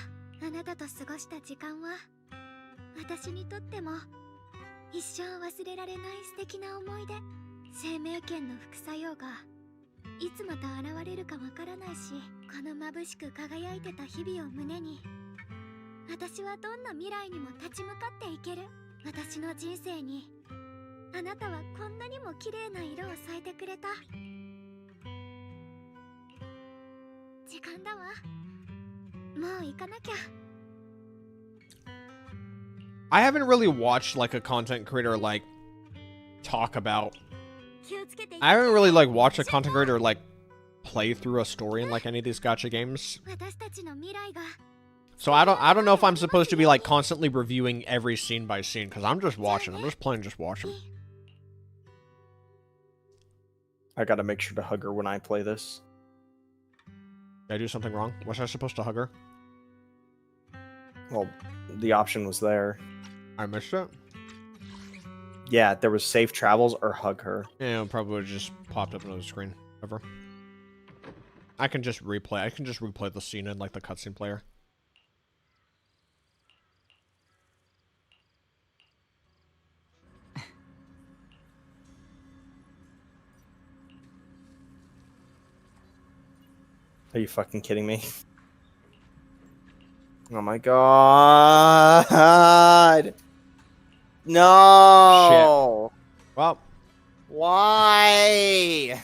あなたと過ごした時間は私にとっても一生忘れられない素敵な思い出。生命圏の副作用がいつまた現れるかわからないし、この眩しく輝いてた日々を胸に私はどんな未来にも立ち向かっていける。私の人生にあなたはこんなにも綺麗な色を添えてくれた。時間だわ。もう行かなきゃ。 I haven't really watched like a content creator like talk about. I haven't really like watched a content creator like play through a story in like any of these gacha games. So I don't know if I'm supposed to be like constantly reviewing every scene by scene because I'm just watching. I'm just playing, just watching. I gotta make sure to hug her when I play this. Did I do something wrong? Was I supposed to hug her? Well, the option was there. I missed it? Yeah, there was safe travels or hug her. Yeah, it probably just popped up another screen. Whatever. I can just replay the scene in like the cutscene player. Are you fucking kidding me? Oh my god! No! Shit. Well. Why?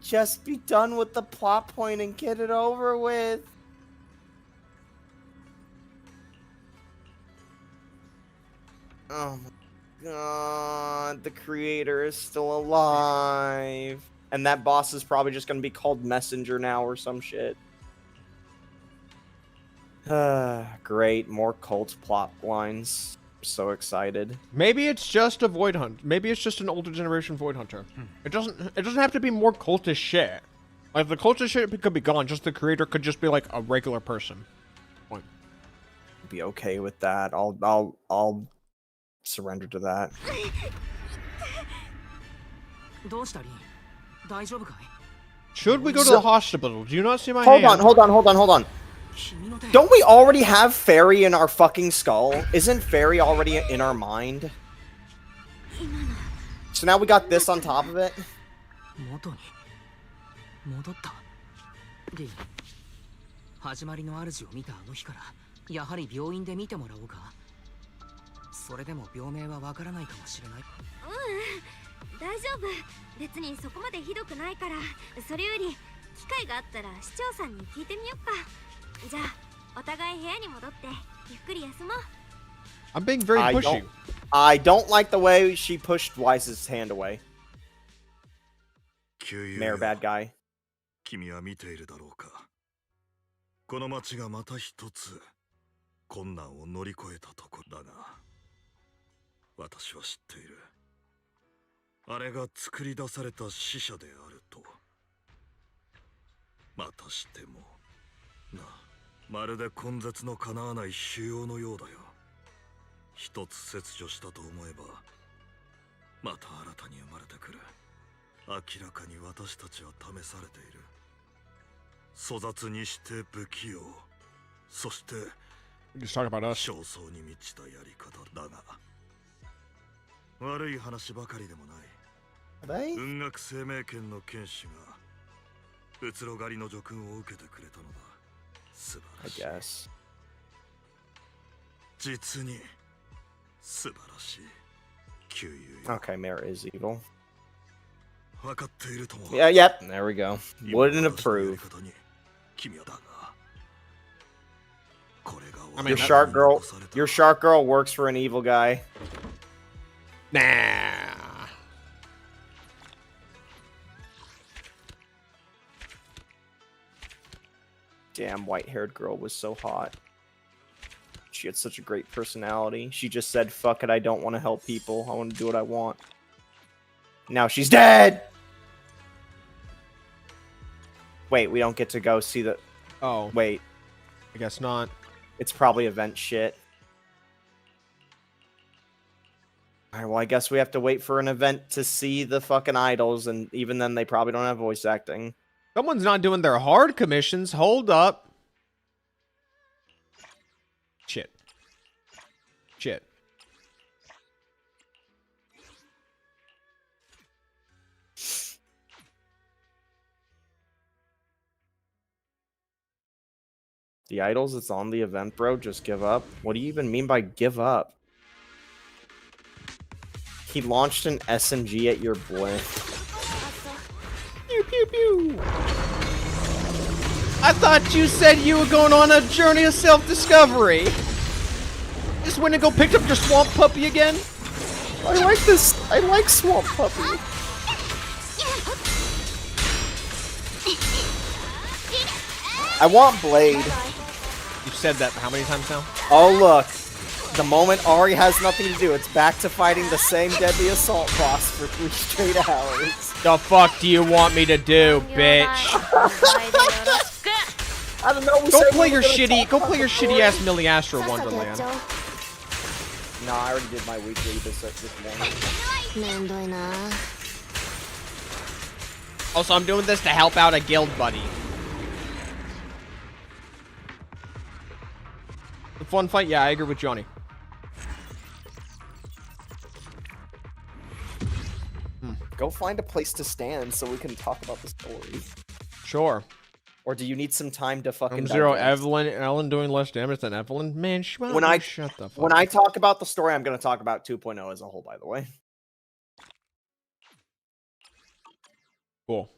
Just be done with the plot point and get it over with. Oh my god, the creator is still alive. And that boss is probably just going to be called Messenger now or some shit. Great, more cult plot lines. I'm so excited. Maybe it's just a Void Hunt. Maybe it's just an older generation Void Hunter. It doesn't have to be more cultish shit. Like the cultish shit could be gone. Just the creator could just be like a regular person. Point. Be okay with that. I'll surrender to that. Should we go to the hospital? Do you not see my hand? Hold on. Don't we already have Fairy in our fucking skull? Isn't Fairy already in our mind? So now we got this on top of it? 始まりの主を見たあの日からやはり病院で見てもらおうか。それでも病名はわからないかもしれない。大丈夫。別にそこまでひどくないから。それより機会があったら市長さんに聞いてみよっか。じゃあお互い部屋に戻ってゆっくり休もう。I'm being very pushy. I don't like the way she pushed Wise's hand away. Mayor bad guy. 君は見ているだろうか。この町がまた一つ困難を乗り越えたところだが、私は知っている。あれが作り出された死者であると。またしてもな、まるで根絶の叶わない腫瘍のようだよ。一つ切除したと思えばまた新たに生まれてくる。明らかに私たちは試されている。粗雑にして不器用、そして焦燥に満ちたやり方だが、悪い話ばかりでもない。雲岳生命圏の剣士がうつろ狩りの叙勲を受けてくれたのだ。素晴らしい。実に素晴らしい旧友よ。 Okay, Mare is evil. 分かっているとも。 Yeah, yep. There we go. 今 Wouldn't 私のやり approve. 方に君はだが、これが I mean, Your that- shark girl. 残された Your shark girl works for an evil guy. Nah. Damn, white-haired girl was so hot. She had such a great personality. She just said, "Fuck it, I don't want to help people. I want to do what I want." Now she's dead. Wait, we don't get to go see the. Oh, Wait, I guess not. it's probably event shit. Alright, well, I guess we have to wait for an event to see the fucking idols, and even then, they probably don't have voice acting. Someone's not doing their hard commissions. Hold up. Shit. Shit. The idols that's on the event, bro, just give up? What do you even mean by give up? He launched an SMG at your boy. Pew, pew, pew. I thought you said you were going on a journey of self-discovery. Just went and go picked up your swamp puppy again? I like this. I like Swamp Puppy. I want Blade. You've said that how many times now? Oh, look. The moment Ari has nothing to do, it's back to fighting the same deadly assault boss for 3 straight hours. The fuck do you want me to do, bitch? I don't know. Go play your shitty ass Millie Astro Wonderland. Nah, I already did my weekly this morning. めんどいな。 Also, I'm doing this to help out a guild buddy. The fun fight? Yeah, I agree with Johnny. Go find a place to stand so we can talk about the story. Sure. Or do you need some time to fucking Zero digest? Ellen doing less damage than Evelyn? Man, When I shut the fuck When I talk about the story, I'm going to talk about 2.0 as a whole, by the way. Cool.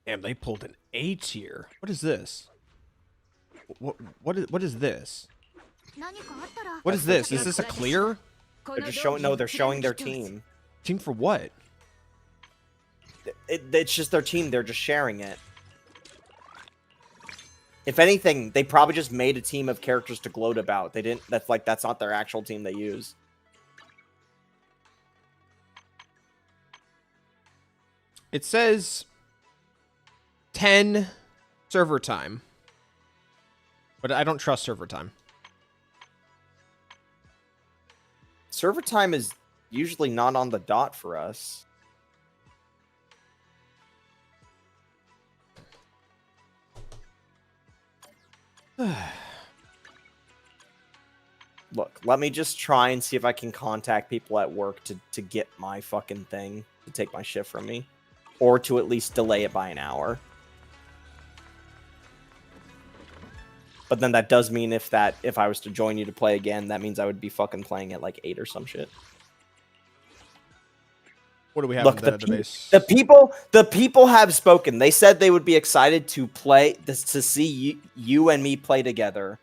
Damn, they pulled an A tier. What is this? What is this? 何かあったら What is this? Is this a clear? They're just showing. No, they're showing their team. Team for what? It's just their team. They're just sharing it. If anything, they probably just made a team of characters to gloat about. They didn't. That's not their actual team they use. It says 10 server time. But I don't trust server time. Server time is usually not on the dot for us. Look, let me just try and see if I can contact people at work to get my fucking thing, to take my shift from me. Or to at least delay it by an hour. But then that does mean if I was to join you to play again, that means I would be fucking playing at like 8 or some shit. What do we have Look, in the, the pe- database? the people have spoken. They said they would be excited to play this, to see you and me play together.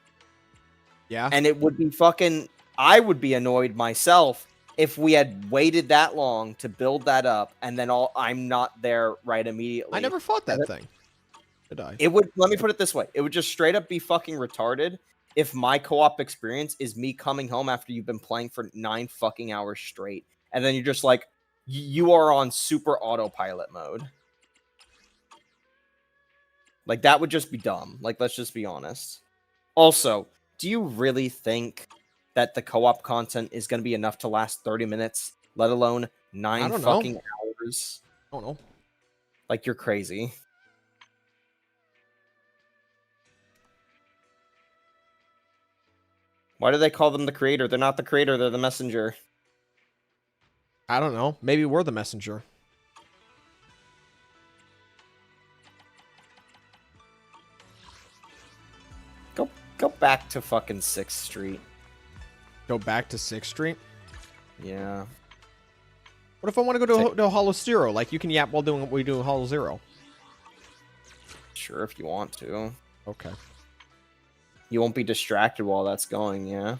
Yeah. And it would be fucking. I would be annoyed myself if we had waited that long to build that up, and then I'm not there right immediately. I never fought that thing. Did I? It would. Let me put it this way: it would just straight up be fucking retarded if my co-op experience is me coming home after you've been playing for 9 fucking hours straight, and then you're just like, you are on super autopilot mode. Like, that would just be dumb. Like, let's just be honest. Also, do you really think that the co-op content is going to be enough to last 30 minutes, let alone 9 don't know. fucking hours? I don't know. Like, you're crazy. Why do they call them the creator? They're not the creator, they're the messenger. I don't know. Maybe we're the messenger. Go back to fucking 6th Street. Go back to 6th Street? Yeah. What if I want to go to Hollow Zero? Like, you can yap while doing what we do in Hollow Zero. Sure, if you want to. Okay. You won't be distracted while that's going, yeah?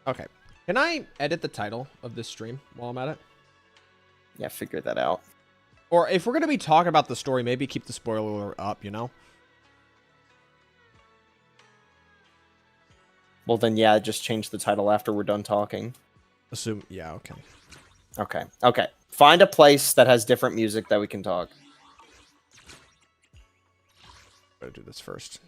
Okay. Can I edit the title of this stream while I'm at it? Yeah, figure that out. Or if we're going to be talking about the story, maybe keep the spoiler up, you know? Well, then, yeah, just change the title after we're done talking. Yeah, okay. Okay. Find a place that has different music that we can talk. Gotta do this first.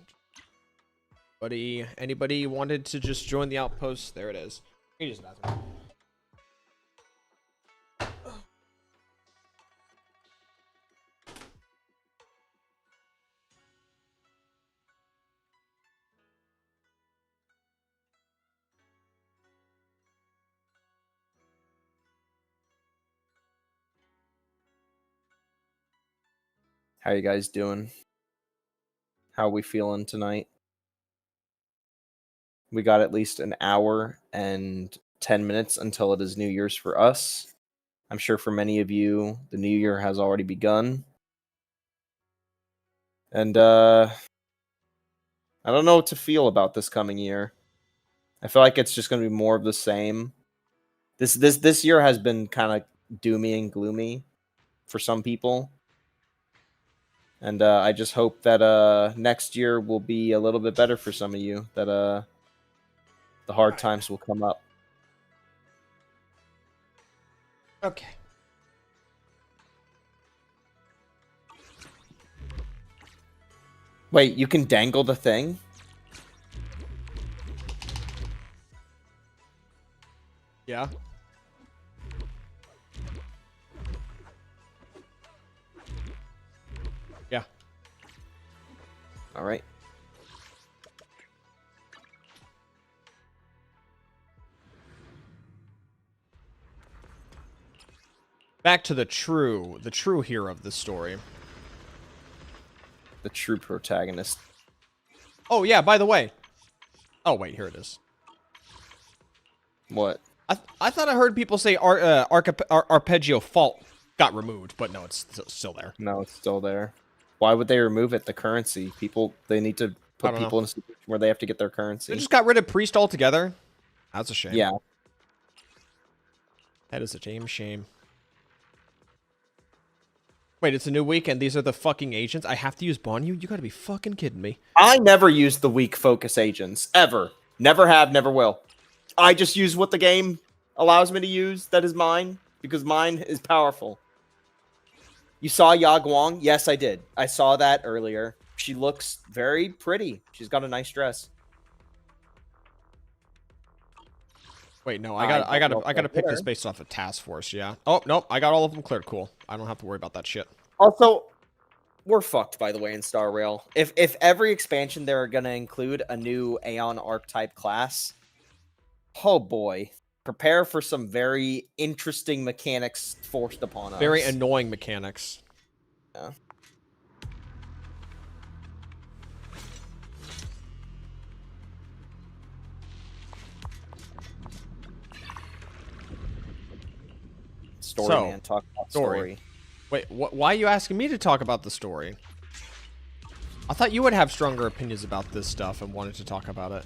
Anybody wanted to just join the outpost? There it is. You use the bathroom. How you guys doing? How are we feeling tonight? We got at least an hour and 10 minutes until it is New Year's for us. I'm sure for many of you, the New Year has already begun. And, I don't know what to feel about this coming year. I feel like it's just going to be more of the same. This year has been kind of doomy and gloomy for some people. And I just hope that next year will be a little bit better for some of you. That the hard times will come up. Okay. Wait, you can dangle the thing? Yeah. Yeah. All right. Back to the true hero of this story. The true protagonist. Oh yeah, by the way. Oh wait, here it is. What? I thought I heard people say arpeggio fault got removed, but no, it's still there. No, it's still there. Why would they remove it? The currency. People, they need to put don't people in a situation where they have to get their currency. They just got rid of priest altogether. That's a shame. Yeah. That is a shame. Wait, it's a new week and these are the fucking agents? I have to use Bonyu? You gotta be fucking kidding me. I never use the weak focus agents. Ever. Never have, never will. I just use what the game allows me to use that is mine, because mine is powerful. You saw Ya Guang? Yes, I did. I saw that earlier. She looks very pretty. She's got a nice dress. Wait, no, I gotta pick this based off of task force, yeah. Oh, nope, I got all of them cleared. Cool. I don't have to worry about that shit. Also, we're fucked, by the way, in Star Rail. If every expansion they're gonna include a new Aeon archetype class, oh boy. Prepare for some very interesting mechanics forced upon us. Very annoying mechanics. Yeah. Man, talk about story. Wait, why are you asking me to talk about the story? I thought you would have stronger opinions about this stuff and wanted to talk about it.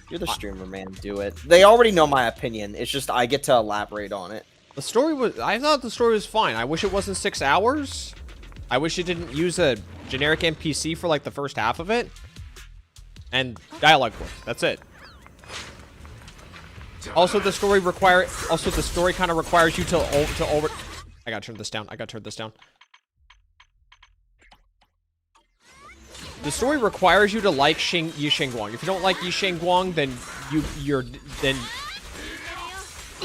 You're the streamer, man. Do it. They already know my opinion. It's just I get to elaborate on it. The story was... I thought the story was fine. I wish it wasn't 6 hours. I wish it didn't use a generic NPC for, like, the first half of it. And dialogue work. That's it. Also, the story kind of requires you to over... I gotta turn this down. The story requires you to like Yi Shengguang. If you don't like Yi Shengguang, then then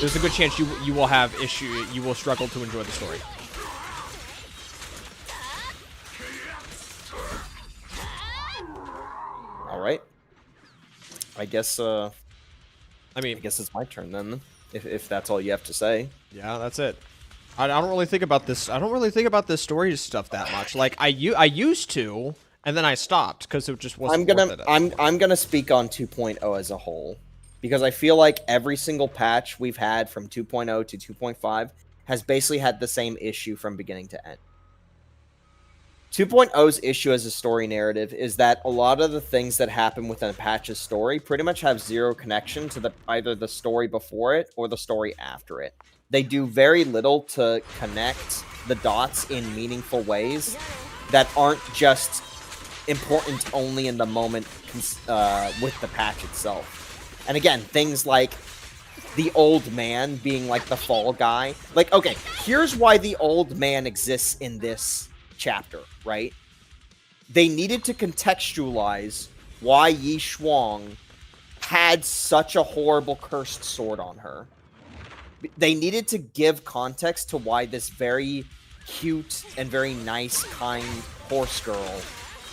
there's a good chance you will have issue. You will struggle to enjoy the story. All right. I guess. I mean, I guess it's my turn then. If that's all you have to say. Yeah, that's it. I don't really think about this. I don't really think about this story stuff that much. Like I used to. and then I stopped because it just wasn't worth it. I'm gonna speak on 2.0 as a whole, because I feel like every single patch we've had from 2.0 to 2.5 has basically had the same issue from beginning to end. 2.0's issue as a story narrative is that a lot of the things that happen within a patch's story pretty much have zero connection to either the story before it or the story after it. They do very little to connect the dots in meaningful ways that aren't just important only in the moment with the patch itself. And again, things like the old man being like the fall guy. Like, okay, here's why the old man exists in this chapter, right? They needed to contextualize why Yi Shuang had such a horrible cursed sword on her. They needed to give context to why this very cute and very nice, kind horse girl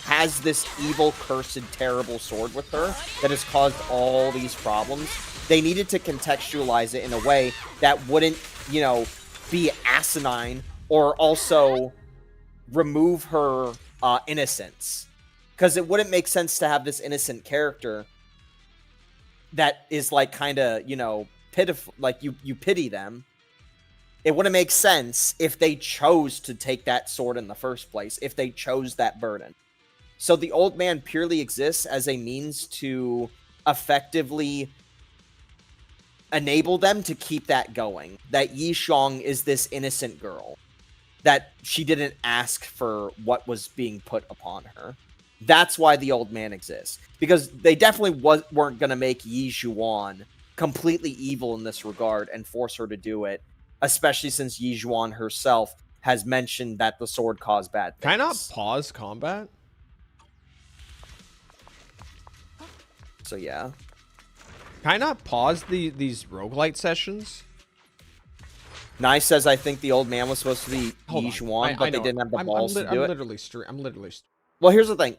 has this evil, cursed, terrible sword with her that has caused all these problems. They needed to contextualize it in a way that wouldn't, you know, be asinine or also remove her innocence. Because it wouldn't make sense to have this innocent character that is like kind of, you know, pitiful, like you pity them. It wouldn't make sense if they chose to take that sword in the first place, if they chose that burden. So the old man purely exists as a means to effectively enable them to keep that going. That Yi Shuang is this innocent girl. That she didn't ask for what was being put upon her. That's why the old man exists. Because they definitely weren't going to make Yi Zhuan completely evil in this regard and force her to do it. Especially since Yi Zhuan herself has mentioned that the sword caused bad things. Can I not pause combat? So yeah. Can I not pause these roguelite sessions? Nice says, I think the old man was supposed to be Yi Zhuan, but they didn't have the balls to do it. I'm literally... Well, here's the thing.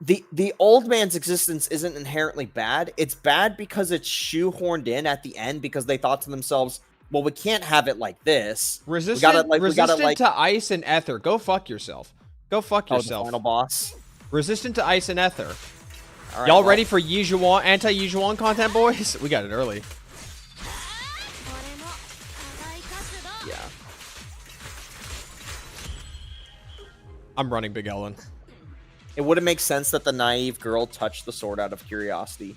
The old man's existence isn't inherently bad. It's bad because it's shoehorned in at the end because they thought to themselves, well, we can't have it like this. Resistant to ice and ether. Go fuck yourself. Go fuck yourself. The final boss. Resistant to ice and ether. Right, y'all ready for Yi Zhuan, anti-Yi Zhuan content, boys? We got it early. Yeah. I'm running Big Ellen. It wouldn't make sense that the naive girl touched the sword out of curiosity.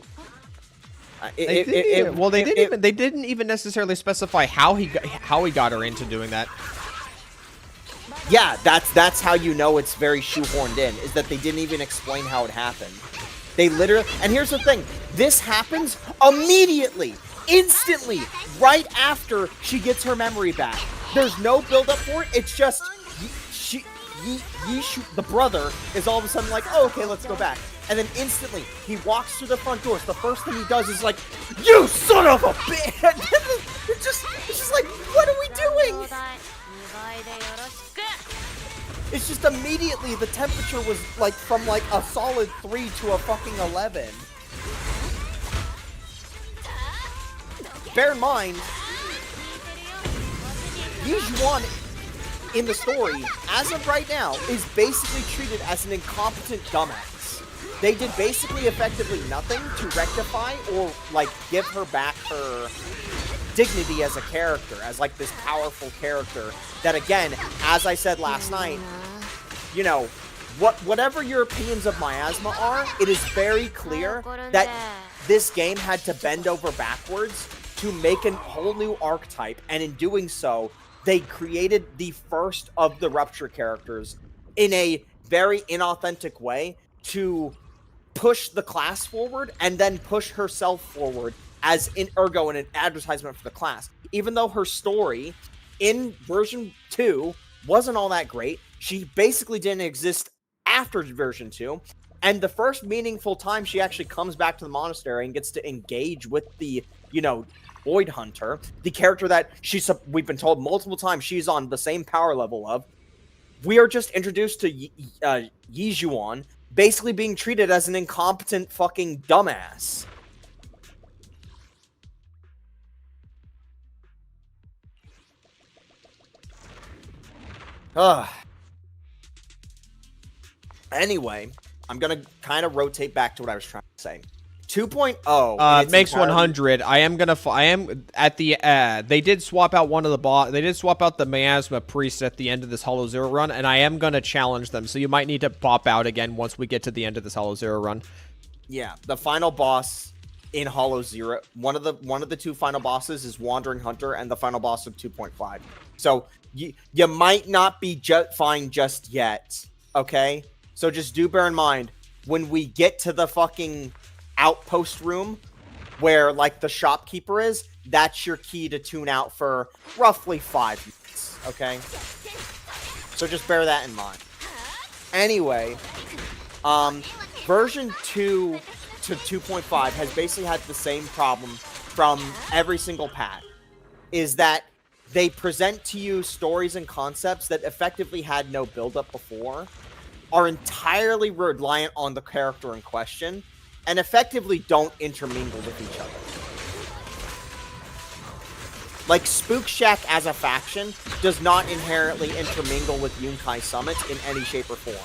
They didn't even necessarily specify how he got her into doing that. Yeah, that's how you know it's very shoehorned in, is that they didn't even explain how it happened. They literally, and here's the thing, this happens immediately, instantly, right after she gets her memory back. There's no build up for it. It's just the brother is all of a sudden like, oh, okay, let's go back. And then instantly, he walks through the front doors. The first thing he does is like, you son of a bitch! It's just like, what are we doing? It's just immediately the temperature was like from like a solid 3 to a fucking 11. Bear in mind, Yi Zhuan in the story, as of right now, is basically treated as an incompetent dumbass. They did basically effectively nothing to rectify or like give her back her dignity as a character, as like this powerful character that, again, as I said last night, you know, whatever your opinions of Miasma are, it is very clear that this game had to bend over backwards to make a whole new archetype, and in doing so, they created the first of the Rupture characters in a very inauthentic way to push the class forward and then push herself forward as in ergo in an advertisement for the class. Even though her story in version 2 wasn't all that great, she basically didn't exist after version 2. And the first meaningful time she actually comes back to the monastery and gets to engage with the, you know, Void Hunter, the character that we've been told multiple times she's on the same power level of, we are just introduced to Yi Zhuan basically being treated as an incompetent fucking dumbass. Ugh. Anyway, I'm gonna kind of rotate back to what I was trying to say. 2.0 in its makes entirety- 100. I am at the they did swap out one of the they did swap out the miasma priest at the end of this Hollow Zero run, and I am gonna challenge them, so you might need to pop out again once we get to the end of this Hollow Zero run. Yeah, the final boss in Hollow Zero, one of the two final bosses is Wandering Hunter, and the final boss of 2.5. So you might not be fine just yet, okay? So just do bear in mind, when we get to the fucking outpost room where like the shopkeeper is, that's your key to tune out for roughly 5 minutes, okay? So just bear that in mind. Anyway, version 2 to 2.5 has basically had the same problem from every single pack, is that they present to you stories and concepts that effectively had no build-up before, are entirely reliant on the character in question, and effectively don't intermingle with each other. Like, Spook Shack as a faction does not inherently intermingle with Yunkai Summits in any shape or form.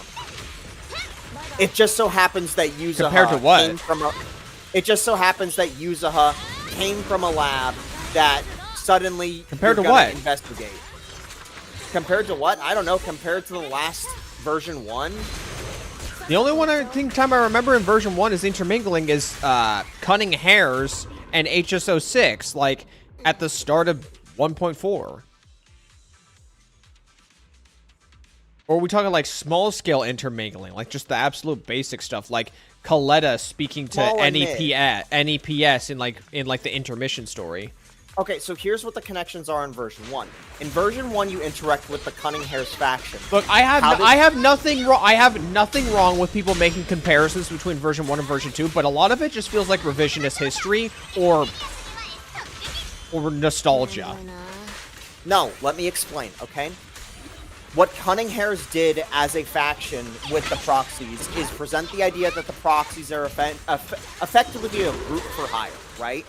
It just so happens that Yuzuha Compared to what? It just so happens that Yuzuha came from a lab that suddenly Compared you're to gonna what? investigate. Compared to what? I don't know. Compared to the last version 1? The only one time I remember in version 1 is intermingling is Cunning Hares and HSO6, like at the start of 1.4. Or are we talking like small scale intermingling, like just the absolute basic stuff, like Coletta speaking to Small and NEPS in like the intermission story? Okay, so here's what the connections are in version 1. In version 1, you interact with the Cunning Hares faction. Look, I have nothing wrong with people making comparisons between version 1 and version 2, but a lot of it just feels like revisionist history or nostalgia. No, let me explain, okay? What Cunning Hares did as a faction with the proxies is present the idea that the proxies are effectively a group for hire, right?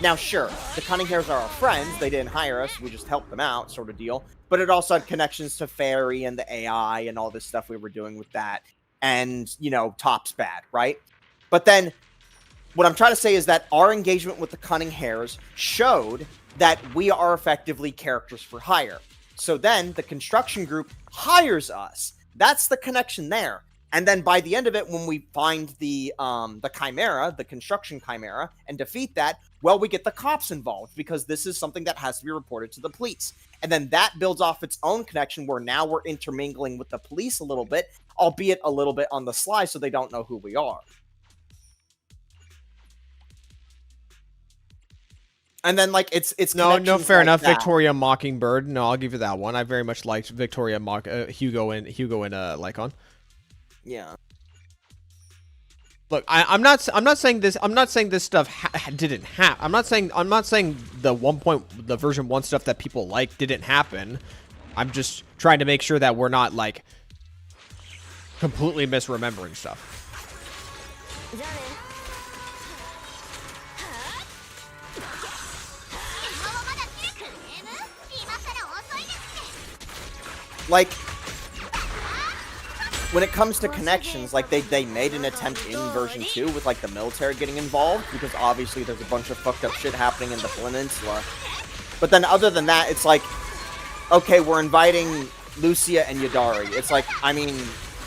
Now, sure, the Cunning Hares are our friends. They didn't hire us. We just helped them out, sort of deal. But it also had connections to Fairy and the AI and all this stuff we were doing with that. And, you know, Top's bad, right? But then, what I'm trying to say is that our engagement with the Cunning Hares showed that we are effectively characters for hire. So then, the construction group hires us. That's the connection there. And then by the end of it, when we find the Chimera, the construction Chimera, and defeat that, well, we get the cops involved because this is something that has to be reported to the police. And then that builds off its own connection where now we're intermingling with the police a little bit, albeit a little bit on the sly so they don't know who we are. And then, like, it's no, fair like enough. that. Victoria Mockingbird. No, I'll give you that one. I very much liked Victoria Hugo and Lycon. Yeah. Look, I'm not saying this. I'm not saying this stuff didn't happen. I'm not saying the version 1 stuff that people like didn't happen. I'm just trying to make sure that we're not like completely misremembering stuff. Like, when it comes to connections, like, they made an attempt in version 2 with, like, the military getting involved, because obviously there's a bunch of fucked up shit happening in the peninsula. But then other than that, it's like, okay, we're inviting Lucia and Yadari. It's like, I mean,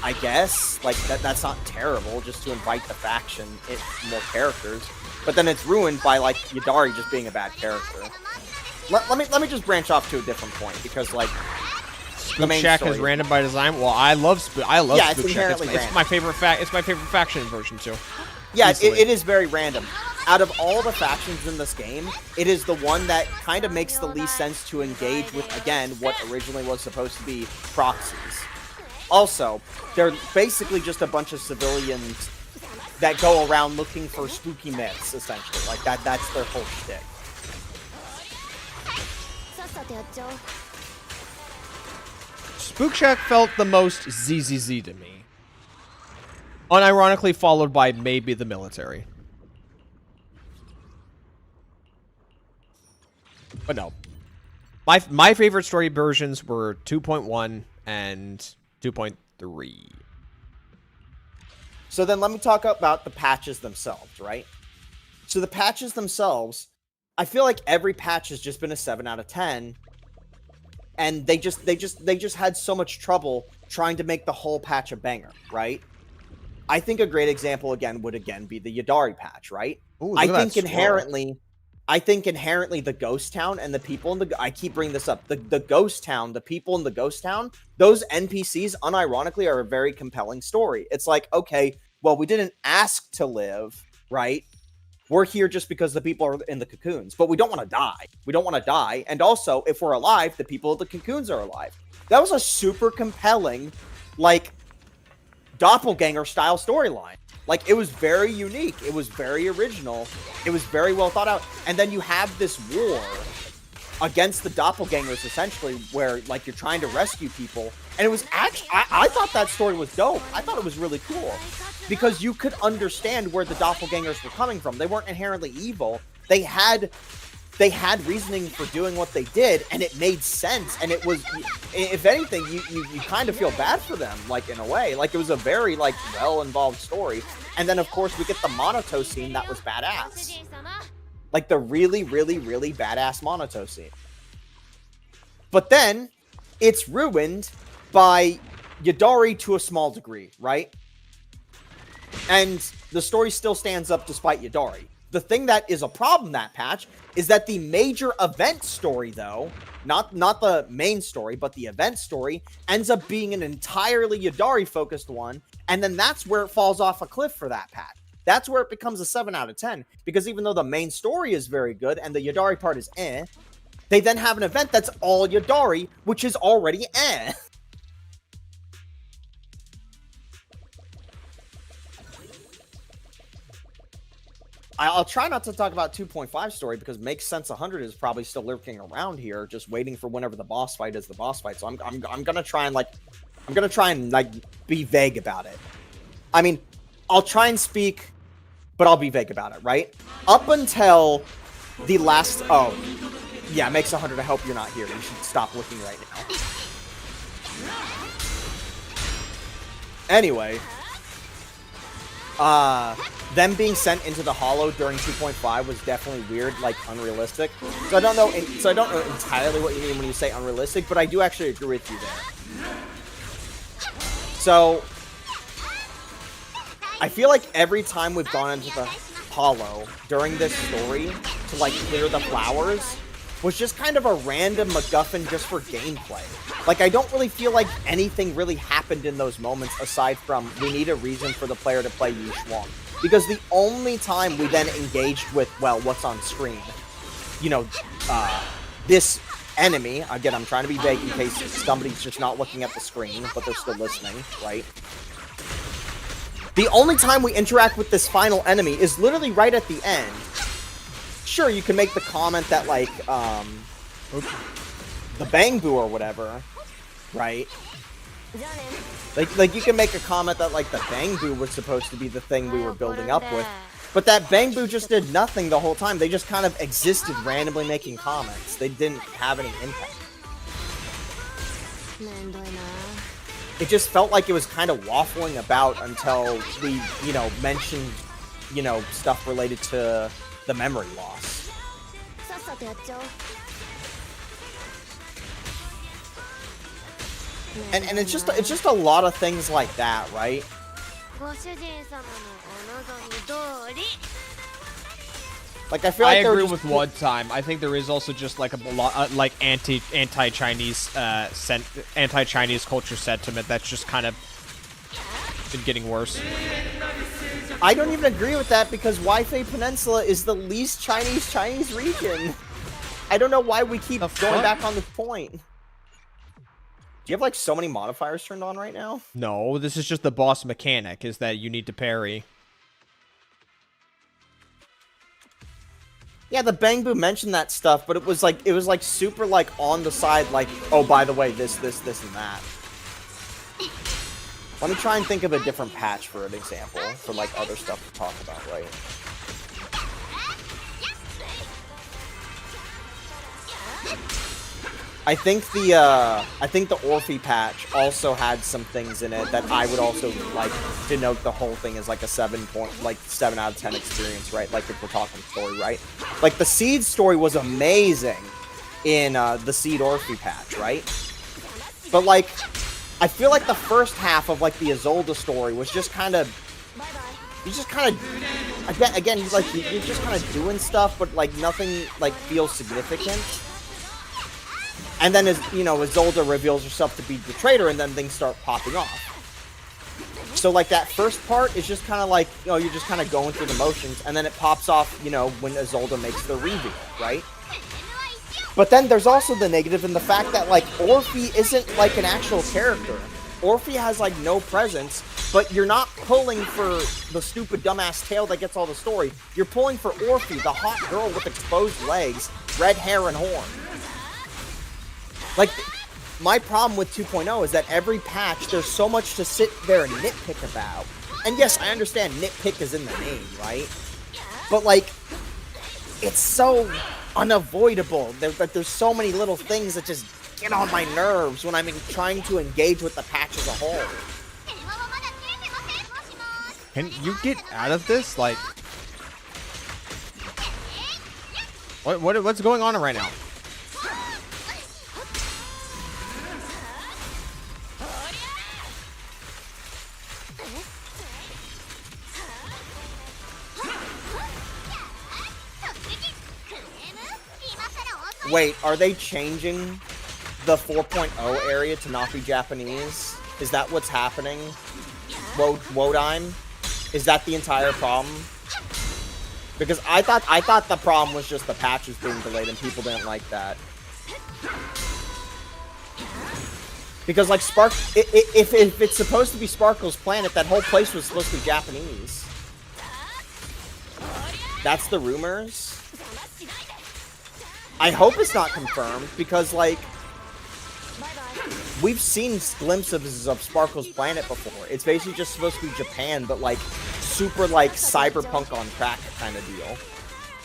I guess, like, that's not terrible, just to invite the faction, more characters. But then it's ruined by, like, Yadari just being a bad character. Let me just branch off to a different point, because, like, Spook Shack is random by design. Well, I love Spook Shack. It's my favorite faction in version 2. Yeah, it is very random. Out of all the factions in this game, it is the one that kind of makes the least sense to engage with, again, what originally was supposed to be proxies. Also, they're basically just a bunch of civilians that go around looking for spooky myths, essentially. Like, that's their whole shtick. Spook Shack felt the most ZZZ to me. Unironically followed by maybe the military. But no. My favorite story versions were 2.1 and 2.3. So then let me talk about the patches themselves, right? So the patches themselves, I feel like every patch has just been a 7 out of 10. And they just had so much trouble trying to make the whole patch a banger, right? I think a great example would be the Yadari patch, right? Ooh, look I at that think swirl. inherently the ghost town and the people in the I keep bringing this up. The ghost town, the people in the ghost town, those NPCs unironically are a very compelling story. It's like, okay, well, we didn't ask to live, right? We're here just because the people are in the cocoons, but we don't want to die. We don't want to die. And also, if we're alive, the people of the cocoons are alive. That was a super compelling, like, doppelganger style storyline. Like, it was very unique. It was very original. It was very well thought out. And then you have this war against the doppelgangers, essentially, where, like, you're trying to rescue people. And it was actually, I thought that story was dope. I thought it was really cool. Because you could understand where the doppelgangers were coming from. They weren't inherently evil. They had reasoning for doing what they did, and it made sense. And it was, if anything, you kind of feel bad for them, like, in a way. Like, it was a very, like, well-involved story. And then, of course, we get the Monoto scene that was badass. Like, the really, really, really badass Monoto scene. But then, it's ruined by Yadari to a small degree, right? And the story still stands up despite Yadari. The thing that is a problem that patch is that the major event story, though, not the main story, but the event story, ends up being an entirely Yadari-focused one, and then that's where it falls off a cliff for that patch. That's where it becomes a 7 out of 10, because even though the main story is very good and the Yadari part is eh, they then have an event that's all Yadari, which is already eh. I'll try not to talk about 2.5 story because Makes Sense 100 is probably still lurking around here, just waiting for whenever the boss fight is the boss fight. So I'm gonna try and be vague about it. I mean, I'll try and speak, but I'll be vague about it, right? Up until the last, oh, yeah, Makes 100. I hope you're not here. You should stop looking right now. Anyway, them being sent into the hollow during 2.5 was definitely weird, like unrealistic. So I don't know entirely what you mean when you say unrealistic, but I do actually agree with you there. So I feel like every time we've gone into the hollow during this story to like clear the flowers was just kind of a random MacGuffin just for gameplay. Like, I don't really feel like anything really happened in those moments aside from we need a reason for the player to play Yi Shuang. Because the only time we then engaged with, well, what's on screen, you know, this enemy, again, I'm trying to be vague in case somebody's just not looking at the screen, but they're still listening, right? The only time we interact with this final enemy is literally right at the end. Sure, you can make the comment that, like, the Bang Boo or whatever, right? Like you can make a comment that, like, the Bang Boo was supposed to be the thing we were building up with. But that Bang Boo just did nothing the whole time. They just kind of existed randomly making comments. They didn't have any impact. It just felt like it was kind of waffling about until we, you know, mentioned, you know, stuff related to the memory loss. And it's just a lot of things like that, right? Like, I feel like I agree with one time. I think there is also just like a lot like anti-Chinese anti-Chinese culture sentiment that's just kind of been getting worse. I don't even agree with that because Wi-Fi Peninsula is the least Chinese region. I don't know why we keep going back on this point. Do you have like so many modifiers turned on right now? No, this is just the boss mechanic, is that you need to parry. Yeah, the Bang Boo mentioned that stuff, but it was like super like on the side, like, oh, by the way, this, and that. Let me try and think of a different patch for an example, for like other stuff to talk about, right? I think the Orphe patch also had some things in it that I would also like denote the whole thing as like a 7 out of 10 experience, right? Like if we're talking story, right? Like the Seed story was amazing in the Seed Orphe patch, right? But like, I feel like the first half of like the Isolde story was just kind of, you just kind of, again, like you're just kind of doing stuff, but like nothing like feels significant. And then, as you know, Isolde reveals herself to be the traitor, and then things start popping off. So, like, that first part is just kind of like, you know, you're just kind of going through the motions, and then it pops off, you know, when Isolde makes the reveal, right? But then there's also the negative in the fact that, like, Orphe isn't, like, an actual character. Orphe has, like, no presence, but you're not pulling for the stupid dumbass tail that gets all the story. You're pulling for Orphe, the hot girl with exposed legs, red hair, and horn. Like, my problem with 2.0 is that every patch, there's so much to sit there and nitpick about. And yes, I understand nitpick is in the name, right? But, like, it's so unavoidable. There's so many little things that just get on my nerves when I'm trying to engage with the patch as a whole. Can you get out of this? Like, what's going on right now? Wait, are they changing the 4.0 area to not be Japanese? Is that what's happening? Wodime? Is that the entire problem? Because I thought the problem was just the patch was being delayed and people didn't like that. Because like if it's supposed to be Sparkle's planet, that whole place was supposed to be Japanese. That's the rumors. I hope it's not confirmed, because, like, we've seen glimpses of Sparkle's planet before. It's basically just supposed to be Japan, but, like, super, like, cyberpunk on crack kind of deal.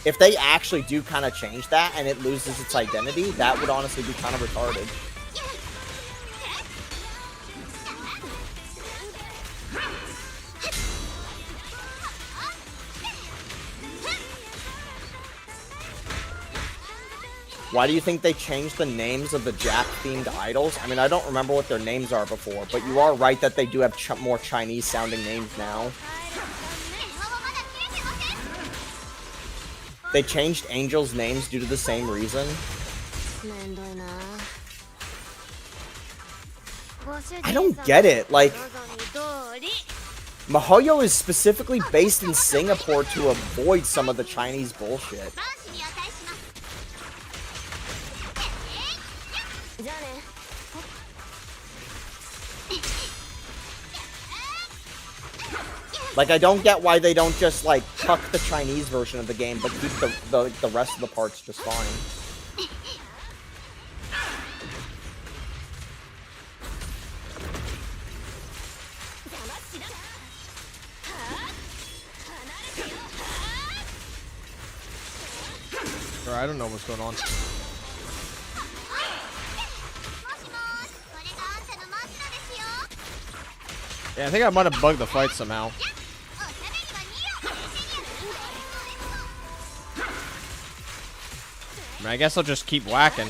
If they actually do kind of change that and it loses its identity, that would honestly be kind of retarded. Why do you think they changed the names of the Jap-themed idols? I mean, I don't remember what their names are before, but you are right that they do have more Chinese-sounding names now. They changed Angels' names due to the same reason. I don't get it. Like, Mihoyo is specifically based in Singapore to avoid some of the Chinese bullshit. Like, I don't get why they don't just, like, tuck the Chinese version of the game, but keep the rest of the parts just fine. Bro, I don't know what's going on. Yeah, I think I might have bugged the fight somehow. I mean, I guess I'll just keep whacking.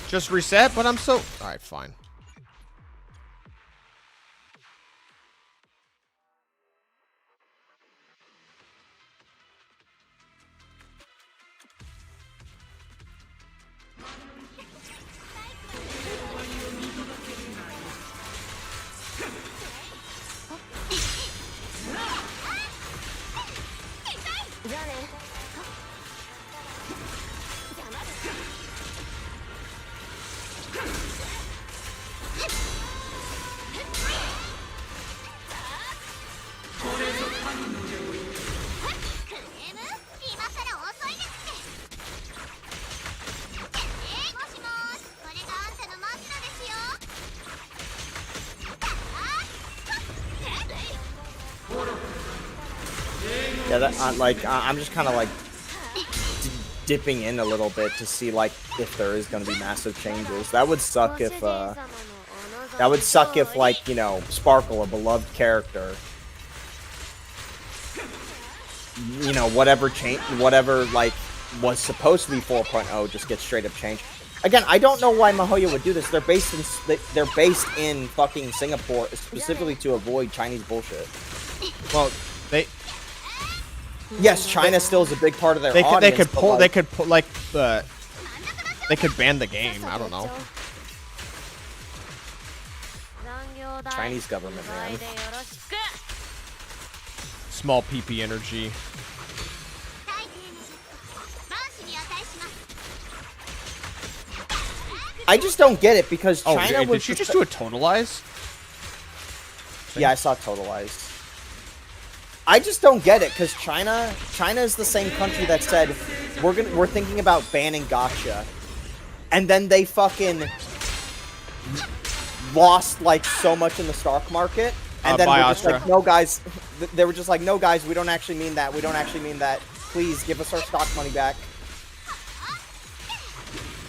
Just reset, but I'm so... Alright, fine. Yeah, that I'm just kind of like dipping in a little bit to see like if there is going to be massive changes. That would suck if like, you know, Sparkle, a beloved character, you know, whatever like was supposed to be 4.0 just gets straight up changed. Again, I don't know why Mihoyo would do this. They're based in fucking Singapore specifically to avoid Chinese bullshit. Well, yes, China still is a big part of their audience. They could ban the game. I don't know. Chinese government, man. Small PP energy. I just don't get it because Oh, China was. did you just do a totalize? Yeah, I saw totalize. I just don't get it because China is the same country that said we're thinking about banning gacha, and then they fucking lost like so much in the stock market, and then we're just like, no guys, they were just like, no guys, we don't actually mean that. We don't actually mean that. Please give us our stock money back.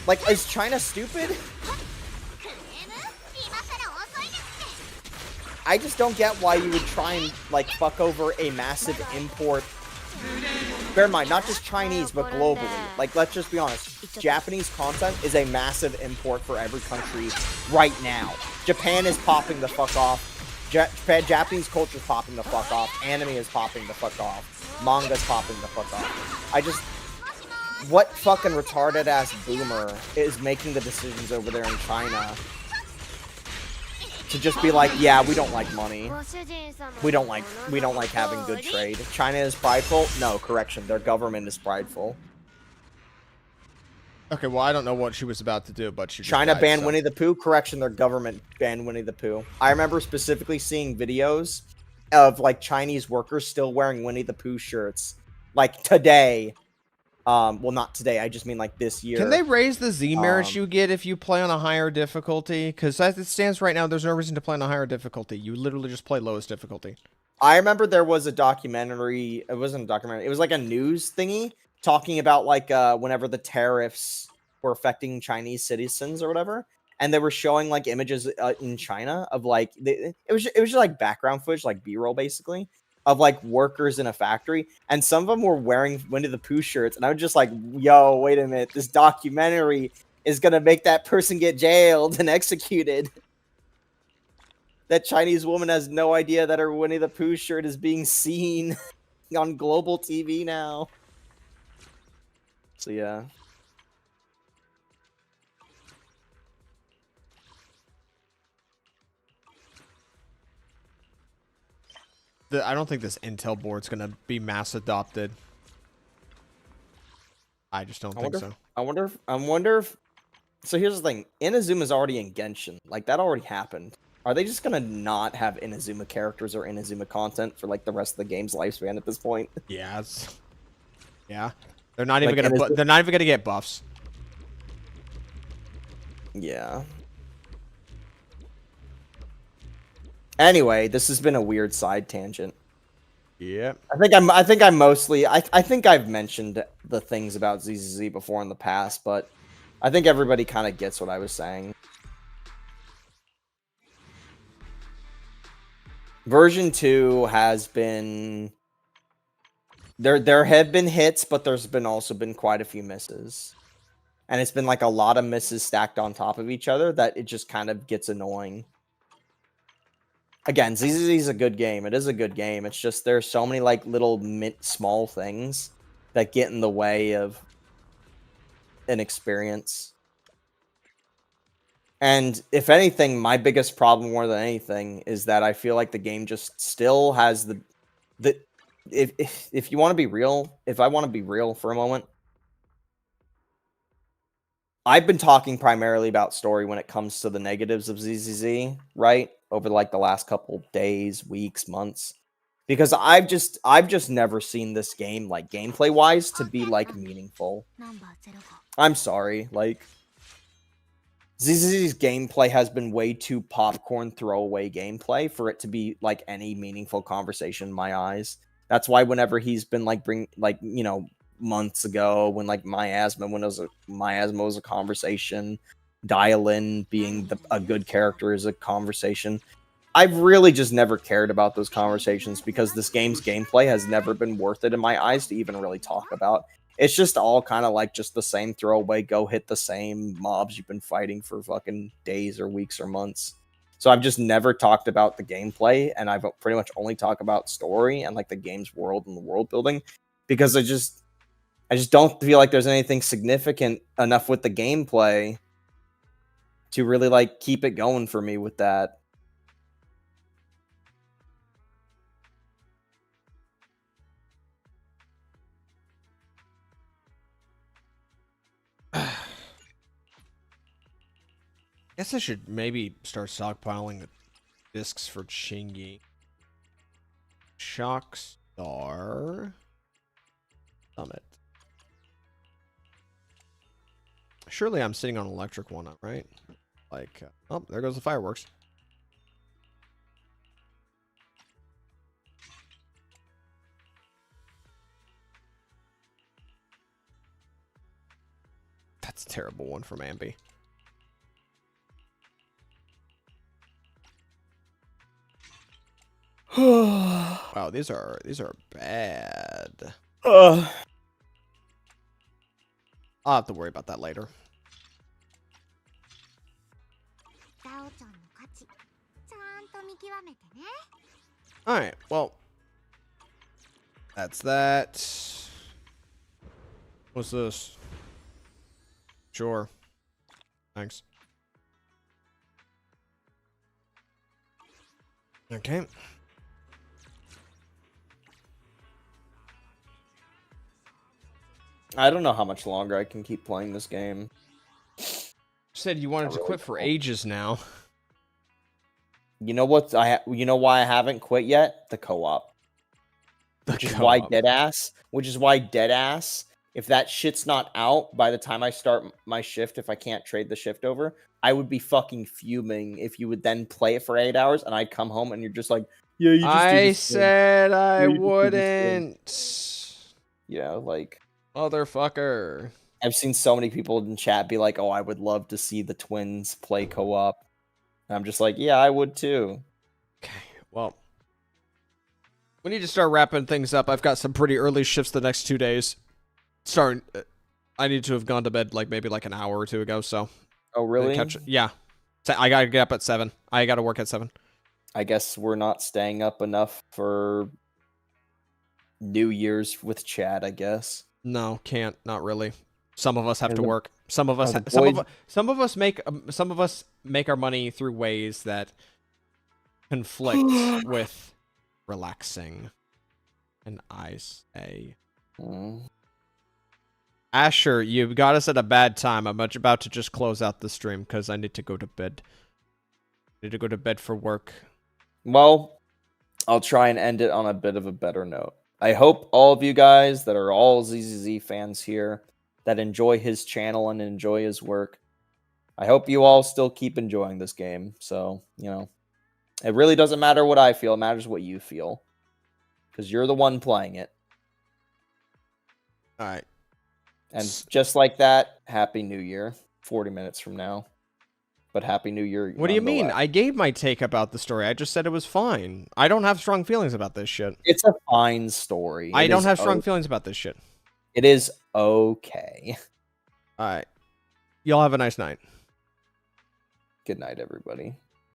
Like, is China stupid? I just don't get why you would try and, like, fuck over a massive import. Bear in mind, not just Chinese, but globally. Like, let's just be honest. Japanese content is a massive import for every country right now. Japan is popping the fuck off. Japanese culture is popping the fuck off. Anime is popping the fuck off. Manga's popping the fuck off. What fucking retarded ass boomer is making the decisions over there in China to just be like, yeah, we don't like money. We don't like having good trade. China is prideful? No, correction. Their government is prideful. Okay, well, I don't know what she was about to do, but she China banned Winnie the Pooh? Correction, their government banned Winnie the Pooh. I remember specifically seeing videos of, like, Chinese workers still wearing Winnie the Pooh shirts. Like, today. Well, not today. I just mean like this year. Can they raise the Z merits you get if you play on a higher difficulty? Because as it stands right now, there's no reason to play on a higher difficulty. You literally just play lowest difficulty. I remember there was a documentary. It wasn't a documentary. It was like a news thingy talking about like whenever the tariffs were affecting Chinese citizens or whatever, and they were showing like images in China of like it was just like background footage, like B-roll basically, of like workers in a factory, and some of them were wearing Winnie the Pooh shirts, and I was just like, yo, wait a minute, this documentary is gonna make that person get jailed and executed. That Chinese woman has no idea that her Winnie the Pooh shirt is being seen on global TV now. So yeah. I don't think this Intel board's gonna be mass adopted. I just don't think so. I wonder if. So here's the thing: Inazuma's already in Genshin. Like that already happened. Are they just gonna not have Inazuma characters or Inazuma content for like the rest of the game's lifespan at this point? Yeah, yeah. They're not even gonna. They're not even gonna get buffs. Yeah. Anyway, this has been a weird side tangent. Yeah. I think I've mentioned the things about ZZZ before in the past, but I think everybody kind of gets what I was saying. Version 2 has been there have been hits, but there's been also been quite a few misses. And it's been like a lot of misses stacked on top of each other that it just kind of gets annoying. Again, ZZZ is a good game. It is a good game. It's just there's so many like little small things that get in the way of an experience. And if anything, my biggest problem more than anything is that I feel like the game just still has the if you want to be real, if I want to be real for a moment, I've been talking primarily about story when it comes to the negatives of ZZZ, right? Over like the last couple days, weeks, months. Because I've just never seen this game, like gameplay wise, to be like meaningful. I'm sorry, like ZZZ's gameplay has been way too popcorn throwaway gameplay for it to be like any meaningful conversation in my eyes. That's why whenever he's been like months ago when like miasma was a conversation, Dialin being a good character is a conversation. I've really just never cared about those conversations because this game's gameplay has never been worth it in my eyes to even really talk about. It's just all kind of like just the same throwaway, go hit the same mobs you've been fighting for fucking days or weeks or months. So I've just never talked about the gameplay, and I've pretty much only talked about story and like the game's world and the world building because I just don't feel like there's anything significant enough with the gameplay to really like keep it going for me with that. Guess I should maybe start stockpiling the discs for Chingy. Shockstar Summit. Surely I'm sitting on electric one, right? Like, oh, there goes the fireworks. That's a terrible one from Ambi. Wow, these are bad. I'll have to worry about that later. Alright, well. That's that. What's this? Sure. Thanks. Okay. I don't know how much longer I can keep playing this game. Said you wanted to quit for ages now. You know what? You know why I haven't quit yet? The co-op. Which is why Deadass. If that shit's not out by the time I start my shift, if I can't trade the shift over, I would be fucking fuming if you would then play it for 8 hours and I'd come home and you're just like, yeah, you just I said I wouldn't. Yeah, like motherfucker. I've seen so many people in chat be like, oh, I would love to see the twins play co-op. And I'm just like, yeah, I would too. Okay, well. We need to start wrapping things up. I've got some pretty early shifts the next 2 days. I need to have gone to bed like maybe like an hour or two ago, so. Oh, really? Yeah. I gotta get up at 7. I gotta work at 7. I guess we're not staying up enough for New Year's with Chad, I guess. No, can't. Not really. Some of us have to work. Some of us make our money through ways that conflict with relaxing. And I say, Asher, you got us at a bad time. I'm about to just close out the stream because I need to go to bed. I need to go to bed for work. Well, I'll try and end it on a bit of a better note. I hope all of you guys that are all ZZZ fans here that enjoy his channel and enjoy his work, I hope you all still keep enjoying this game. So, you know, it really doesn't matter what I feel. It matters what you feel. Because you're the one playing it. All right. And just like that, Happy New Year. 40 minutes from now. But Happy New Year. What do you mean? I gave my take about the story. I just said it was fine. I don't have strong feelings about this shit. It's a fine story. I don't have strong feelings about this shit. It is okay. All right. Y'all have a nice night. Good night, everybody.